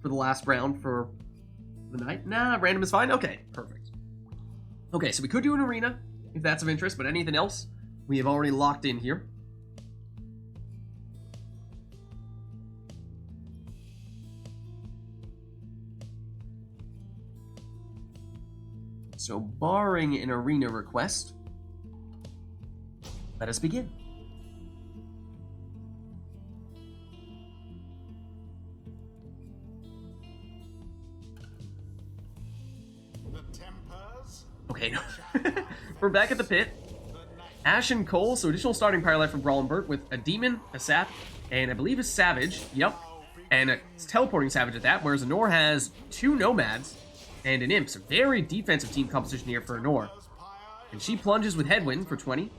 for the last round for the night. Nah, random is fine. Okay, perfect. Okay, so we could do an arena, if that's of interest, but anything else, we have already locked in here. So, barring an arena request, let us begin. Okay, we're back at the pit. Ash and Cole, so additional starting Pyre life from Brawlenbert with a Demon, a Sap, and I believe a Savage. Yep. And a teleporting Savage at that, whereas Anor has 2 Nomads and an Imp. So very defensive team composition here for Anor. And she plunges with Headwind for 20.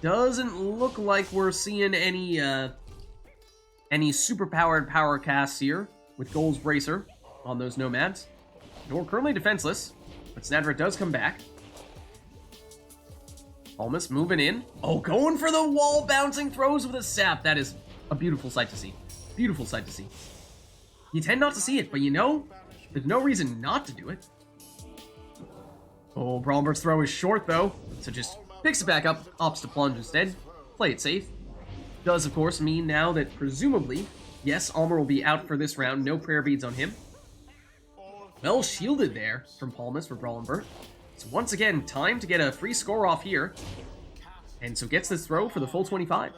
Doesn't look like we're seeing any superpowered power casts here with Gold's Bracer on those Nomads. Anor currently defenseless, but Snadra does come back. Almost moving in. Oh, going for the wall bouncing throws with a Sap. That is a beautiful sight to see. Beautiful sight to see. You tend not to see it, but you know, there's no reason not to do it. Oh, Brawlbert's throw is short though, so just picks it back up, opts to plunge instead. Play it safe. Does, of course, mean now that presumably, yes, Almer will be out for this round. No prayer beads on him. Well shielded there from Palmas for Brawlenbert. So once again, time to get a free score off here. And so gets this throw for the full 25.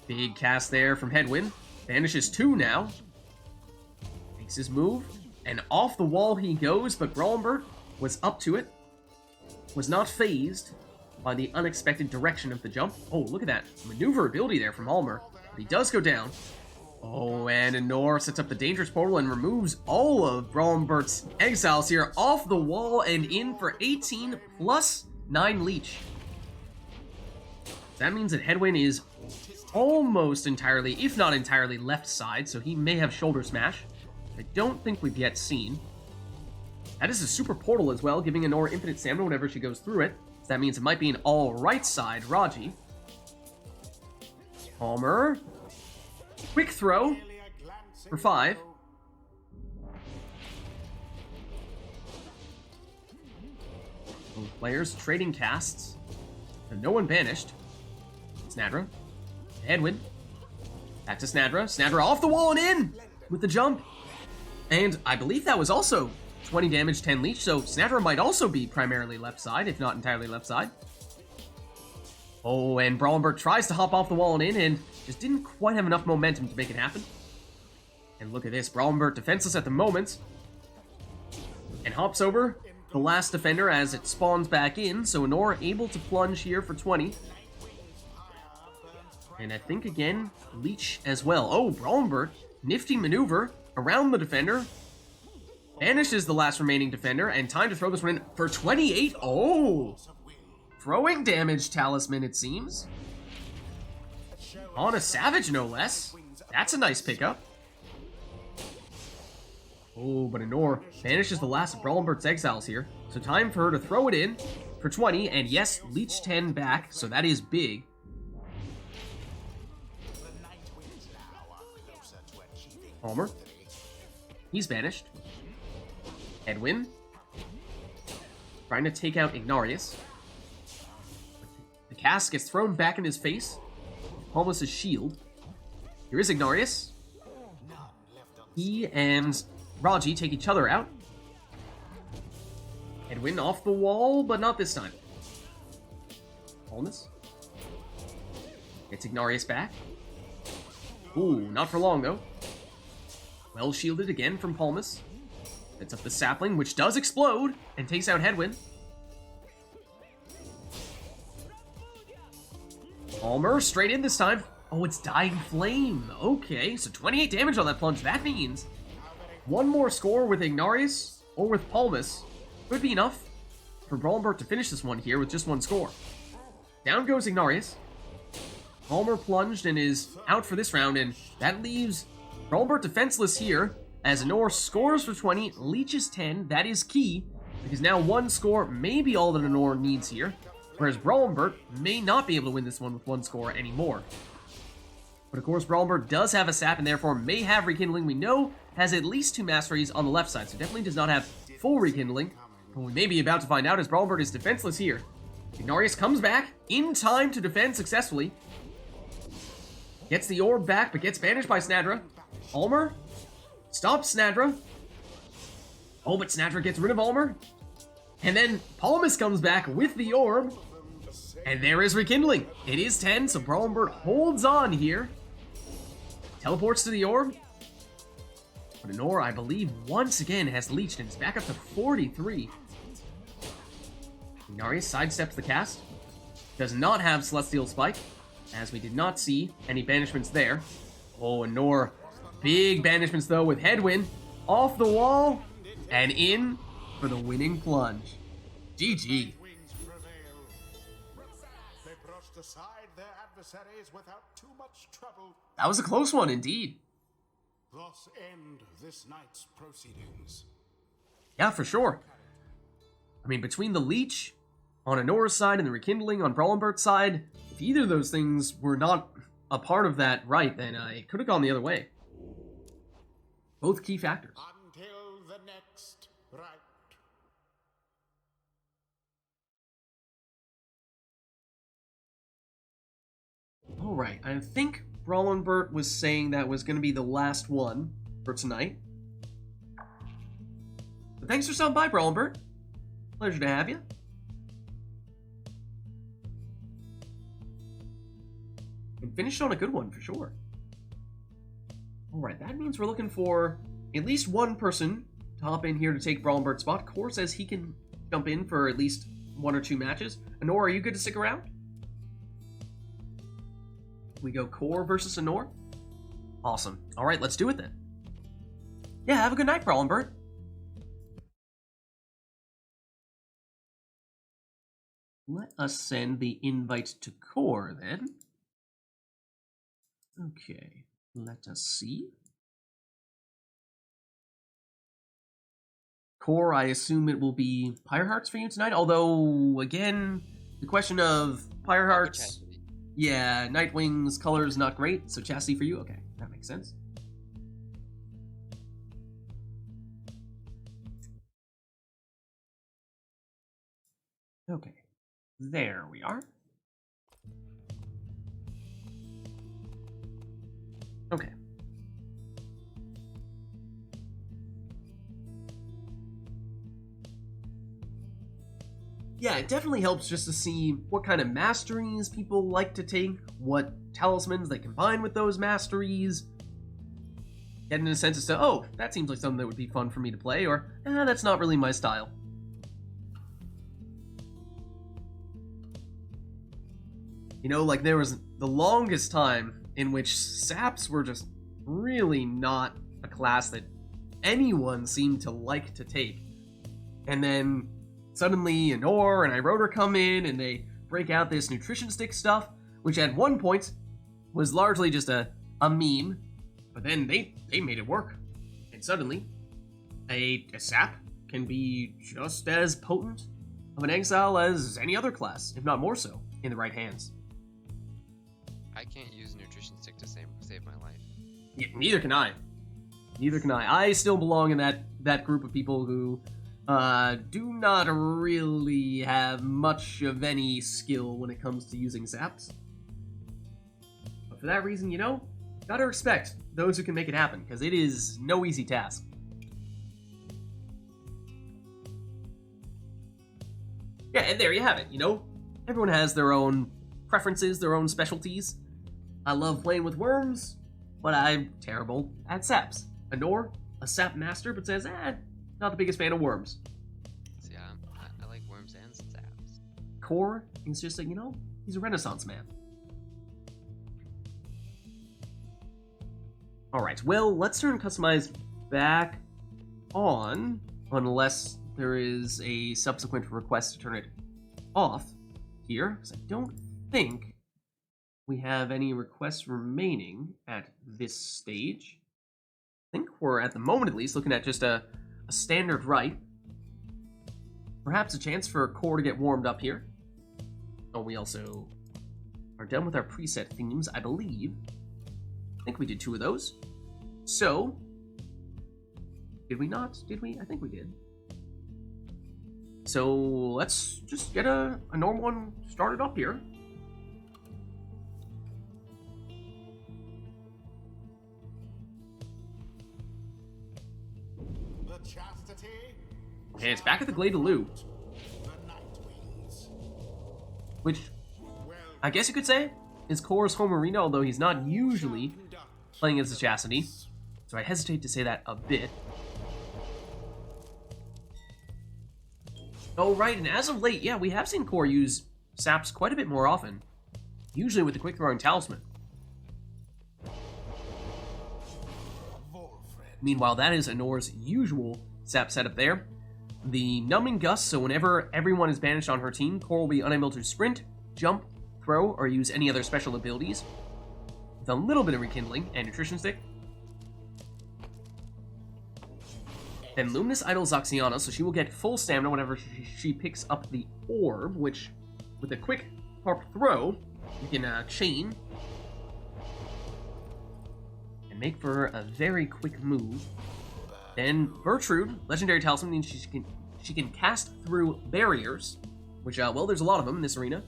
Big cast there from Headwind. Banishes 2 now. Makes his move. And off the wall he goes, but Brawlenbert was up to it. Was not phased by the unexpected direction of the jump. Oh, look at that maneuverability there from Almer. But he does go down. Oh, and Anor sets up the dangerous portal and removes all of Brawlenbert's exiles here off the wall and in for 18 plus 9 leech. That means that Headwind is almost entirely, if not entirely, left side, so he may have shoulder smash. I don't think we've yet seen. That is a super portal as well, giving Anor infinite stamina whenever she goes through it. So that means it might be an all right side Raji. Palmer. Quick throw for 5. Both players trading casts. And no one banished. Snadra. Headwind. Back to Snadra. Snadra off the wall and in with the jump. And I believe that was also 20 damage, 10 leech, so Snadra might also be primarily left side, if not entirely left side. Oh, and Brawlenbert tries to hop off the wall and in, and just didn't quite have enough momentum to make it happen. And look at this, Brawlenbert defenseless at the moment. And hops over the last defender as it spawns back in, so Anor able to plunge here for 20. And I think, again, leech as well. Oh, Brawlenbert, nifty maneuver around the defender. Banishes the last remaining defender, and time to throw this one in for 28. Oh! Throwing damage talisman, it seems. On a Savage, no less. That's a nice pickup. Oh, but Anor banishes the last of Brawlenbert's exiles here. So time for her to throw it in for 20, and yes, leech 10 back, so that is big. Palmer. He's banished. Headwind. Trying to take out Ignarius. The cast gets thrown back in his face. Palmas' shield. Here is Ignarius. He and Raji take each other out. Headwind off the wall, but not this time. Palmas. Gets Ignarius back. Ooh, not for long though. Well shielded again from Palmas. Sets up the sapling, which does explode, and takes out Headwind. Palmer, straight in this time. Oh, it's Dying Flame. Okay, so 28 damage on that plunge. That means one more score with Ignarius or with Palmas could be enough for Brawlenbert to finish this one here with just one score. Down goes Ignarius. Palmer plunged and is out for this round, and that leaves Brawlenbert defenseless here, as Anor scores for 20, leeches 10. That is key, because now one score may be all that Anor needs here, whereas Brawlenbert may not be able to win this one with one score anymore. But of course, Brawlenbert does have a sap, and therefore may have Rekindling. We know has at least 2 Masteries on the left side, so definitely does not have full Rekindling. But we may be about to find out as Brawlenbert is defenseless here. Ignarius comes back in time to defend successfully. Gets the orb back, but gets banished by Snadra. Almer stops Snadra. Oh, but Snadra gets rid of Almer. And then Palmas comes back with the orb. And there is Rekindling. It is 10, so Brawlenbert holds on here. Teleports to the orb. But Anor, I believe, once again has leeched and is back up to 43. Ignarius sidesteps the cast. Does not have Celestial Spike, as we did not see any banishments there. Oh, Anor. Big banishments, though, with Headwind off the wall and in for the winning plunge. GG. They brushed aside their adversaries without too much trouble. That was a close one, indeed. Thus end this night's proceedings. Yeah, for sure. I mean, between the leech on Anor's side and the Rekindling on Brawlenbert's side, if either of those things were not a part of that right, then it could have gone the other way. Both key factors. Until the next rite. Alright, I think Brawlenbert was saying that was going to be the last one for tonight. But thanks for stopping by, Brawlenbert. Pleasure to have you. And finished on a good one, for sure. Alright, that means we're looking for at least one person to hop in here to take Brawlenbert's spot. Core says he can jump in for at least 1 or 2 matches. Anor, are you good to stick around? We go Core versus Anor? Awesome. Alright, let's do it then. Yeah, have a good night, Brawlenbert. Let us send the invite to Core then. Okay, let us see. Core, I assume it will be Pyre Hearts for you tonight, although, again, the question of Pyre Hearts... Yeah, Nightwing's color is not great, so chastity for you? Okay, that makes sense. Okay, there we are. Okay. Yeah, it definitely helps just to see what kind of masteries people like to take, what talismans they combine with those masteries, getting a sense as to, oh, that seems like something that would be fun for me to play, or, that's not really my style. You know, like, there was the longest time in which saps were just really not a class that anyone seemed to like to take. And then suddenly Anor and Iroder come in and they break out this nutrition stick stuff, which at one point was largely just a meme, but then they made it work. And suddenly, a sap can be just as potent of an exile as any other class, if not more so, in the right hands. I can't use a nutrition stick to save my life. Yeah, neither can I. Neither can I. I still belong in that group of people who do not really have much of any skill when it comes to using saps. But for that reason, you know, gotta respect those who can make it happen, because it is no easy task. Yeah, and there you have it, you know? Everyone has their own preferences, their own specialties. I love playing with worms, but I'm terrible at saps. Anor, a sap master, but says, not the biggest fan of worms. See, I like worms and saps. Core is just like, you know, he's a renaissance man. Alright, well, let's turn Customize back on, unless there is a subsequent request to turn it off here, because I don't think we have any requests remaining at this stage. I think we're, at the moment at least, looking at just a standard rite. Perhaps a chance for Core to get warmed up here. Oh, we also are done with our preset themes, I believe. I think we did 2 of those. So, did we not? Did we? I think we did. So, let's just get a normal one started up here. Okay, it's back at the Glade of Lou. Which, I guess you could say, is Core's home arena, although he's not usually playing as the Chastity. So I hesitate to say that a bit. Oh, right, and as of late, yeah, we have seen Core use saps quite a bit more often. Usually with the quick throwing talisman. Meanwhile, that is Anor's usual sap setup there. The Numbing Gust, so whenever everyone is banished on her team, Core will be unable to sprint, jump, throw, or use any other special abilities. With a little bit of Rekindling and Nutrition Stick. Then Luminous Idol Zaxiana, so she will get full stamina whenever she picks up the orb, which, with a quick harp throw, you can chain and make for a very quick move. Then Gertrude, Legendary Talisman, means she can cast through barriers, which, well, there's a lot of them in this arena.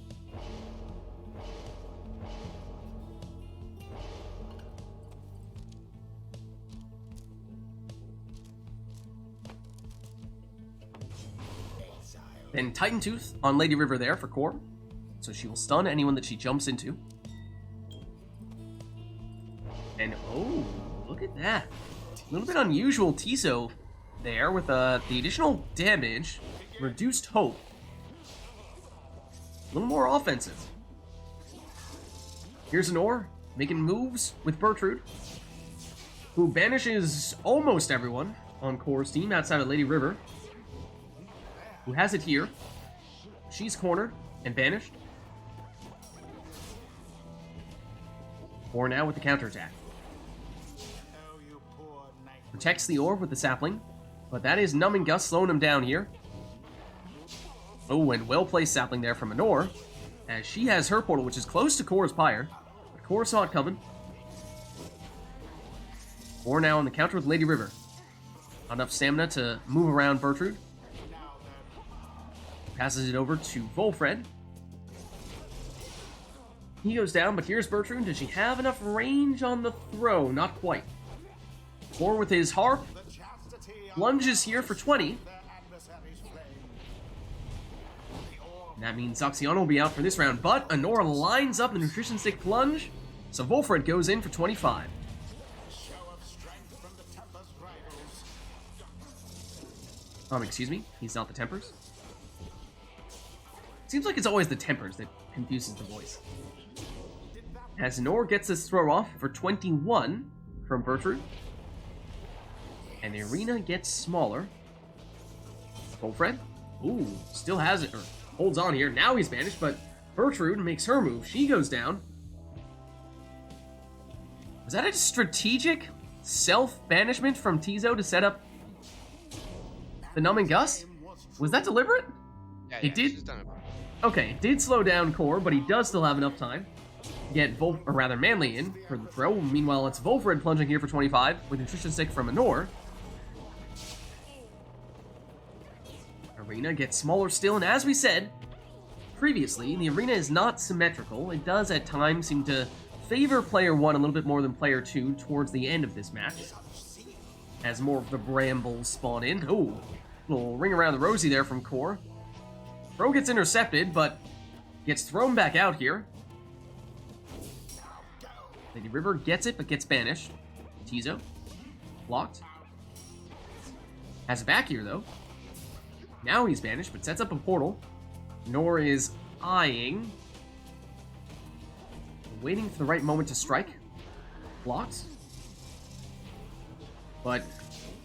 Then Titan Tooth on Lady River there for core. So she will stun anyone that she jumps into. And oh, look at that. A little bit unusual Tiso there with the additional damage, reduced hope. A little more offensive. Here's Anor making moves with Bertrude, who banishes almost everyone on Core's team outside of Lady River, who has it here. She's cornered and banished. Core now with the counterattack. Protects the orb with the sapling, but that is Numbing Gust slowing him down here. Oh, and well-placed sapling there from Anor, as she has her portal, which is close to Core's Pyre. But Core saw it coming. Core now on the counter with Lady River. Not enough stamina to move around Bertrude. Passes it over to Volfred. He goes down, but here's Bertrude. Does she have enough range on the throw? Not quite. Core with his harp. Lunges here for 20. And that means Zoxiana will be out for this round, but Anor lines up the Nutrition Stick plunge, so Volfred goes in for 25. Excuse me, he's not the Tempers. Seems like it's always the Tempers that confuses the voice. As Anor gets this throw off for 21 from Bertrude, and the arena gets smaller. Volfred, ooh, still has it, or holds on here. Now he's banished, but Bertrude makes her move. She goes down. Was that a strategic self-banishment from Tiso to set up the Numbing Gust? Was that deliberate? Yeah, It did? she's done it. Okay, it did slow down Core, but he does still have enough time to get Manly in for the throw. Meanwhile, it's Volfred plunging here for 25 with Nutrition Stick from Anor. Arena gets smaller still, and as we said previously, the arena is not symmetrical. It does at times seem to favor player 1 a little bit more than player 2 towards the end of this match, as more of the brambles spawn in. Oh, little ring around the rosy there from Core. Throw gets intercepted, but gets thrown back out here. Lady River gets it, but gets banished. Tiso, blocked. Has it back here, though. Now he's banished, but sets up a portal. Nor is eyeing. Waiting for the right moment to strike. Blocked. But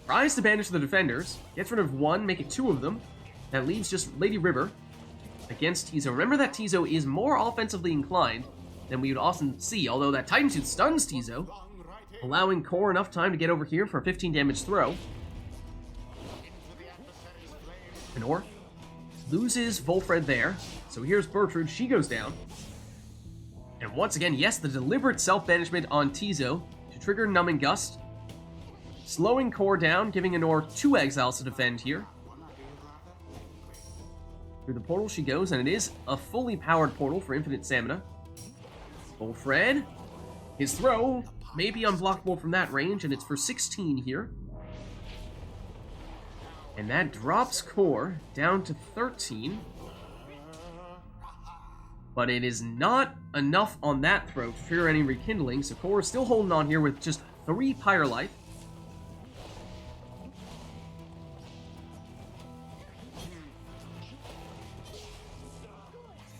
tries to banish the defenders. Gets rid of one, make it 2 of them. That leaves just Lady River against Tiso. Remember that Tiso is more offensively inclined than we would often see, although that Titan Tooth stuns Tiso, allowing Core enough time to get over here for a 15 damage throw. Anor loses Volfred there, so here's Bertrude, she goes down. And once again, yes, the deliberate self-banishment on Tiso to trigger Numbing Gust, slowing Core down, giving Anor 2 exiles to defend here. Through the portal she goes, and it is a fully powered portal for infinite stamina. Volfred, his throw may be unblockable from that range, and it's for 16 here. And that drops Core down to 13. But it is not enough on that throw to trigger any rekindling, so Core is still holding on here with just 3 Pyre life.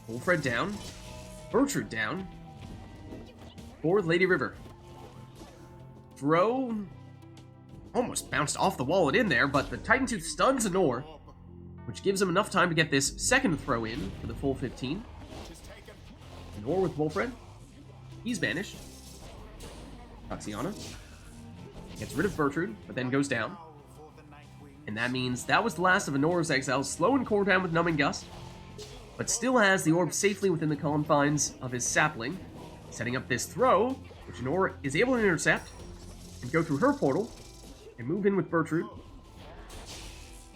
Volfred down. Bertrude down. Forward Lady River. Throw almost bounced off the wall and in there, but the Titan Tooth stuns Anor, which gives him enough time to get this second throw in for the full 15. Anor with Volfred. He's banished. Zoxiana gets rid of Bertrude, but then goes down. And that means that was the last of Anor's exiles, slowing Core down with Numbing Gust, but still has the orb safely within the confines of his sapling, setting up this throw, which Anor is able to intercept and go through her portal and move in with Bertrude,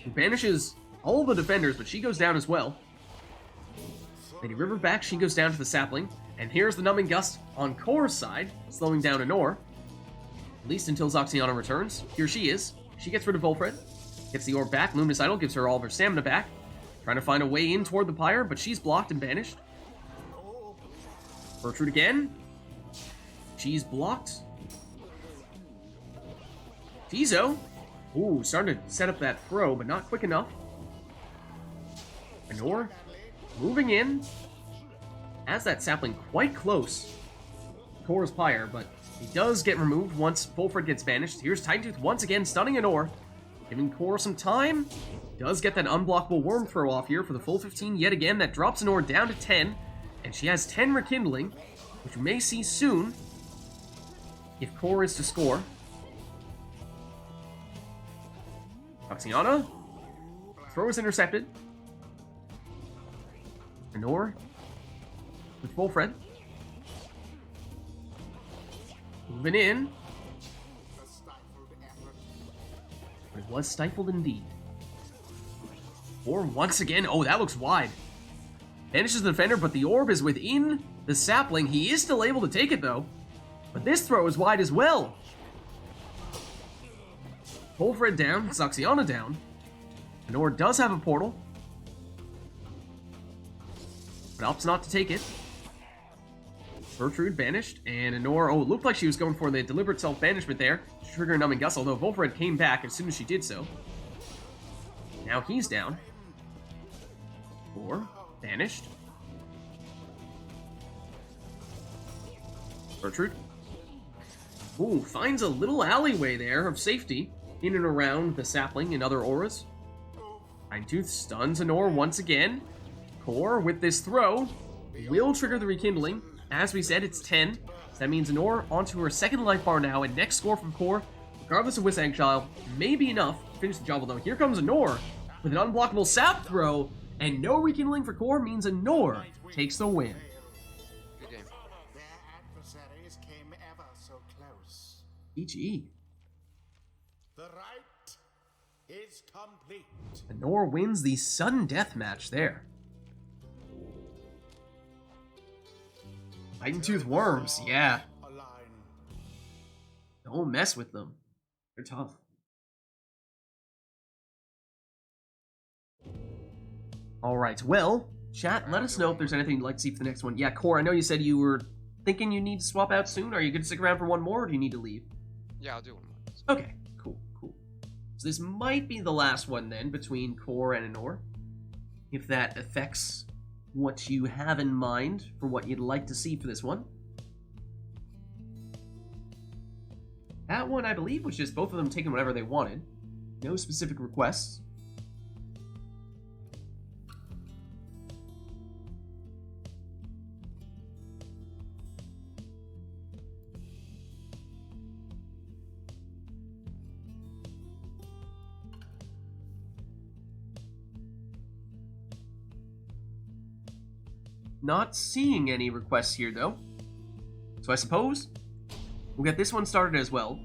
who banishes all the defenders, but she goes down as well. Lady River back, she goes down to the sapling, and here's the Numbing Gust on Core's side, slowing down Anor, at least until Zoxiana returns. Here she is. She gets rid of Volfred, gets the orb back. Luminous Idol gives her all of her stamina back, Trying to find a way in toward the Pyre, but she's blocked and banished. Bertrude again. She's blocked. Tizo. Ooh, starting to set up that throw, but not quick enough. Anor moving in. Has that sapling quite close to Kor's Pyre, but he does get removed once Volfred gets banished. Here's Titantooth once again, stunning Anor. Giving Kor some time. Does get that unblockable worm throw off here for the full 15 yet again. That drops Anor down to 10. And she has 10 rekindling, which we may see soon if Kor is to score. Oxiana. Throw is intercepted. Anor with Volfred. Moving in. But it was stifled indeed. Or once again, oh, that looks wide. Banishes the defender, but the orb is within the sapling. He is still able to take it, though. But this throw is wide as well. Volfred down, Zoxiana down. Anor does have a portal, but opts not to take it. Bertrude banished, and Anor, oh, it looked like she was going for the deliberate self-banishment there to trigger Numbing Gust, although Volfred came back as soon as she did so. Now he's down. Or banished. Bertrude. Ooh, finds a little alleyway there of safety in and around the sapling and other auras. Titantooth stuns Anor once again. Kor, with this throw, will trigger the rekindling. As we said, it's 10. So that means Anor onto her second life bar now, and next score from Kor, regardless of Wisang Child, may be enough to finish the job. Although here comes Anor with an unblockable sap throw, and no rekindling for Kor means Anor takes the win. Good game. Their adversaries came ever so close. GG. The rite is complete. Anor wins the sudden death match there. Titantooth worms, yeah. Align. Don't mess with them. They're tough. Alright, well, chat, let us know if there's anything you'd like to see for the next one. Yeah, Kor, I know you said you were thinking you need to swap out soon. Are you going to stick around for one more, or do you need to leave? Yeah, I'll do one more. Okay, cool. So this might be the last one then, between Kor and Anor. If that affects what you have in mind for what you'd like to see for this one. That one, I believe, was just both of them taking whatever they wanted. No specific requests. Not seeing any requests here, though. So I suppose we'll get this one started as well.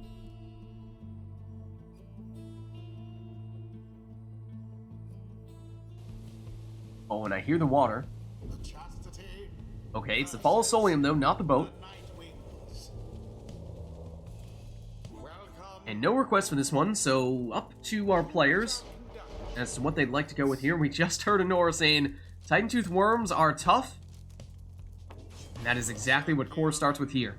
Oh, and I hear the water. Chastity. Okay, it's the Fall of Solium, though, not the boat. The night wings. Welcome. And no requests for this one, so up to our players as to what they'd like to go with here. We just heard Anor saying Titantooth worms are tough. And that is exactly what Kor starts with here.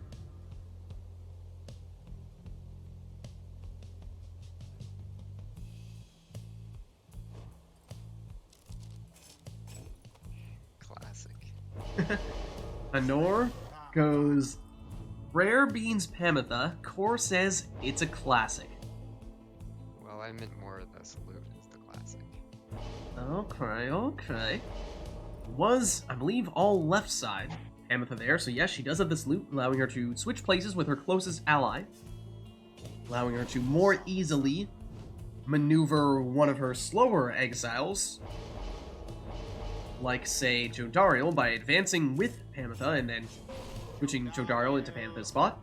Classic. Anor goes Rare Beans Pamitha. Kor says it's a classic. Well, I meant more the salute is the classic. Okay. Was, I believe, all left side Pamitha there, so yes, she does have this loot, allowing her to switch places with her closest ally, allowing her to more easily maneuver one of her slower exiles, like, say, Jodariel, by advancing with Pamitha and then switching Jodariel into Pamitha's spot.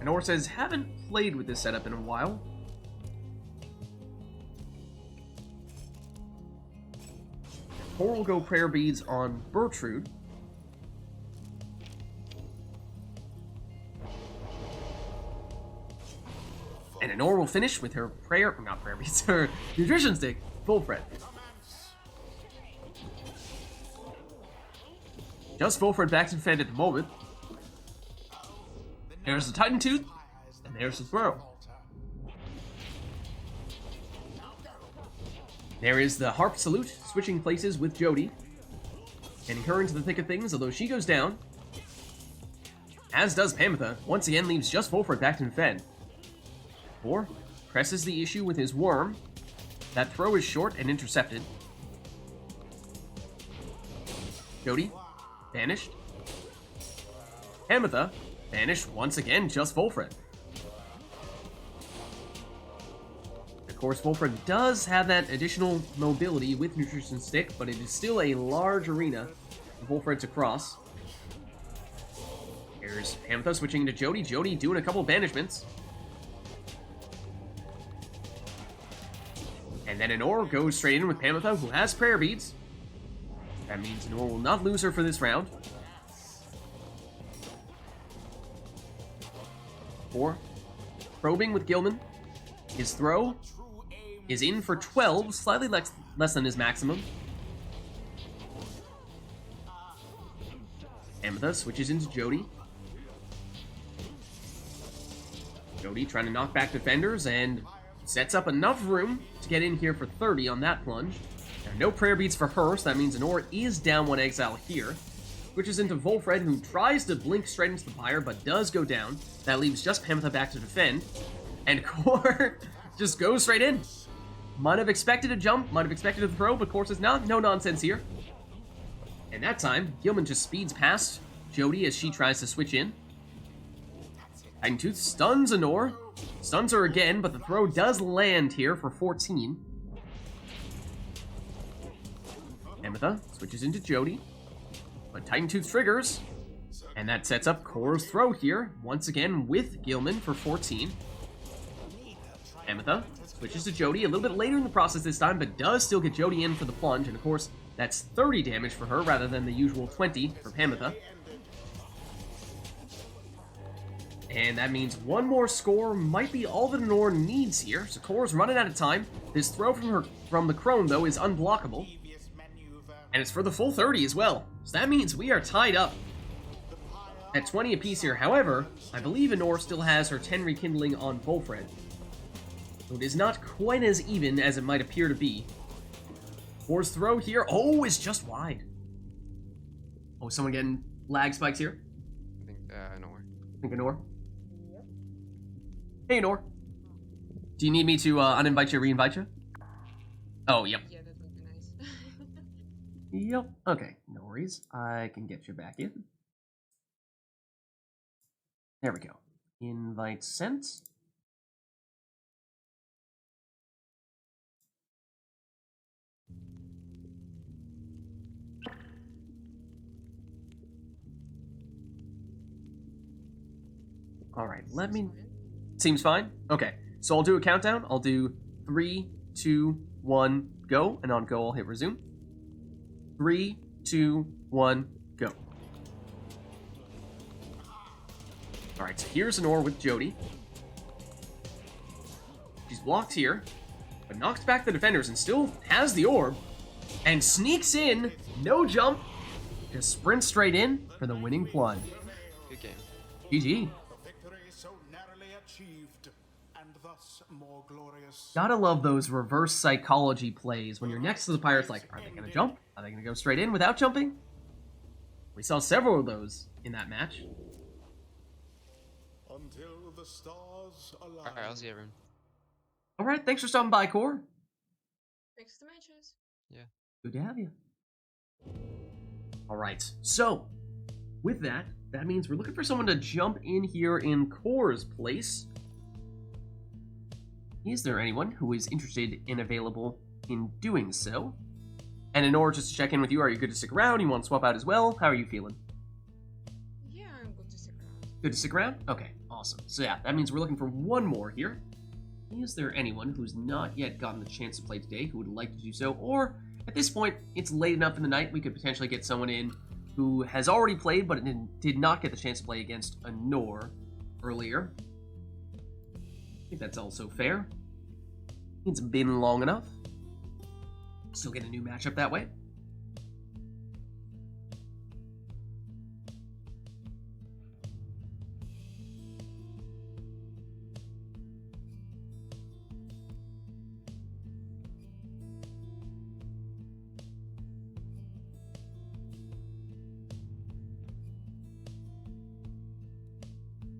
Anor says, haven't played with this setup in a while. Kor will go Prayer Beads on Bertrude. And Anor will finish with her her nutrition stick, full Fred. Just full Fred back to defend at the moment. There's the Titan Tooth, and there's the throw. There is the Harp Salute, switching places with Jody. Getting her into the thick of things, although she goes down. As does Pamitha, once again leaves just Fulford back to defend. Thor presses the issue with his worm. That throw is short and intercepted. Jody, vanished. Pamitha, vanished once again, just Fulfred. Of course, Fulfred does have that additional mobility with Nutrition Stick, but it is still a large arena for Fulfred to cross. Here's Pamitha switching into Jody. Jody doing a couple of banishments. And then Anor goes straight in with Pamitha, who has prayer beads. That means Anor will not lose her for this round. 4. Probing with Gilman. His throw is in for 12, slightly less than his maximum. Pamitha switches into Jody. Jody trying to knock back defenders and sets up enough room to get in here for 30 on that plunge. There are no prayer beats for her, so that means Anor is down 1 exile here. Switches into Volfred, who tries to blink straight into the Pyre, but does go down. That leaves just Pamitha back to defend. And Kor just goes straight in. Might have expected a jump, might have expected a throw, but Kor says, no nonsense here. And that time, Gilman just speeds past Jody as she tries to switch in. Titan Tooth stuns Anor. Stuns her again, but the throw does land here for 14. Pamitha switches into Jody. But Titan Tooth triggers. And that sets up Kor's throw here, once again with Gilman for 14. Pamitha switches to Jody a little bit later in the process this time, but does still get Jody in for the plunge. And of course, that's 30 damage for her rather than the usual 20 for Pamitha. And that means one more score might be all that Anor needs here. So Kor's running out of time. This throw from the Crone, though, is unblockable. And it's for the full 30 as well. So that means we are tied up at 20 apiece here. However, I believe Anor still has her 10 rekindling on Volfred. So it is not quite as even as it might appear to be. Kor's throw here, is just wide. Oh, someone getting lag spikes here? I think Anor. I think Anor. Hey, Nor. Do you need me to uninvite you, reinvite you? Oh, yep. Yeah, that would be nice. Yep. Okay, no worries. I can get you back in. There we go. Invite sent. All right, let me... Seems fine? Okay, so I'll do a countdown. I'll do 3, 2, 1, go, and on go I'll hit resume. 3, 2, 1, go. Alright, so here's Anor with Jody. She's blocked here, but knocks back the defenders and still has the orb, and sneaks in, no jump, just sprints straight in for the winning plunge. Good game. GG. More glorious. Gotta love those reverse psychology plays when you're next to the Pirates, like, are they gonna jump? Are they gonna go straight in without jumping? We saw several of those in that match. Until the stars align. Alright, I'll see everyone. Alright, thanks for stopping by, Core. Thanks to matches. Yeah. Good to have you. Alright, so, with that, that means we're looking for someone to jump in here in Core's place. Is there anyone who is interested and available in doing so? And in order just to check in with you, are you good to stick around? You want to swap out as well? How are you feeling? Yeah, I'm good to stick around. Good to stick around? Okay, awesome. So yeah, that means we're looking for one more here. Is there anyone who's not yet gotten the chance to play today who would like to do so? Or, at this point, it's late enough in the night, we could potentially get someone in who has already played but did not get the chance to play against Anor earlier. I think that's also fair. It's been long enough. Still get a new matchup that way.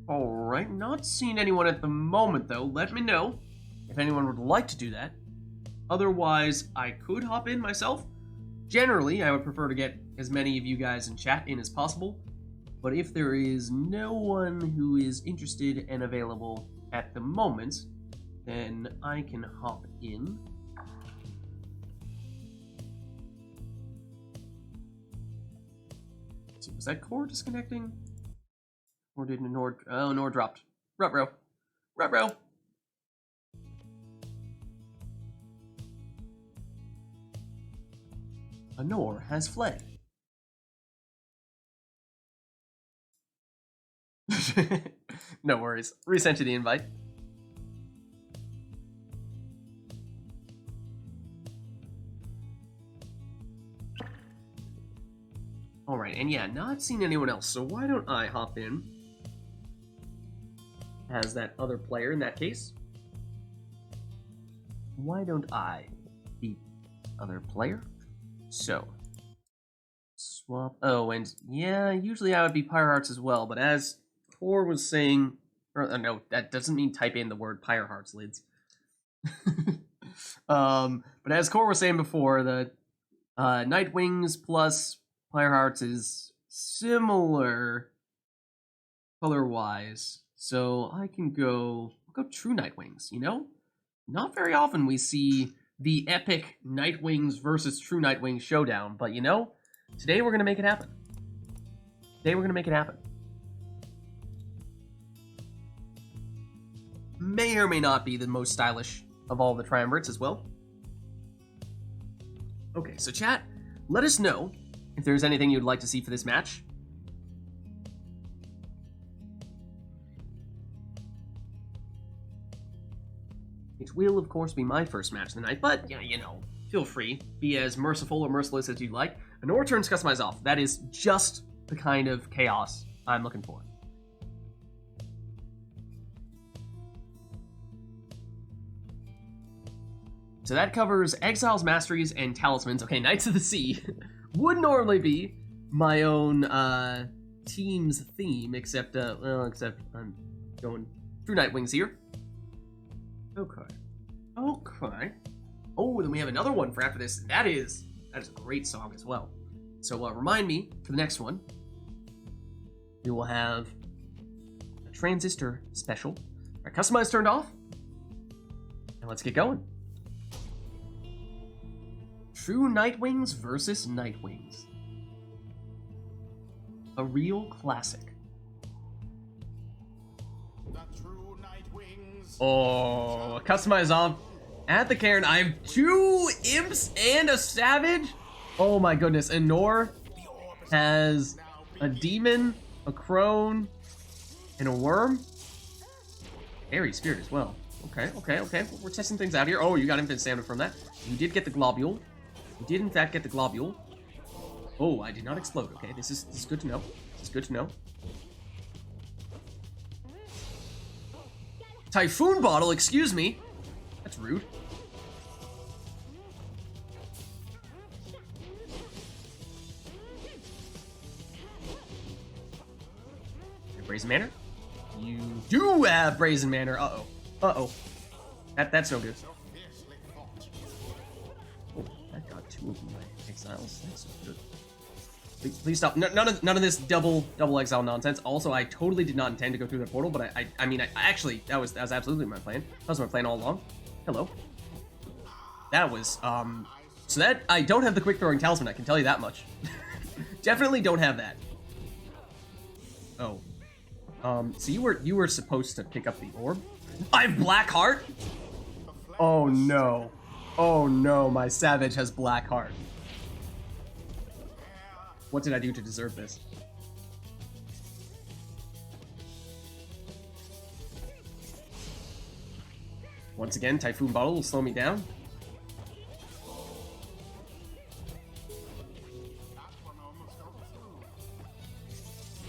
Alright, not seeing anyone at the moment though. Let me know if anyone would like to do that. Otherwise, I could hop in myself. Generally, I would prefer to get as many of you guys in chat in as possible. But if there is no one who is interested and available at the moment, then I can hop in. Let's see, was that core disconnecting? Or did Nord... Oh, Nord dropped. Ruh-roh. Ruh-roh. Anor has fled. No worries. Resent you the invite. Alright, and yeah, not seeing anyone else, so why don't I hop in as that other player in that case? Why don't I be other player? So, swap. Oh, and yeah, usually I would be Pyre Hearts as well, but as Tor was saying, or no, that doesn't mean type in the word Pyre Hearts, Lids. But as Core was saying before, the Night Wings plus Pyre Hearts is similar color-wise, so I can go True Night Wings. You know, not very often we see the epic Night Wings versus True Night Wings showdown, but you know, today we're gonna make it happen. Today we're gonna make it happen. May or may not be the most stylish of all the triumvirates as well. Okay, so chat, let us know if there's anything you'd like to see for this match. It will, of course, be my first match of the night, but, yeah, you know, feel free. Be as merciful or merciless as you'd like. Anor turns customize off. That is just the kind of chaos I'm looking for. So that covers Exiles, Masteries, and Talismans. Okay, Knights of the Sea would normally be my own team's theme, except I'm going True Night Wings here. Okay. Okay. Oh, then we have another one for after this. That is a great song as well. So remind me for the next one. We will have a Transistor special. Our customize turned off. And let's get going. True Nightwings versus Nightwings. A real classic. Oh, customize off at the Cairn. I have 2 imps and a savage. Oh my goodness. Anor has a demon, a crone, and a worm. Fairy spirit as well. Okay. We're testing things out here. Oh, you got infinite stamina from that. You did get the globule. You did in fact get the globule. Oh, I did not explode. Okay, this is good to know. This is good to know. Typhoon bottle, excuse me. That's rude. Brazen Manor? You do have Brazen Manor. Uh-oh. Uh-oh. That's no good. Oh, that got 2 of my exiles. That's so good. Please stop. None of this double exile nonsense. Also, I totally did not intend to go through the portal, but I mean, actually, that was absolutely my plan. That was my plan all along. Hello. That was, so that, I don't have the quick throwing talisman, I can tell you that much. Definitely don't have that. Oh. So you were supposed to pick up the orb? I have Black Heart? Oh no. Oh no, my savage has Black Heart. What did I do to deserve this? Once again, Typhoon Bottle will slow me down.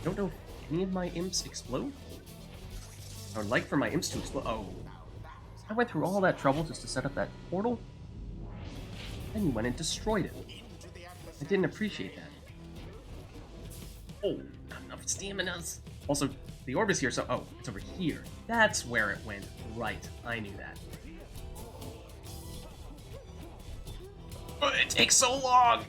Don't know if any of my imps explode. I would like for my imps to explode. Oh. I went through all that trouble just to set up that portal. Then you went and destroyed it. I didn't appreciate that. Oh, not enough stamina. Also, the orb is here, so... Oh, it's over here. That's where it went. Right, I knew that. Oh, it takes so long!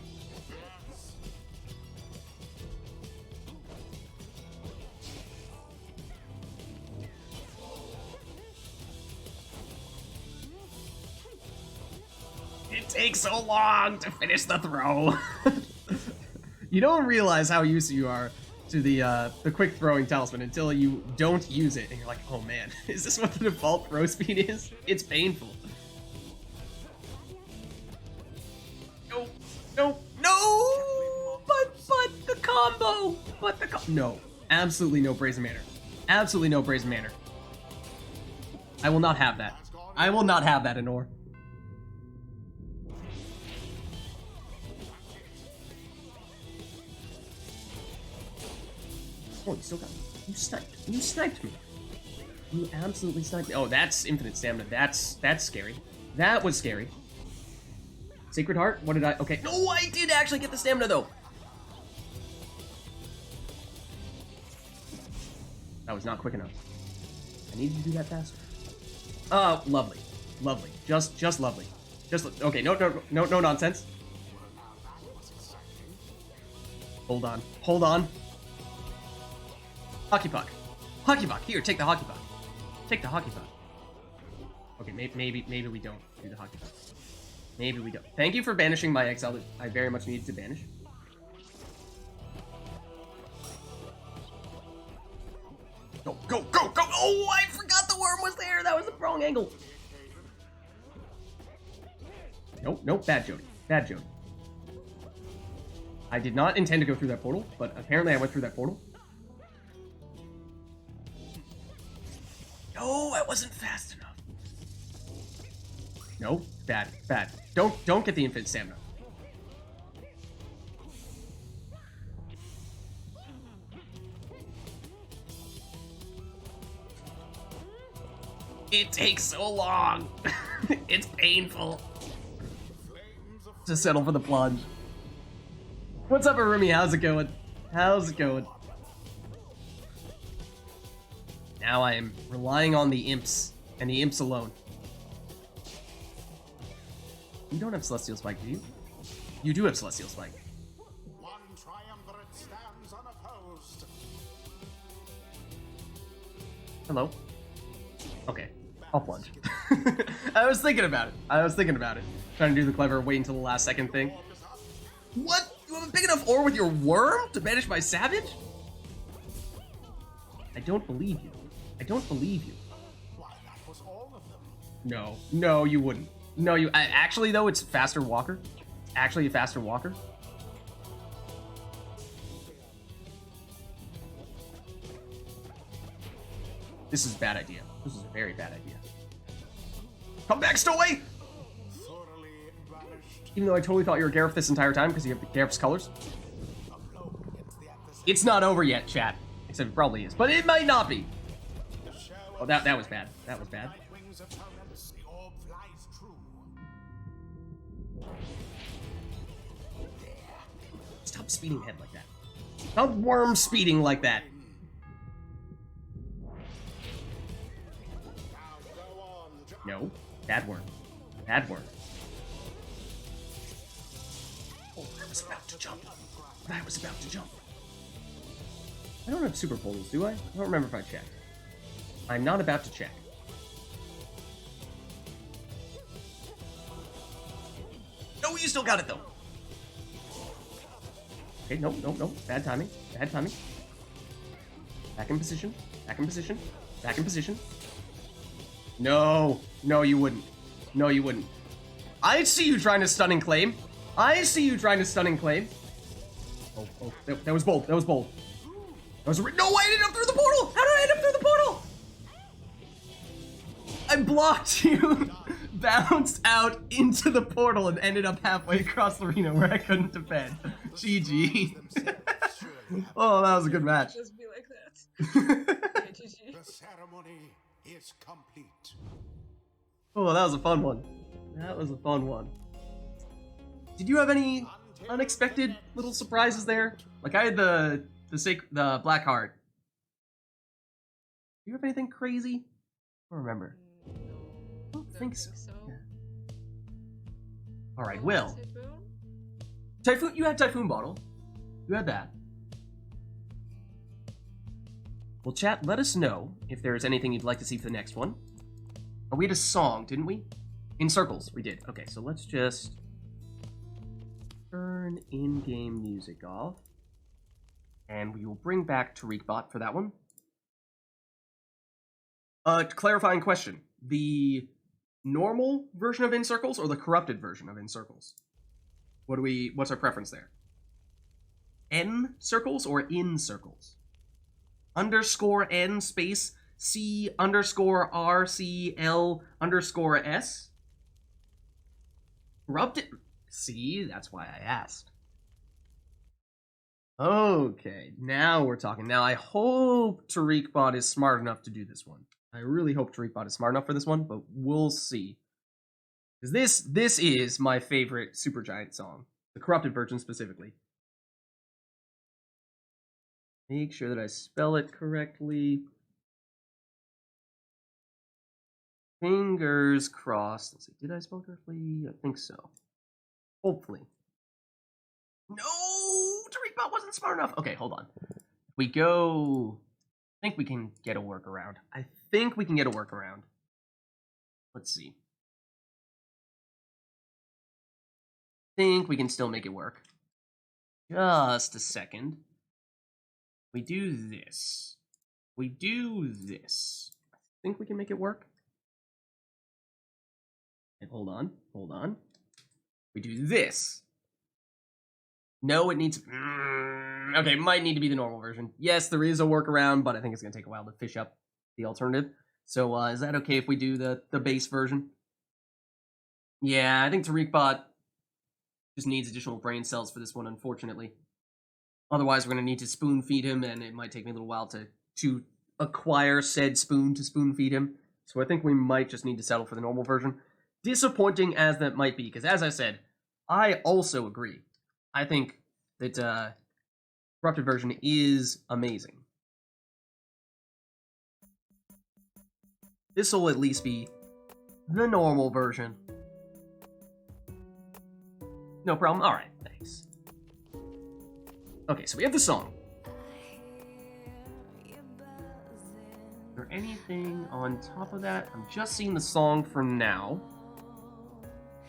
It takes so long to finish the throw. You don't realize how used you are to the quick throwing talisman until you don't use it, and you're like, oh man, is this what the default throw speed is? It's painful. No, no, no! But the combo! No, absolutely no Brazen Manor. Absolutely no Brazen Manor. I will not have that. I will not have that, Anor. Oh, you still got me. You sniped. You sniped me. You absolutely sniped me. Oh, that's infinite stamina. That's scary. That was scary. Sacred Heart? What did I... Okay. No, I did actually get the stamina, though. That was not quick enough. I needed to do that faster. Lovely. Lovely. Just lovely. Okay, no nonsense. Hold on. Hold on. Hockey puck. Hockey puck. Here, take the hockey puck. Take the hockey puck. Okay, maybe we don't do the hockey puck. Maybe we don't. Thank you for banishing my exile that I very much needed to banish. Go, go, go, go! Oh, I forgot the worm was there! That was the wrong angle! Nope, nope, bad Jody. Bad Jody. I did not intend to go through that portal, but apparently I went through that portal. No, I wasn't fast enough. No, bad. Don't get the infinite stamina. It takes so long. It's painful to settle for the plunge. What's up, Arumi? How's it going? How's it going? Now I am relying on the imps, and the imps alone. You don't have Celestial Spike, do you? You do have Celestial Spike. One triumvirate stands unopposed. Hello? Okay, I'll plunge. I was thinking about it. Trying to do the clever wait until the last second thing. What? You have a big enough ore with your worm to banish my savage? I don't believe you. I don't believe you. Why, that was all of them. No, you wouldn't. No, you... actually, though, it's faster walker. Actually a faster walker. This is a bad idea. This is a very bad idea. Come back, Stowaway! Thoroughly banished. Even though I totally thought you were Gareth this entire time because you have Gareth's colors. A blow against the adversary. It's not over yet, chat. Except it probably is. But it might not be. The show Oh, that was bad. That was bad. Nightwing's opponents, the orb flies true. Stop speeding ahead like that. Stop worm speeding like that. Now go on, jump. No. Bad worm. Bad worm. Oh, I was about to jump. I was about to jump. I don't have super portals, do I? I don't remember if I checked. I'm not about to check. No, you still got it though. Okay, no. Bad timing. Bad timing. Back in position. Back in position. Back in position. No, you wouldn't. No, you wouldn't. I see you trying to stun and claim. I see you trying to stun and claim. Oh, that was bold. That was bold. That was no, I ended up through the portal. How did I end up through the portal? I blocked you, bounced out into the portal, and ended up halfway across the arena where I couldn't defend. GG. Oh, that was a good match. Just be like that. Yeah, GG. The ceremony is complete. Oh, that was a fun one. That was a fun one. Did you have any unexpected little surprises there? Like I had the Black Heart. Do you have anything crazy? I don't remember. I don't think so. Yeah. All right, Will. Typhoon. You had Typhoon Bottle. You had that. Well, chat, let us know if there is anything you'd like to see for the next one. Oh, we had a song, didn't we? In Circles, we did. Okay, so let's just turn in-game music off. And we will bring back TariqBot for that one. Clarifying question. The normal version of In Circles or the corrupted version of In Circles? What's our preference there? N Circles or In Circles? _N space C _RCL_S? Corrupted? See, that's why I asked. Okay, now we're talking. Now I hope TariqBot is smart enough to do this one. I really hope TariqBot is smart enough for this one, but we'll see. Because this is my favorite Supergiant song. The corrupted version specifically. Make sure that I spell it correctly. Fingers crossed. Let's see, did I spell it correctly? I think so. Hopefully. No! TariqBot wasn't smart enough. Okay, hold on. We go... I think we can get a workaround. Let's see. I think we can still make it work. Just a second. We do this. I think we can make it work. And hold on. We do this. No, it needs... Okay, it might need to be the normal version. Yes, there is a workaround, but I think it's going to take a while to fish up the alternative. So, is that okay if we do the base version? Yeah, I think TariqBot just needs additional brain cells for this one, unfortunately. Otherwise, we're going to need to spoon feed him, and it might take me a little while to acquire said spoon to spoon feed him. So I think we might just need to settle for the normal version. Disappointing as that might be, because as I said, I also agree. I think that corrupted version is amazing. This will at least be the normal version. No problem. All right, thanks. Okay, so we have the song. Is there anything on top of that? I'm just seeing the song for now.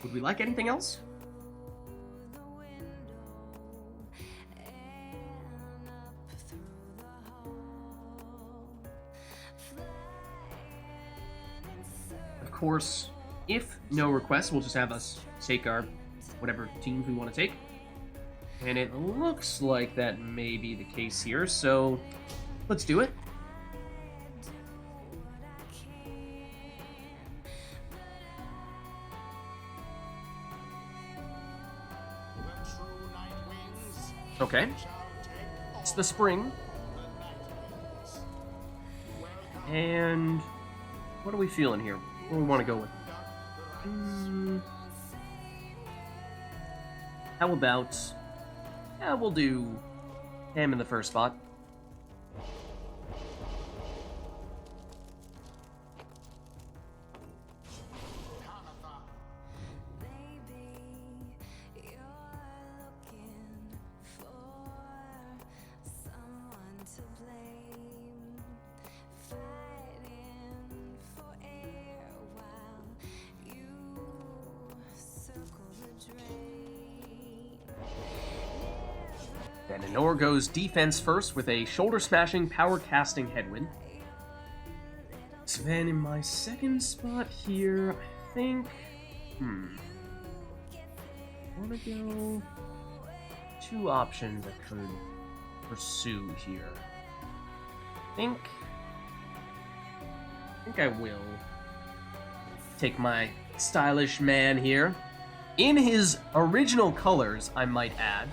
Would we like anything else? Of course, if no requests, we'll just have us take our whatever teams we want to take. And it looks like that may be the case here, so let's do it. Okay. It's the spring. And what are we feeling here? What do we want to go with? How about... Yeah, we'll do him in the first spot. Then Anor goes defense first with a shoulder-smashing, power-casting headwind. Sven in my second spot here, I think... I want to go... Two options I could pursue here. I think I will. take my stylish man here. In his original colors, I might add,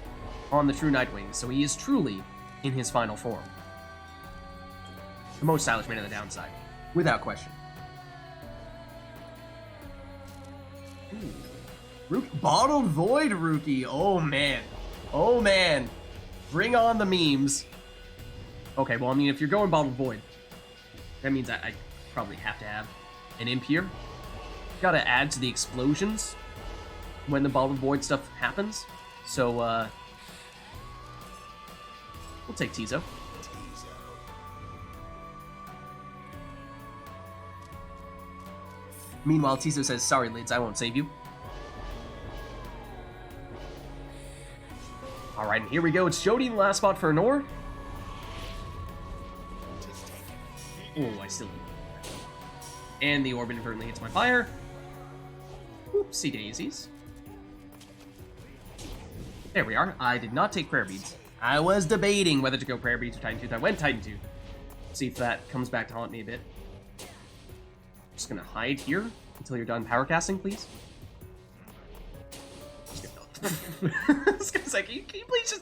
on the true Nightwing, so he is truly in his final form. The most stylish man on the downside, without question. Bottled Void Rookie, oh man. Oh man. Bring on the memes. Okay, well, I mean, if you're going Bottled Void, that means I probably have to have an imp here. Gotta add to the explosions when the Bottled Void stuff happens. So, we'll take Tizo. Meanwhile, Tizo says, sorry, Lids, I won't save you. Alright, and here we go. It's Jody in the last spot for an ore. Oh, I still need. And the orb inadvertently hits my fire. Oopsie daisies. There we are. I did not take Prayer Beads. I was debating whether to go Prayer Beads or Titan Tooth. I went Titan Tooth. See if that comes back to haunt me a bit. Just gonna hide here until you're done power casting, please. I was gonna say, can you please just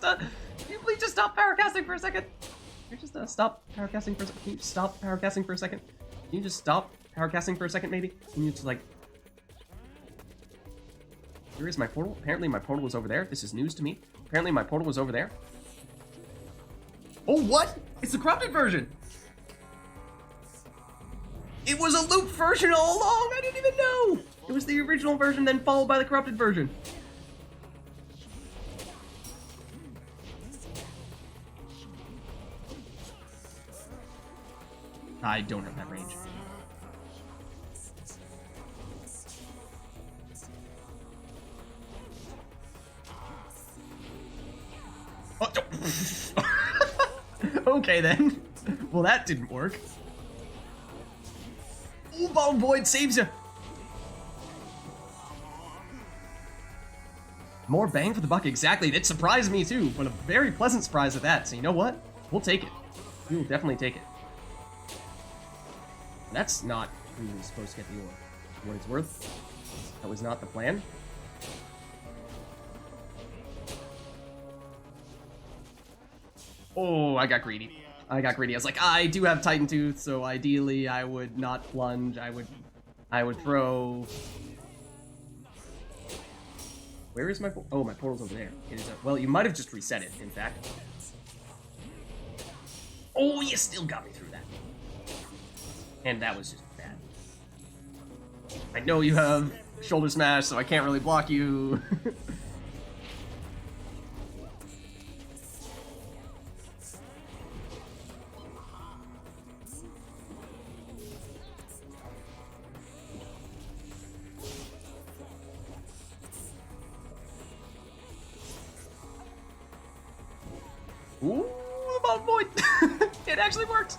stop power casting for a second? Can you just stop power casting for a second? Can you just stop power casting for a second? Can you just stop power casting for a second, maybe? Can you just like... Where is my portal? Apparently my portal was over there. This is news to me. Apparently my portal was over there. Oh, what? It's the corrupted version! It was a loop version all along! I didn't even know! It was the original version, then followed by the corrupted version. I don't have that range. Oh, okay then. Well, that didn't work. Ooh, Bottled Void saves you. More bang for the buck, exactly. It surprised me too, but a very pleasant surprise at that. So you know what? We'll take it. We will definitely take it. That's not who was supposed to get the ore. For what it's worth, that was not the plan. Oh, I got greedy. I got greedy. I was like, I do have Titan Tooth, so ideally I would not plunge. I would throw. Where is my portal? Oh, my portal's over there. It is. Well, you might have just reset it, in fact. Oh, you still got me through that. And that was just bad. I know you have shoulder smash, so I can't really block you. Ooh, about void. It actually worked.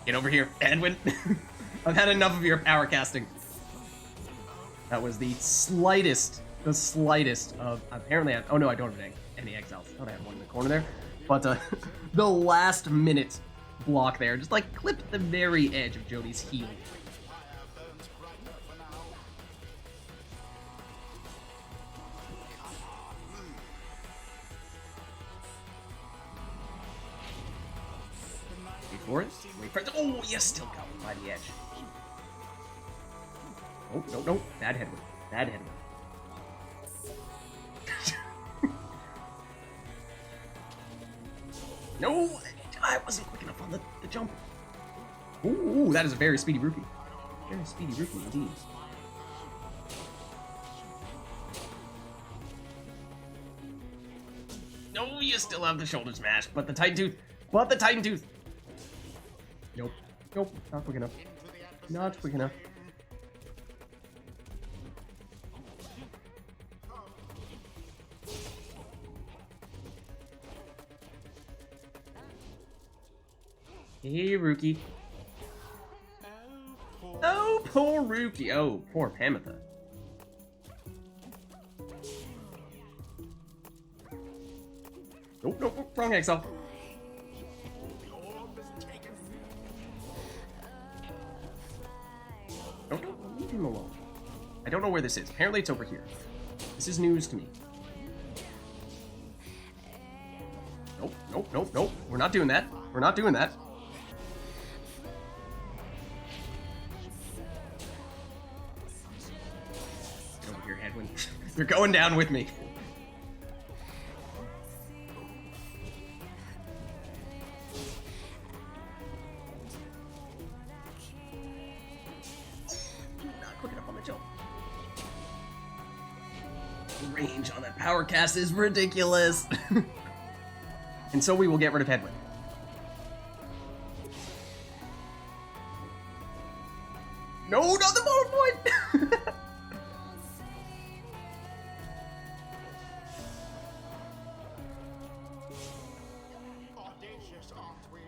Get over here, Edwin. I've had enough of your power casting. That was the slightest of... Apparently, oh no, I don't have any exiles. I thought I had one in the corner there. But the last minute block there just like clipped the very edge of Jody's heel. Wait for it. Wait for it. Oh, you still got me by the edge. Oh, no. Bad headwind. Bad headwind. No! I wasn't quick enough on the jump. Ooh, that is a very speedy rookie. Very speedy rookie indeed. No, you still have the shoulder smash, but the Titan Tooth. But the Titan Tooth. Nope. Nope. Not quick enough. Not quick enough. Hey, Rookie. Oh, poor Rookie. Oh, poor Pamitha. Nope, nope, nope, wrong exile. The orb is taken. Don't leave him alone. I don't know where this is. Apparently it's over here. This is news to me. Nope, nope, nope, nope. We're not doing that. We're not doing that. Get over here, Edwin. You're going down with me. Not quick enough on the jump. The range on that power cast is ridiculous. And so we will get rid of Hedwig. No, not the ball point! Audacious, aren't we?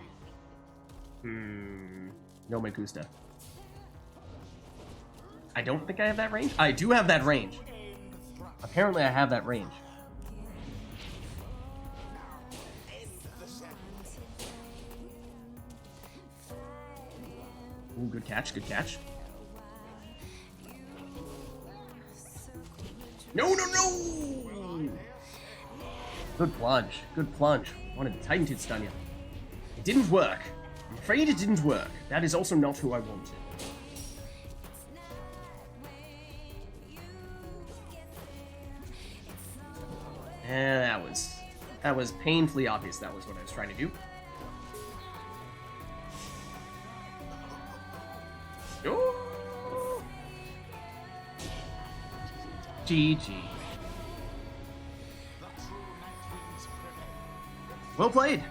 No me gusta. I don't think I have that range. I do have that range. Apparently I have that range. Ooh, good catch, good catch. No, no, no! Good plunge, good plunge. Wanted to Titan to stun you. It didn't work. I'm afraid it didn't work. That is also not who I wanted. And that was painfully obvious that was what I was trying to do. Oh. GG. Well played.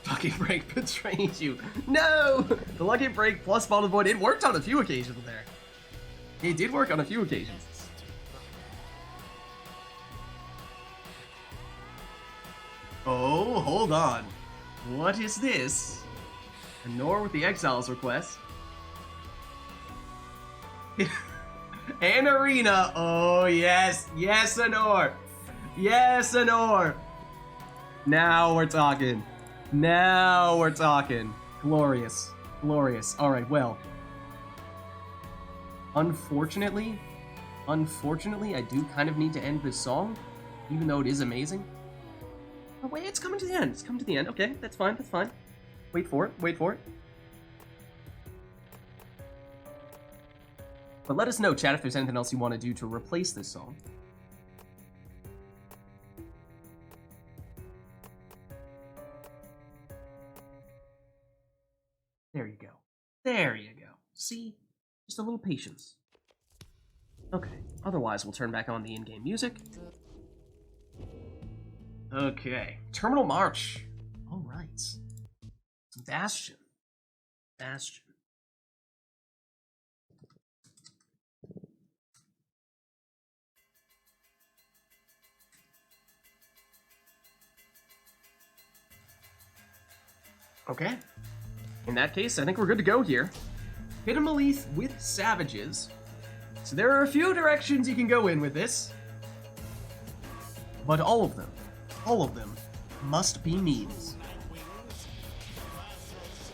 Lucky break betrays you. No! The lucky break plus bottle void, it worked on a few occasions there. It did work on a few occasions. Oh, hold on. What is this? A Nor with the Exiles request. An arena. Oh, yes. Yes, a Nor. Yes, a Nor. Now we're talking. Now we're talking. Glorious. Glorious. Alright, well. Unfortunately, I do kind of need to end this song, even though it is amazing. Oh, wait, it's coming to the end. It's coming to the end. Okay, that's fine, that's fine. Wait for it, wait for it. But let us know, chat, if there's anything else you want to do to replace this song. There you go. There you go. See? Just a little patience. Okay, otherwise we'll turn back on the in-game music. Okay, Terminal March. All right. Bastion. Bastion. Okay. In that case, I think we're good to go here. Hit 'em Alith with Savages. So there are a few directions you can go in with this. But all of them must be memes.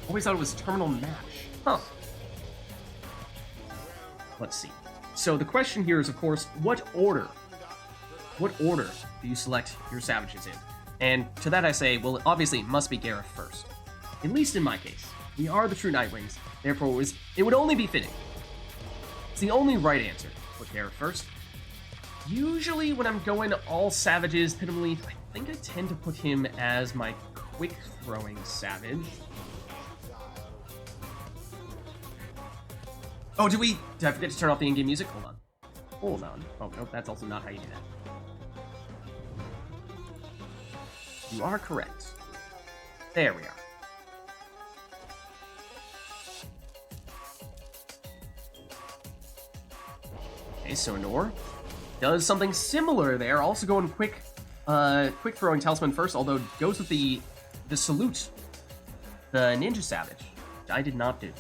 Always thought it was Terminal Match. Huh. Let's see. So the question here is, of course, what order do you select your Savages in? And to that I say, well, obviously it must be Gareth first. At least in my case. We are the true Nightwings, therefore it would only be fitting. It's the only right answer. Put Gareth first. Usually when I'm going all Savages, Hit 'em Alith, I think I tend to put him as my quick throwing Savage. Oh, did I forget to turn off the in-game music? Hold on. Hold on. Oh, nope, that's also not how you do that. You are correct. There we are. Okay, so Nor does something similar there, also going quick throwing Talisman first, although goes with the salute, the Ninja Savage, which I did not do.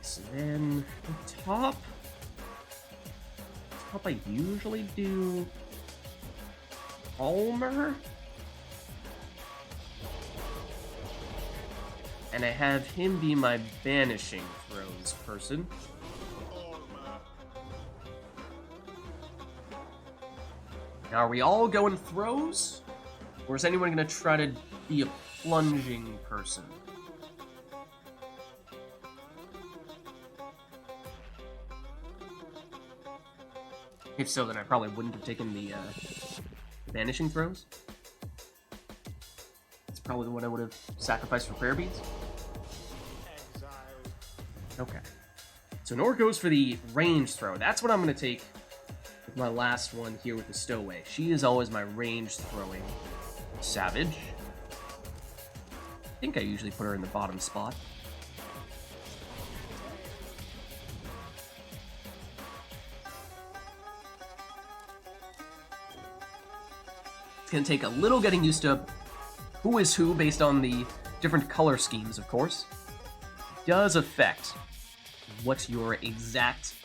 So then the top I usually do Palmer. And I have him be my banishing throws person. Now, are we all going throws? Or is anyone going to try to be a plunging person? If so, then I probably wouldn't have taken the banishing throws. It's probably the one I would have sacrificed for prayer beads. Okay. So Nor goes for the range throw. That's what I'm going to take with my last one here with the Stowaway. She is always my range throwing savage. I think I usually put her in the bottom spot. It's going to take a little getting used to who is who based on the different color schemes, of course. It does affect what your exact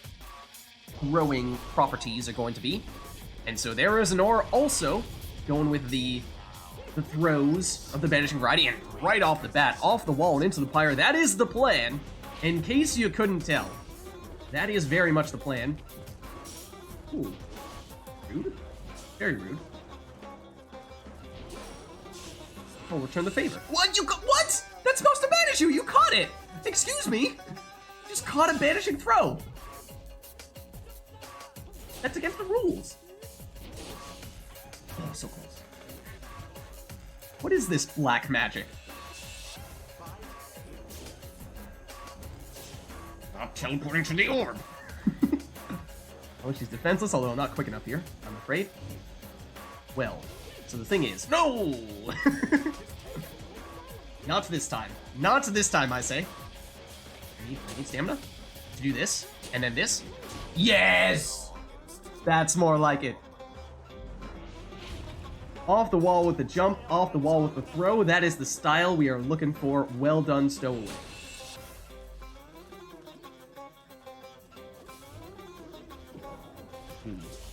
throwing properties are going to be. And so there is Nor also going with the throws of the banishing variety, and right off the bat, off the wall and into the Pyre. That is the plan, in case you couldn't tell. That is very much the plan. Ooh. Rude. Very rude. Oh, return the favor. What? What? That's supposed to banish you! You caught it! Excuse me! You just caught a banishing throw! That's against the rules. Oh, so close. What is this black magic? Not teleporting to the orb! Oh, she's defenseless, although not quick enough here, I'm afraid. Well, so the thing is, no! Not this time. Not this time, I say. I need stamina to do this, and then this. Yes! That's more like it. Off the wall with the jump, off the wall with the throw. That is the style we are looking for. Well done, Stowaway.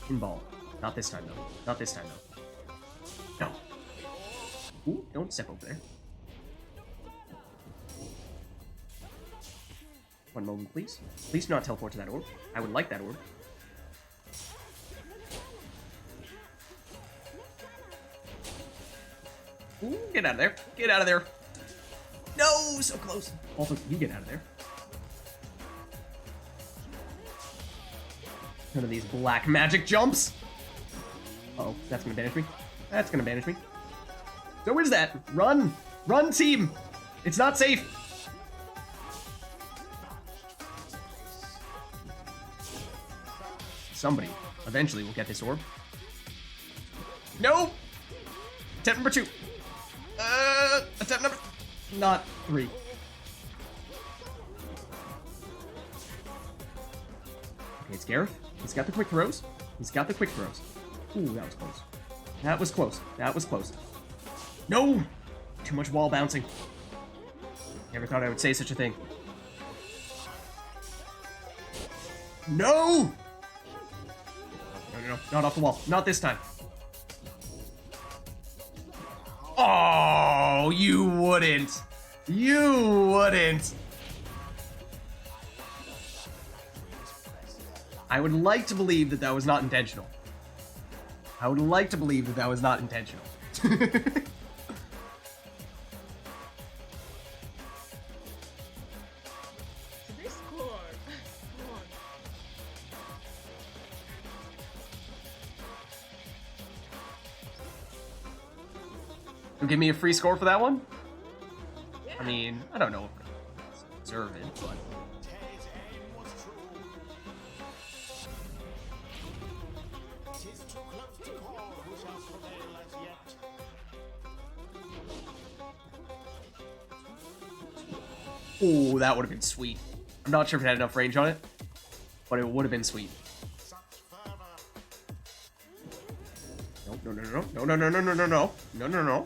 Pinball. Not this time, though. Not this time, though. No. Ooh, don't step over there. One moment, please. Please do not teleport to that orb. I would like that orb. Ooh, get out of there. Get out of there. No, so close. Also, you get out of there. None of these black magic jumps. Uh-oh, that's gonna banish me. That's gonna banish me. So is that? Run! Run, team! It's not safe! Somebody eventually will get this orb. No! Attempt number 2. Attempt number... Not 3. Okay, it's Gareth. He's got the quick throws. He's got the quick throws. Ooh, that was close. That was close. That was close. No! Too much wall bouncing. Never thought I would say such a thing. No! No, not off the wall. Not this time. Oh, you wouldn't. You wouldn't. I would like to believe that that was not intentional. I would like to believe that that was not intentional. They scored. Come on. You'll give me a free score for that one? Yeah. I mean, I don't know if I deserve it, but... His aim was true. 'Tis too close to call who shall prevail as yet. Oh, that would have been sweet. I'm not sure if it had enough range on it, but it would have been sweet. Such fervor. No, no, no, no, no, no, no, no, no, no, no, no, no.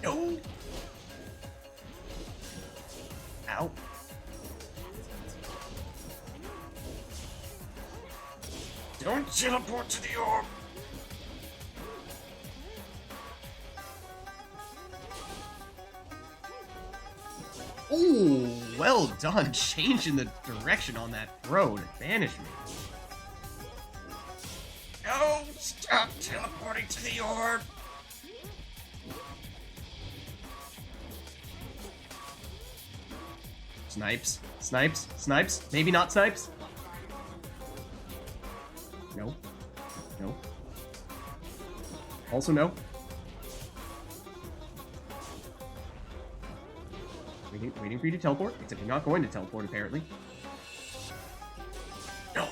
No. Ow. out. Don't teleport to the orb! Ooh, well done. Changing the direction on that throw to banish me. No! Stop teleporting to the orb! Snipes. Snipes. Snipes. Maybe not snipes. No. No. Also no. Waiting for you to teleport, except you're not going to teleport, apparently. No!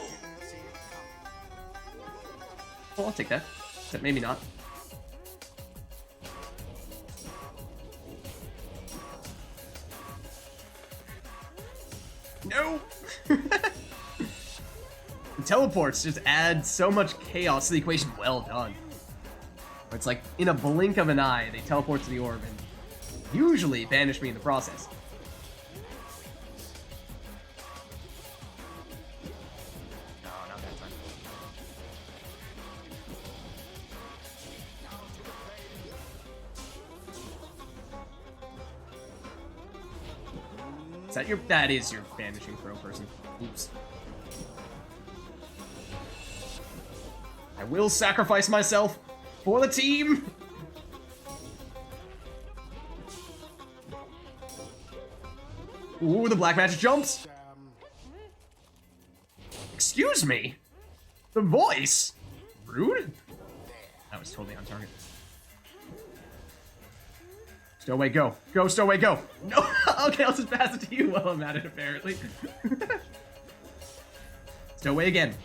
Well, I'll take that. Except maybe not. No! The teleports just add so much chaos to the equation. Well done. It's like, in a blink of an eye, they teleport to the orb and usually banish me in the process. No, not that time. Is that your... That is your banishing throw person. Oops. I will sacrifice myself for the team! Ooh, the black magic jumps! Excuse me? The voice? Rude? That was totally on target. Stowaway, go. Go, Stowaway, go! No! Okay, I'll just pass it to you while I'm at it, apparently. Stowaway again.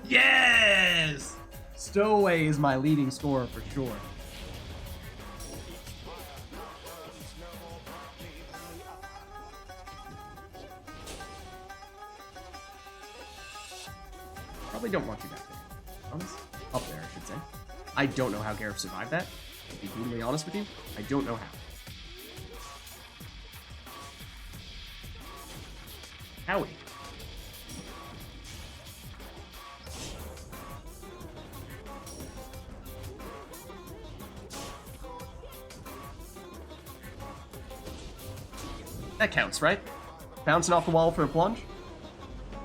Yes! Stowaway is my leading scorer for sure. Probably don't want you back there. Honest? Up there, I should say. I don't know how Gareth survived that. To be brutally honest with you, I don't know how. Howie. That counts, right? Bouncing off the wall for a plunge? I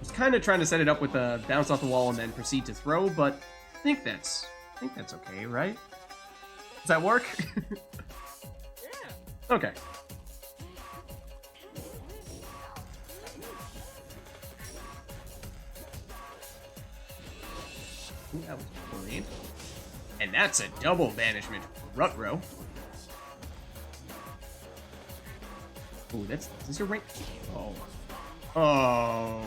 was kind of trying to set it up with a bounce off the wall and then proceed to throw, but I think that's okay, right? Does that work? Yeah. Okay. Ooh, that was brilliant. And that's a double banishment. Rutro. Ooh, is this your rank? Oh. Oh.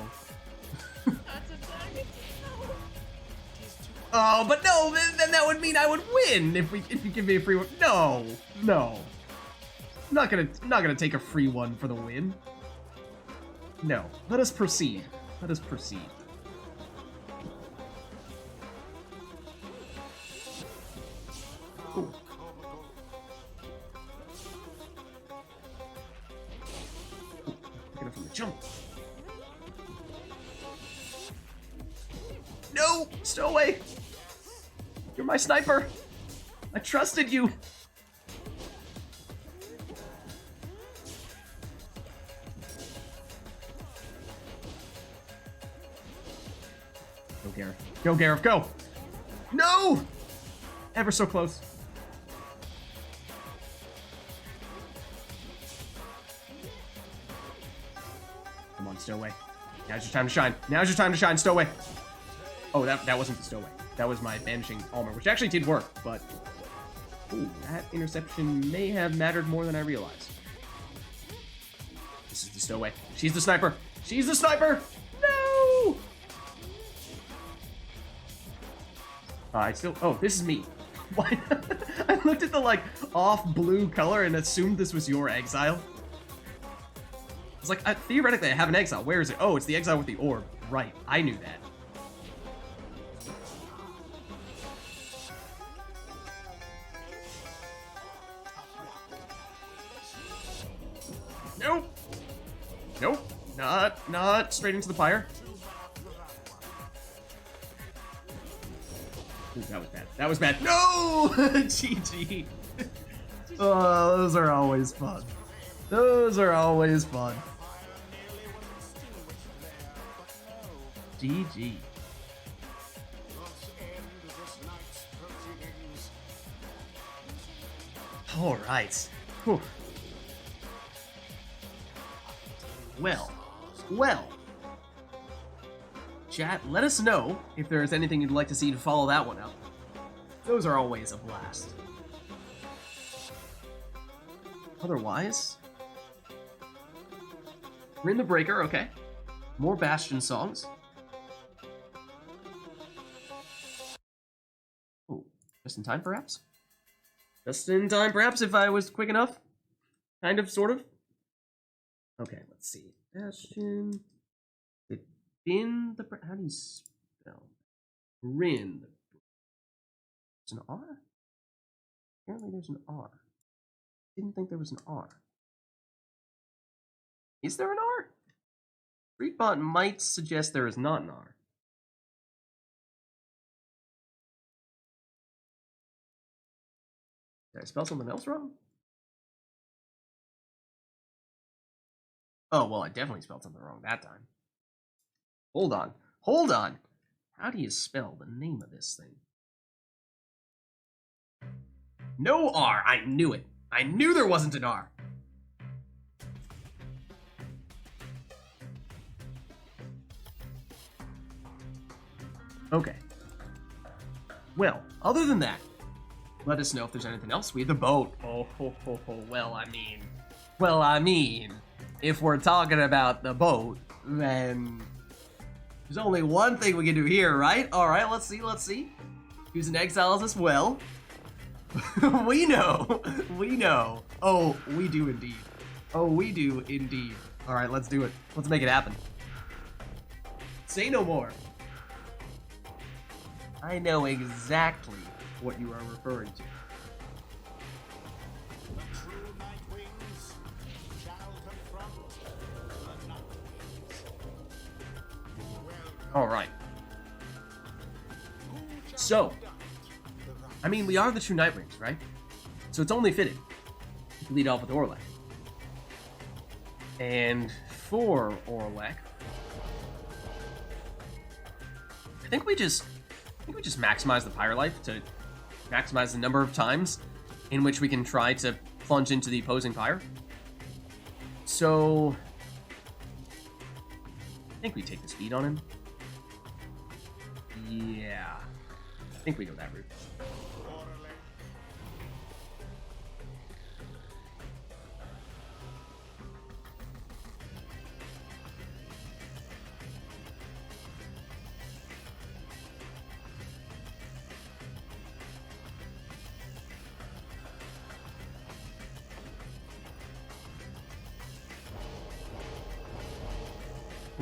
That's a target. No. Oh, but no, then that would mean I would win if you give me a free one. No. No. I'm not gonna take a free one for the win. No. Let us proceed. Let us proceed. Ooh. Get it from the jump. No! Stow away! You're my sniper! I trusted you! Go, Gareth. Go, Gareth, go! No! Ever so close. Come on, Stowaway. Now's your time to shine. Now's your time to shine, Stowaway. Oh, that wasn't the Stowaway. That was my banishing armor, which actually did work, but... Ooh, that interception may have mattered more than I realized. This is the Stowaway. She's the sniper. She's the sniper! No! Oh, this is me. Why? I looked at the, like, off blue color and assumed this was your exile. It's like, theoretically, I have an exile. Where is it? Oh, it's the exile with the orb. Right, I knew that. Not straight into the Pyre. Ooh, that was bad. That was bad. No! GG. Oh, those are always fun. Those are always fun. GG. All right. Whew. Well. Chat, let us know if there is anything you'd like to see to follow that one up. Those are always a blast. Otherwise, we're in the Breaker, okay. More Bastion songs. Oh, just in time, perhaps? Just in time, perhaps, if I was quick enough? Kind of, sort of? Okay, let's see. Bastion. How do you spell? Rin. There's an R? Apparently there's an R. Didn't think there was an R. Is there an R? Streetbot might suggest there is not an R. Did I spell something else wrong? Oh, well, I definitely spelled something wrong that time. Hold on. How do you spell the name of this thing? No R, I knew it. I knew there wasn't an R. Okay. Well, other than that, let us know if there's anything else. We have the boat. Oh, ho, ho, ho. Well, I mean, if we're talking about the boat, then there's only one thing we can do here, right? All right, let's see. Who's in exiles as well? we know. Oh, we do indeed. All right, let's do it. Let's make it happen. Say no more. I know exactly what you are referring to. The true night wings shall confront the night wings. All right. So, I mean, we are the true Nightwings, right? So it's only fitting to lead off with Orlek. And for Orlek, I think we just maximize the Pyre life to maximize the number of times in which we can try to plunge into the opposing Pyre. So I think we take the speed on him. Yeah, I think we go that route.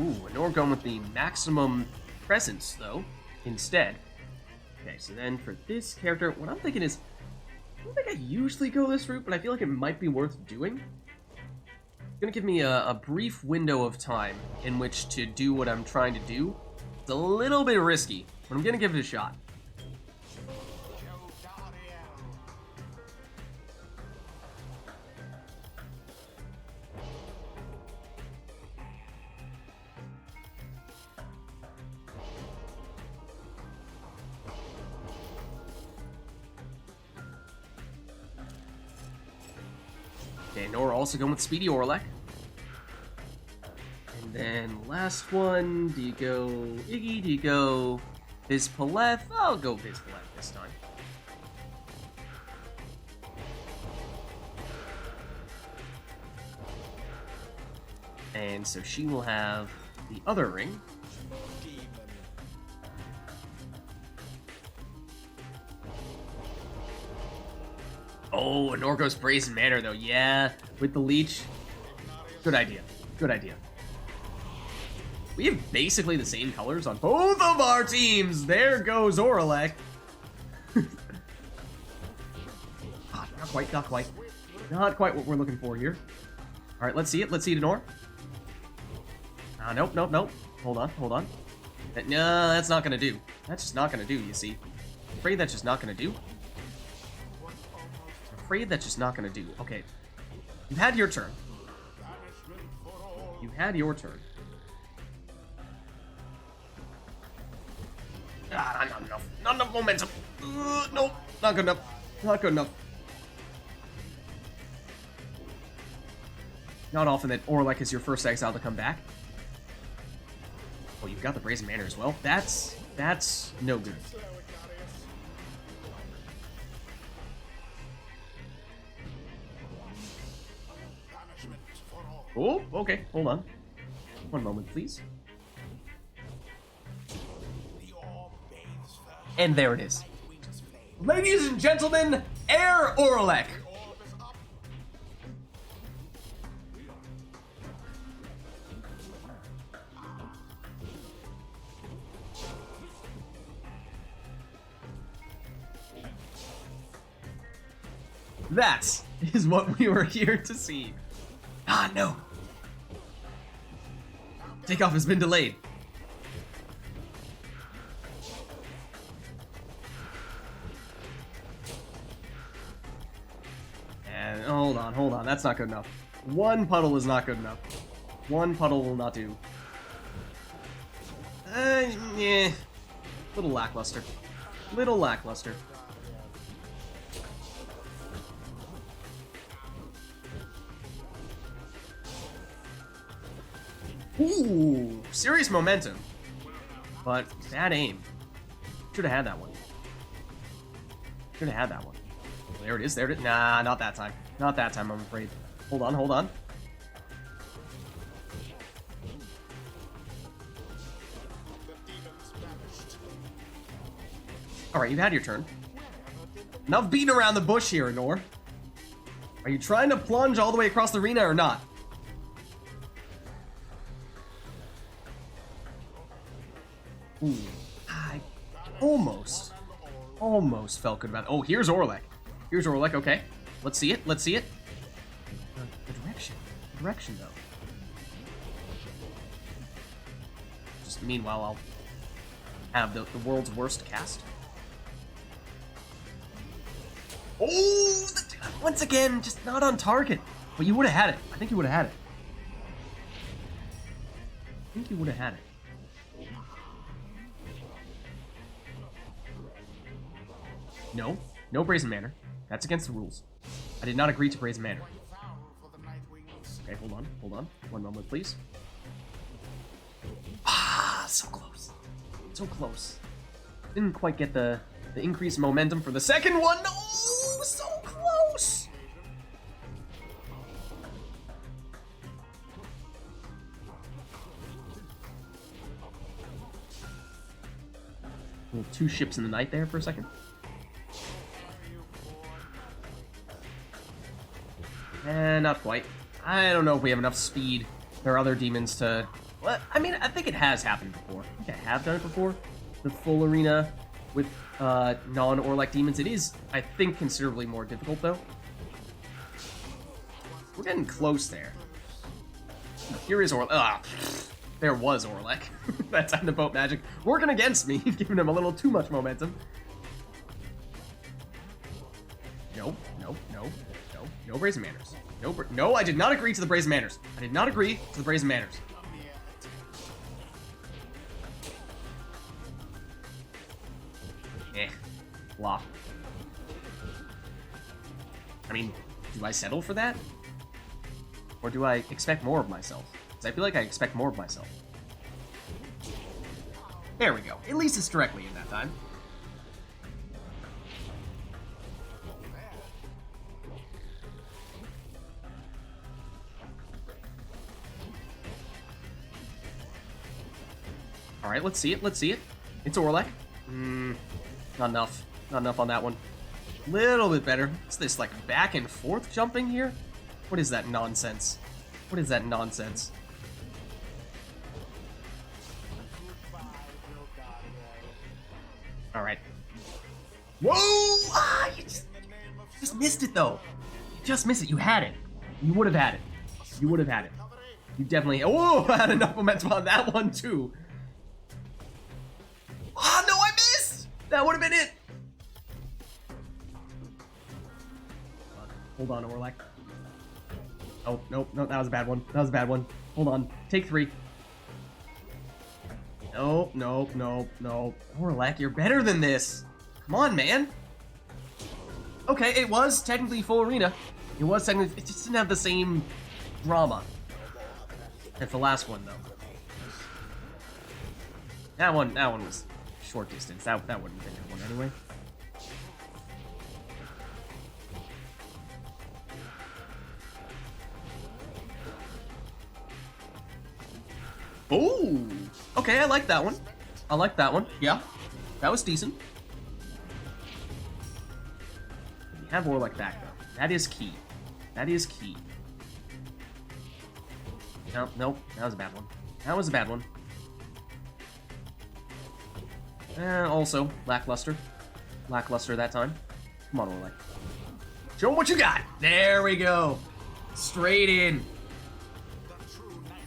Ooh, and we're going with the maximum presence, though, instead. Okay, so then for this character, what I'm thinking is, I don't think I usually go this route, but I feel like it might be worth doing. It's gonna give me a brief window of time in which to do what I'm trying to do. It's a little bit risky, but I'm gonna give it a shot. Okay, Nora also going with Speedy Orlek. And then last one, do you go Iggy? Do you go Vizpaleth? I'll go Vizpaleth this time. And so she will have the other ring. Oh, an Orgos Brazen Manor, though. Yeah, with the leech. Good idea. Good idea. We have basically the same colors on both of our teams. There goes Orlek. Not quite. Not quite what we're looking for here. All right, let's see it. Let's see it, Nor. Nope, nope, nope. Hold on, hold on. No, that's not gonna do. That's just not gonna do, you see. I'm afraid that's just not gonna do. I'm afraid that's just not gonna do. Okay. You've had your turn. You had your turn. Ah, not enough. Not enough momentum. Nope. Not good enough. Not good enough. Not often that Orlek is your first exile to come back. Oh, you've got the Brazen Manor as well. That's no good. Oh, okay. Hold on. One moment, please. And there it is. Ladies and gentlemen, Air Orlek. That is what we were here to see. Ah, no. Takeoff has been delayed. And hold on. That's not good enough. One puddle is not good enough. One puddle will not do. Yeah. Little lackluster. Little lackluster. Ooh, serious momentum. But bad aim. Should have had that one. Should have had that one. There it is, there it is. Nah, not that time. Not that time, I'm afraid. Hold on, hold on. Alright, you've had your turn. Enough beating around the bush here, Nor. Are you trying to plunge all the way across the arena or not? Ooh, I almost felt good about it. Oh, here's Orlek. Here's Orlek, okay. Let's see it, let's see it. The direction though. Just meanwhile, I'll have the world's worst cast. Oh, once again, just not on target. But you would have had it. I think you would have had it. I think you would have had it. No, no Brazen Manor. That's against the rules. I did not agree to Brazen Manor. Okay, hold on. One moment, please. Ah, so close. So close. Didn't quite get the increased momentum for the second one. No, so close. Two ships in the night there for a second. Not quite. I don't know if we have enough speed or other demons to... Well, I mean, I think it has happened before. I think I have done it before. The full arena with non-Orlek demons. It is, I think, considerably more difficult, though. We're getting close there. Here is Orlek. Ah, there was Orlek. That time the boat magic working against me, giving him a little too much momentum. No Brazen Manors. No, I did not agree to the Brazen Manors. I did not agree to the Brazen Manors. Blah. I mean, do I settle for that? Or do I expect more of myself? Because I feel like I expect more of myself. There we go. At least it's directly in that time. Alright, let's see it, let's see it. It's Orlek. Not enough. Not enough on that one. Little bit better. What's this, like, back and forth jumping here? What is that nonsense? What is that nonsense? Alright. Whoa! Ah, you just missed it, though. You just missed it. You had it. You would have had it. You would have had it. You definitely... Oh, I had enough momentum on that one, too. Oh, no, I missed! That would have been it. Hold on, Orlac. Oh, nope, no, that was a bad one. That was a bad one. Hold on. Take 3. Nope, nope, nope, nope. Orlac, you're better than this. Come on, man. Okay, it was technically full arena. It was technically... It just didn't have the same drama as the last one, though. That one was short distance. That wouldn't have been a good one anyway. Oh, okay, I like that one. I like that one. Yeah, that was decent. We have Orlac back though. That is key. That is key. No, nope, that was a bad one. That was a bad one. Also, lackluster. Lackluster that time. Come on, Orlac. Show him what you got. There we go. Straight in.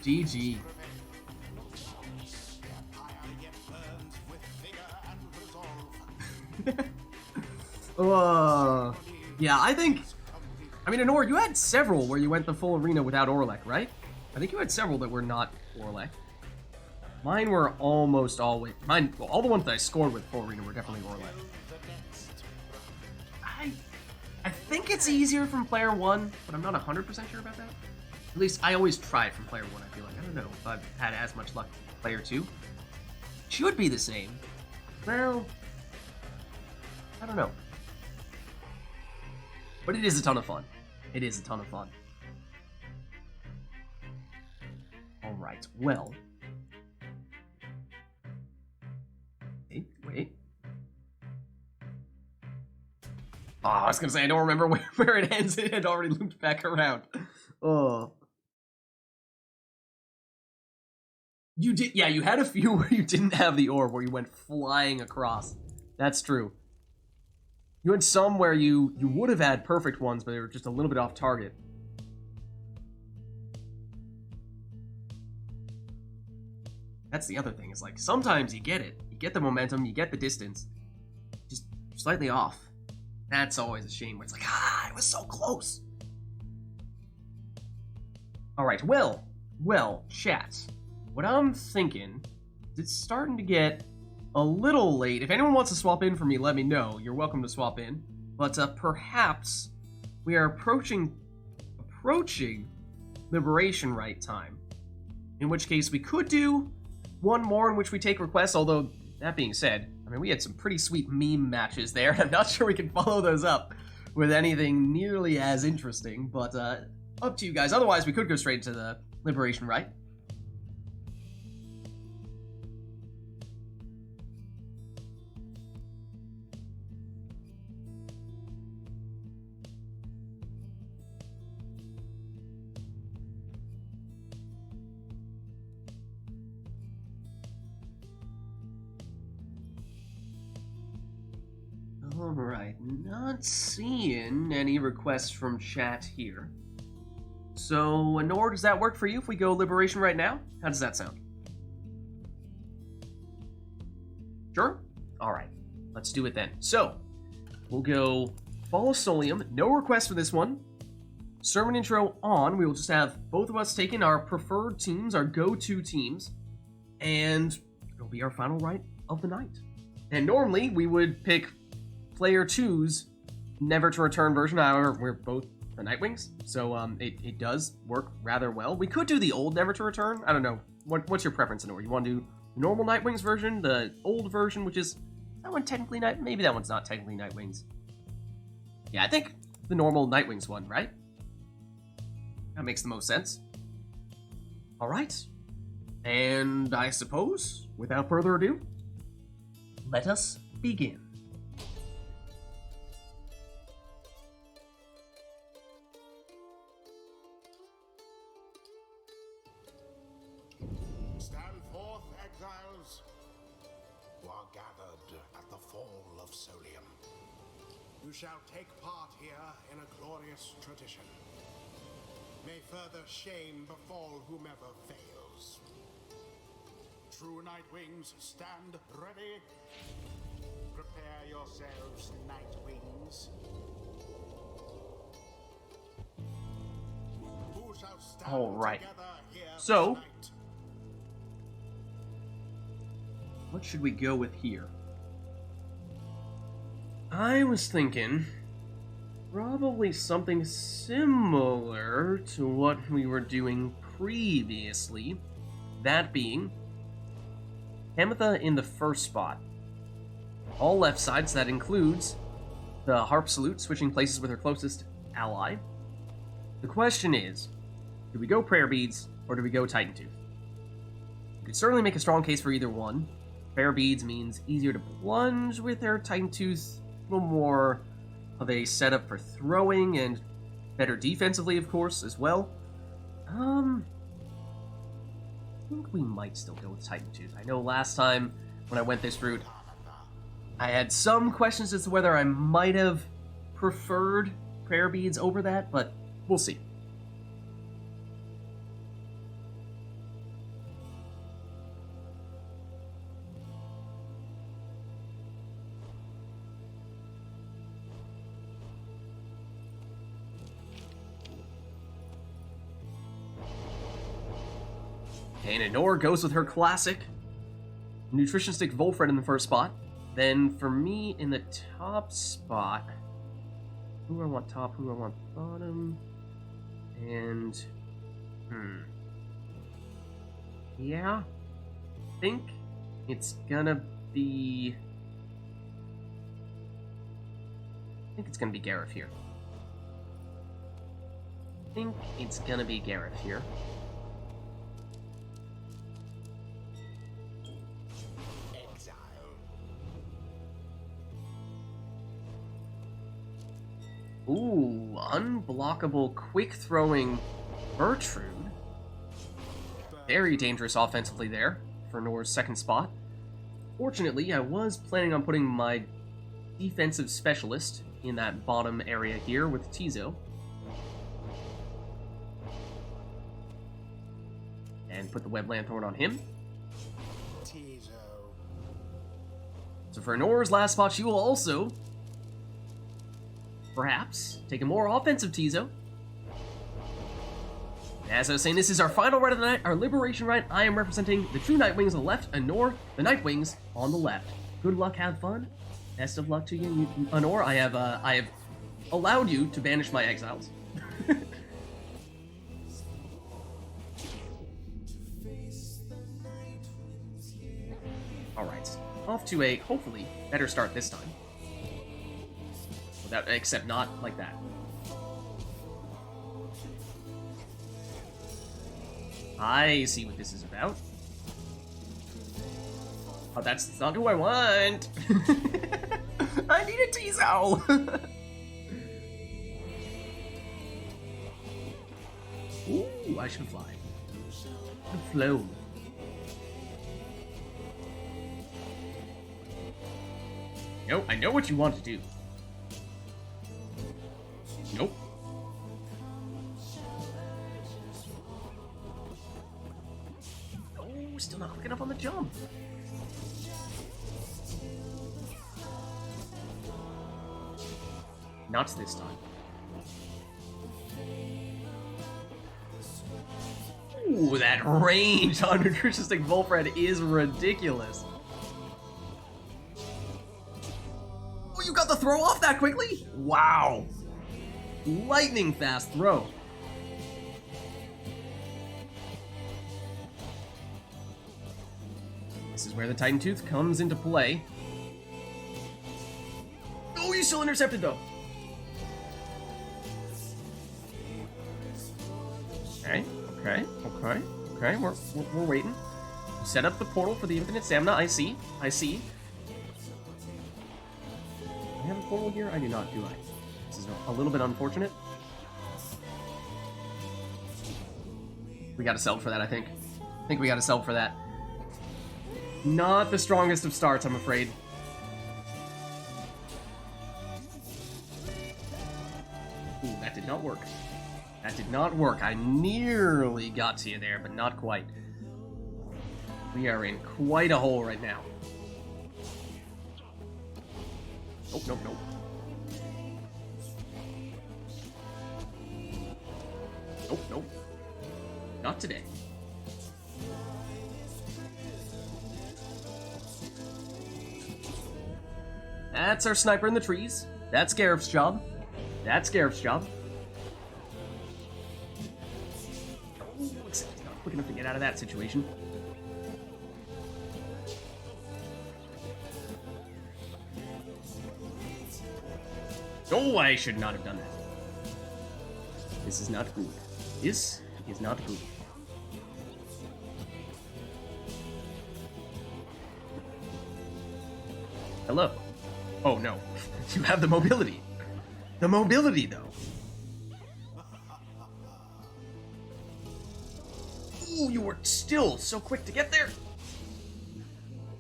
GG. Yeah, I think... I mean, Anor, you had several where you went the full arena without Orlac, right? I think you had several that were not Orlac. Mine were almost always... Mine, well, all the ones that I scored with full arena were definitely Orlac. I think it's easier from player 1, but I'm not 100% sure about that. At least, I always try it from player 1, I feel like. I don't know if I've had as much luck with player 2. Should be the same. Well... I don't know. But it is a ton of fun. It is a ton of fun. Alright, well. Wait. Oh, I was gonna say, I don't remember where it ends. It had already looped back around. Oh. You did, yeah, you had a few where you didn't have the orb, where you went flying across. That's true. You had some where you would have had perfect ones, but they were just a little bit off target. That's the other thing, is like, sometimes you get it. You get the momentum, you get the distance. Just slightly off. That's always a shame, where it's like, it was so close. Alright, well, chat. What I'm thinking, it's starting to get a little late. If anyone wants to swap in for me, let me know. You're welcome to swap in. But perhaps we are approaching Liberation Rite time. In which case we could do one more in which we take requests, although, that being said, I mean, we had some pretty sweet meme matches there. I'm not sure we can follow those up with anything nearly as interesting, but up to you guys. Otherwise, we could go straight into the Liberation Rite. Alright, not seeing any requests from chat here. So, Anor, does that work for you if we go Liberation right now? How does that sound? Sure? Alright, let's do it then. So, we'll go Fall Solium, no requests for this one. Sermon intro on, we will just have both of us taking our preferred teams, our go-to teams, and it'll be our final rite of the night. And normally, we would pick Player 2's Never to Return version. However, we're both the Nightwings, so it does work rather well. We could do the old Never to Return. I don't know. What's your preference, Anor? You want to do the normal Nightwings version, the old version, which is that one technically maybe that one's not technically Nightwings. Yeah, I think the normal Nightwings one, right? That makes the most sense. All right, and I suppose without further ado, let us begin. Stand forth, exiles, who are gathered at the fall of Solium. You shall take part here in a glorious tradition. May further shame befall whomever fails. True Nightwings, stand ready. Prepare yourselves, Nightwings. Who shall stand All right. together here So- tonight? What should we go with here? I was thinking probably something similar to what we were doing previously. That being Hamatha in the first spot. All left sides, that includes the Harp Salute switching places with her closest ally. The question is, do we go Prayer Beads or do we go Titan Tooth? You could certainly make a strong case for either one. Prayer Beads means easier to plunge with her Titan Tooth, a little more of a setup for throwing and better defensively, of course, as well. I think we might still go with Titan Tooth. I know last time when I went this route, I had some questions as to whether I might have preferred Prayer Beads over that, but we'll see. And Anor goes with her classic Nutrition Stick Volfred in the first spot. Then for me in the top spot, who do I want top, who do I want bottom? And, yeah, I think it's gonna be, Gareth here. Ooh, unblockable, quick-throwing Bertrude. Very dangerous offensively there for Nor's second spot. Fortunately, I was planning on putting my defensive specialist in that bottom area here with Tizo. And put the Web Lanthorn on him. So for Nor's last spot, she will also perhaps take a more offensive Tizo. As I was saying, this is our final rite of the night, our Liberation Rite. I am representing the True Nightwings on the left, and Nor, the Nightwings, on the left. Good luck, have fun. Best of luck to you, Anor. I have allowed you to banish my exiles. Alright, off to a, hopefully, better start this time. Except not like that. I see what this is about. Oh, that's not who I want! I need a Tizo! Ooh, I should fly. I've flown. Nope, I know what you want to do. Nope. Oh, still not quick enough on the jump. Not this time. Ooh, that range on Nutrition Stick Volfred is ridiculous. Oh, you got the throw off that quickly? Wow. Lightning fast throw. This is where the Titan Tooth comes into play. Oh, you still intercepted though. Okay, we're waiting. Set up the portal for the infinite stamina. I see. I have a portal here? I do not, do I? This is a little bit unfortunate. We gotta sell for that, I think. I think we gotta sell for that. Not the strongest of starts, I'm afraid. Ooh, that did not work. That did not work. I nearly got to you there, but not quite. We are in quite a hole right now. Nope, nope, nope. Nope, nope. Not today. That's our sniper in the trees. That's Gareth's job. That's Gareth's job. Oh, except he's not quick enough to get out of that situation. Oh, I should not have done that. This is not good. This is not good. Hello. Oh, no. You have the mobility. The mobility, though. Ooh, you were still so quick to get there.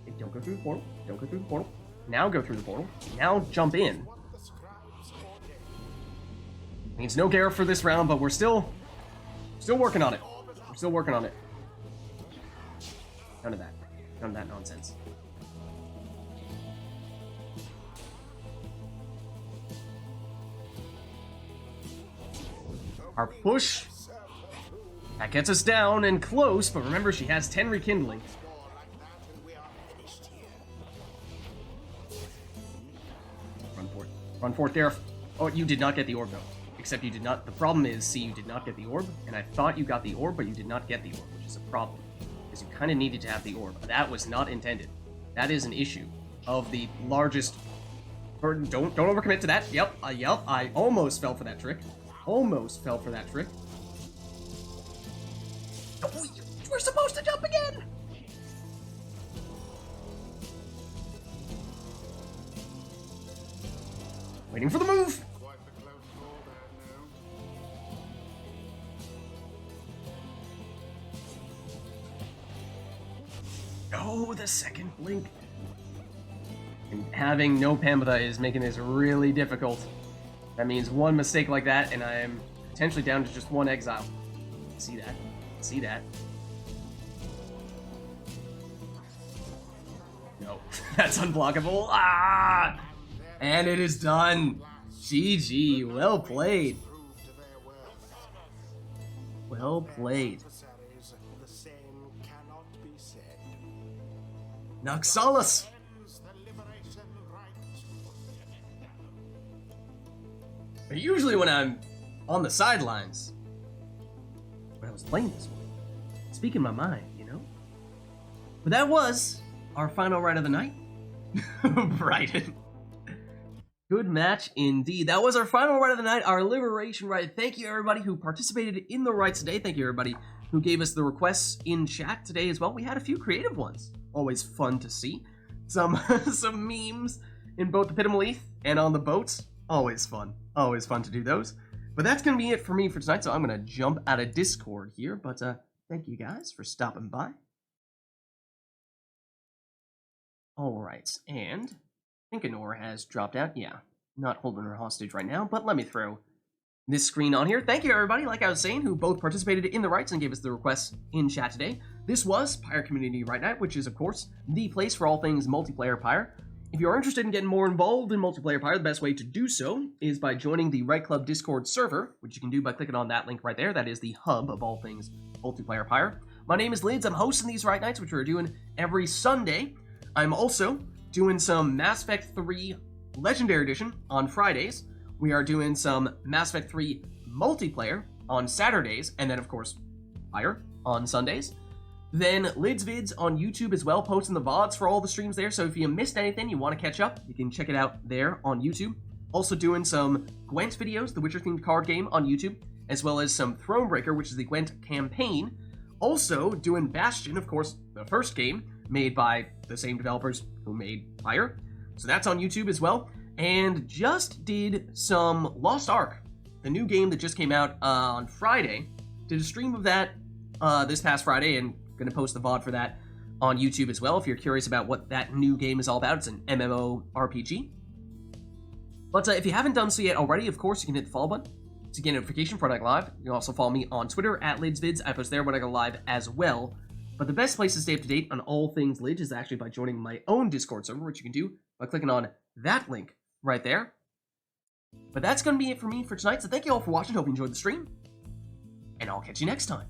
Hey, don't go through the portal. Don't go through the portal. Now go through the portal. Now jump in. Means no Gareth for this round, but we're still working on it. We're still working on it. None of that. None of that nonsense. Our push. That gets us down and close, but remember she has 10 rekindling. Run for it. Run for it there. Oh, you did not get the orb though. Except you did not. The problem is, see, you did not get the orb, and I thought you got the orb, but you did not get the orb, which is a problem. Because you kind of needed to have the orb. That was not intended. That is an issue of the largest... Don't overcommit to that. Yep, I almost fell for that trick. Almost fell for that trick. Oh, you were supposed to jump again! Waiting for the move! Oh, the second blink. And having no Pambada is making this really difficult. That means one mistake like that, and I am potentially down to just one exile. See that? See that? No, that's unblockable. Ah! And it is done. GG. Well played. Well played. Noxalis! But usually when I'm on the sidelines, when I was playing this one, speaking my mind, you know? But that was our final rite of the night. Right. Good match indeed. That was our final rite of the night, our Liberation Rite. Thank you everybody who participated in the rites today. Thank you everybody who gave us the requests in chat today as well. We had a few creative ones. Always fun to see. Some some memes in both the Pit of Malith and on the boats. Always fun. Always fun to do those. But that's going to be it for me for tonight, so I'm going to jump out of Discord here. But thank you guys for stopping by. Alright, and Incanor has dropped out. Yeah, not holding her hostage right now, but let me throw this screen on here. Thank you everybody, like I was saying, who both participated in the rites and gave us the requests in chat today. This was Pyre Community Rite Night, which is, of course, the place for all things multiplayer Pyre. If you are interested in getting more involved in multiplayer Pyre, the best way to do so is by joining the Rite Club Discord server, which you can do by clicking on that link right there. That is the hub of all things multiplayer Pyre. My name is Lids. I'm hosting these Rite Nights, which we're doing every Sunday. I'm also doing some Mass Effect 3 Legendary Edition on Fridays. We are doing some Mass Effect 3 multiplayer on Saturdays, and then, of course, Pyre on Sundays. Then Lids Vids on YouTube as well, posting the VODs for all the streams there, so if you missed anything, you want to catch up, you can check it out there on YouTube. Also doing some Gwent videos, the Witcher-themed card game on YouTube, as well as some Thronebreaker, which is the Gwent campaign. Also doing Bastion, of course, the first game, made by the same developers who made Pyre. So that's on YouTube as well. And just did some Lost Ark, the new game that just came out on Friday. Did a stream of that this past Friday, and going to post the VOD for that on YouTube as well if you're curious about what that new game is all about. It's an MMORPG. But if you haven't done so yet already, of course, you can hit the follow button. to get notification for when I go live. You can also follow me on Twitter at LidsVids. I post there when I go live as well. But the best place to stay up to date on all things Lids is actually by joining my own Discord server, which you can do by clicking on that link right there. But that's going to be it for me for tonight, so thank you all for watching. Hope you enjoyed the stream, and I'll catch you next time.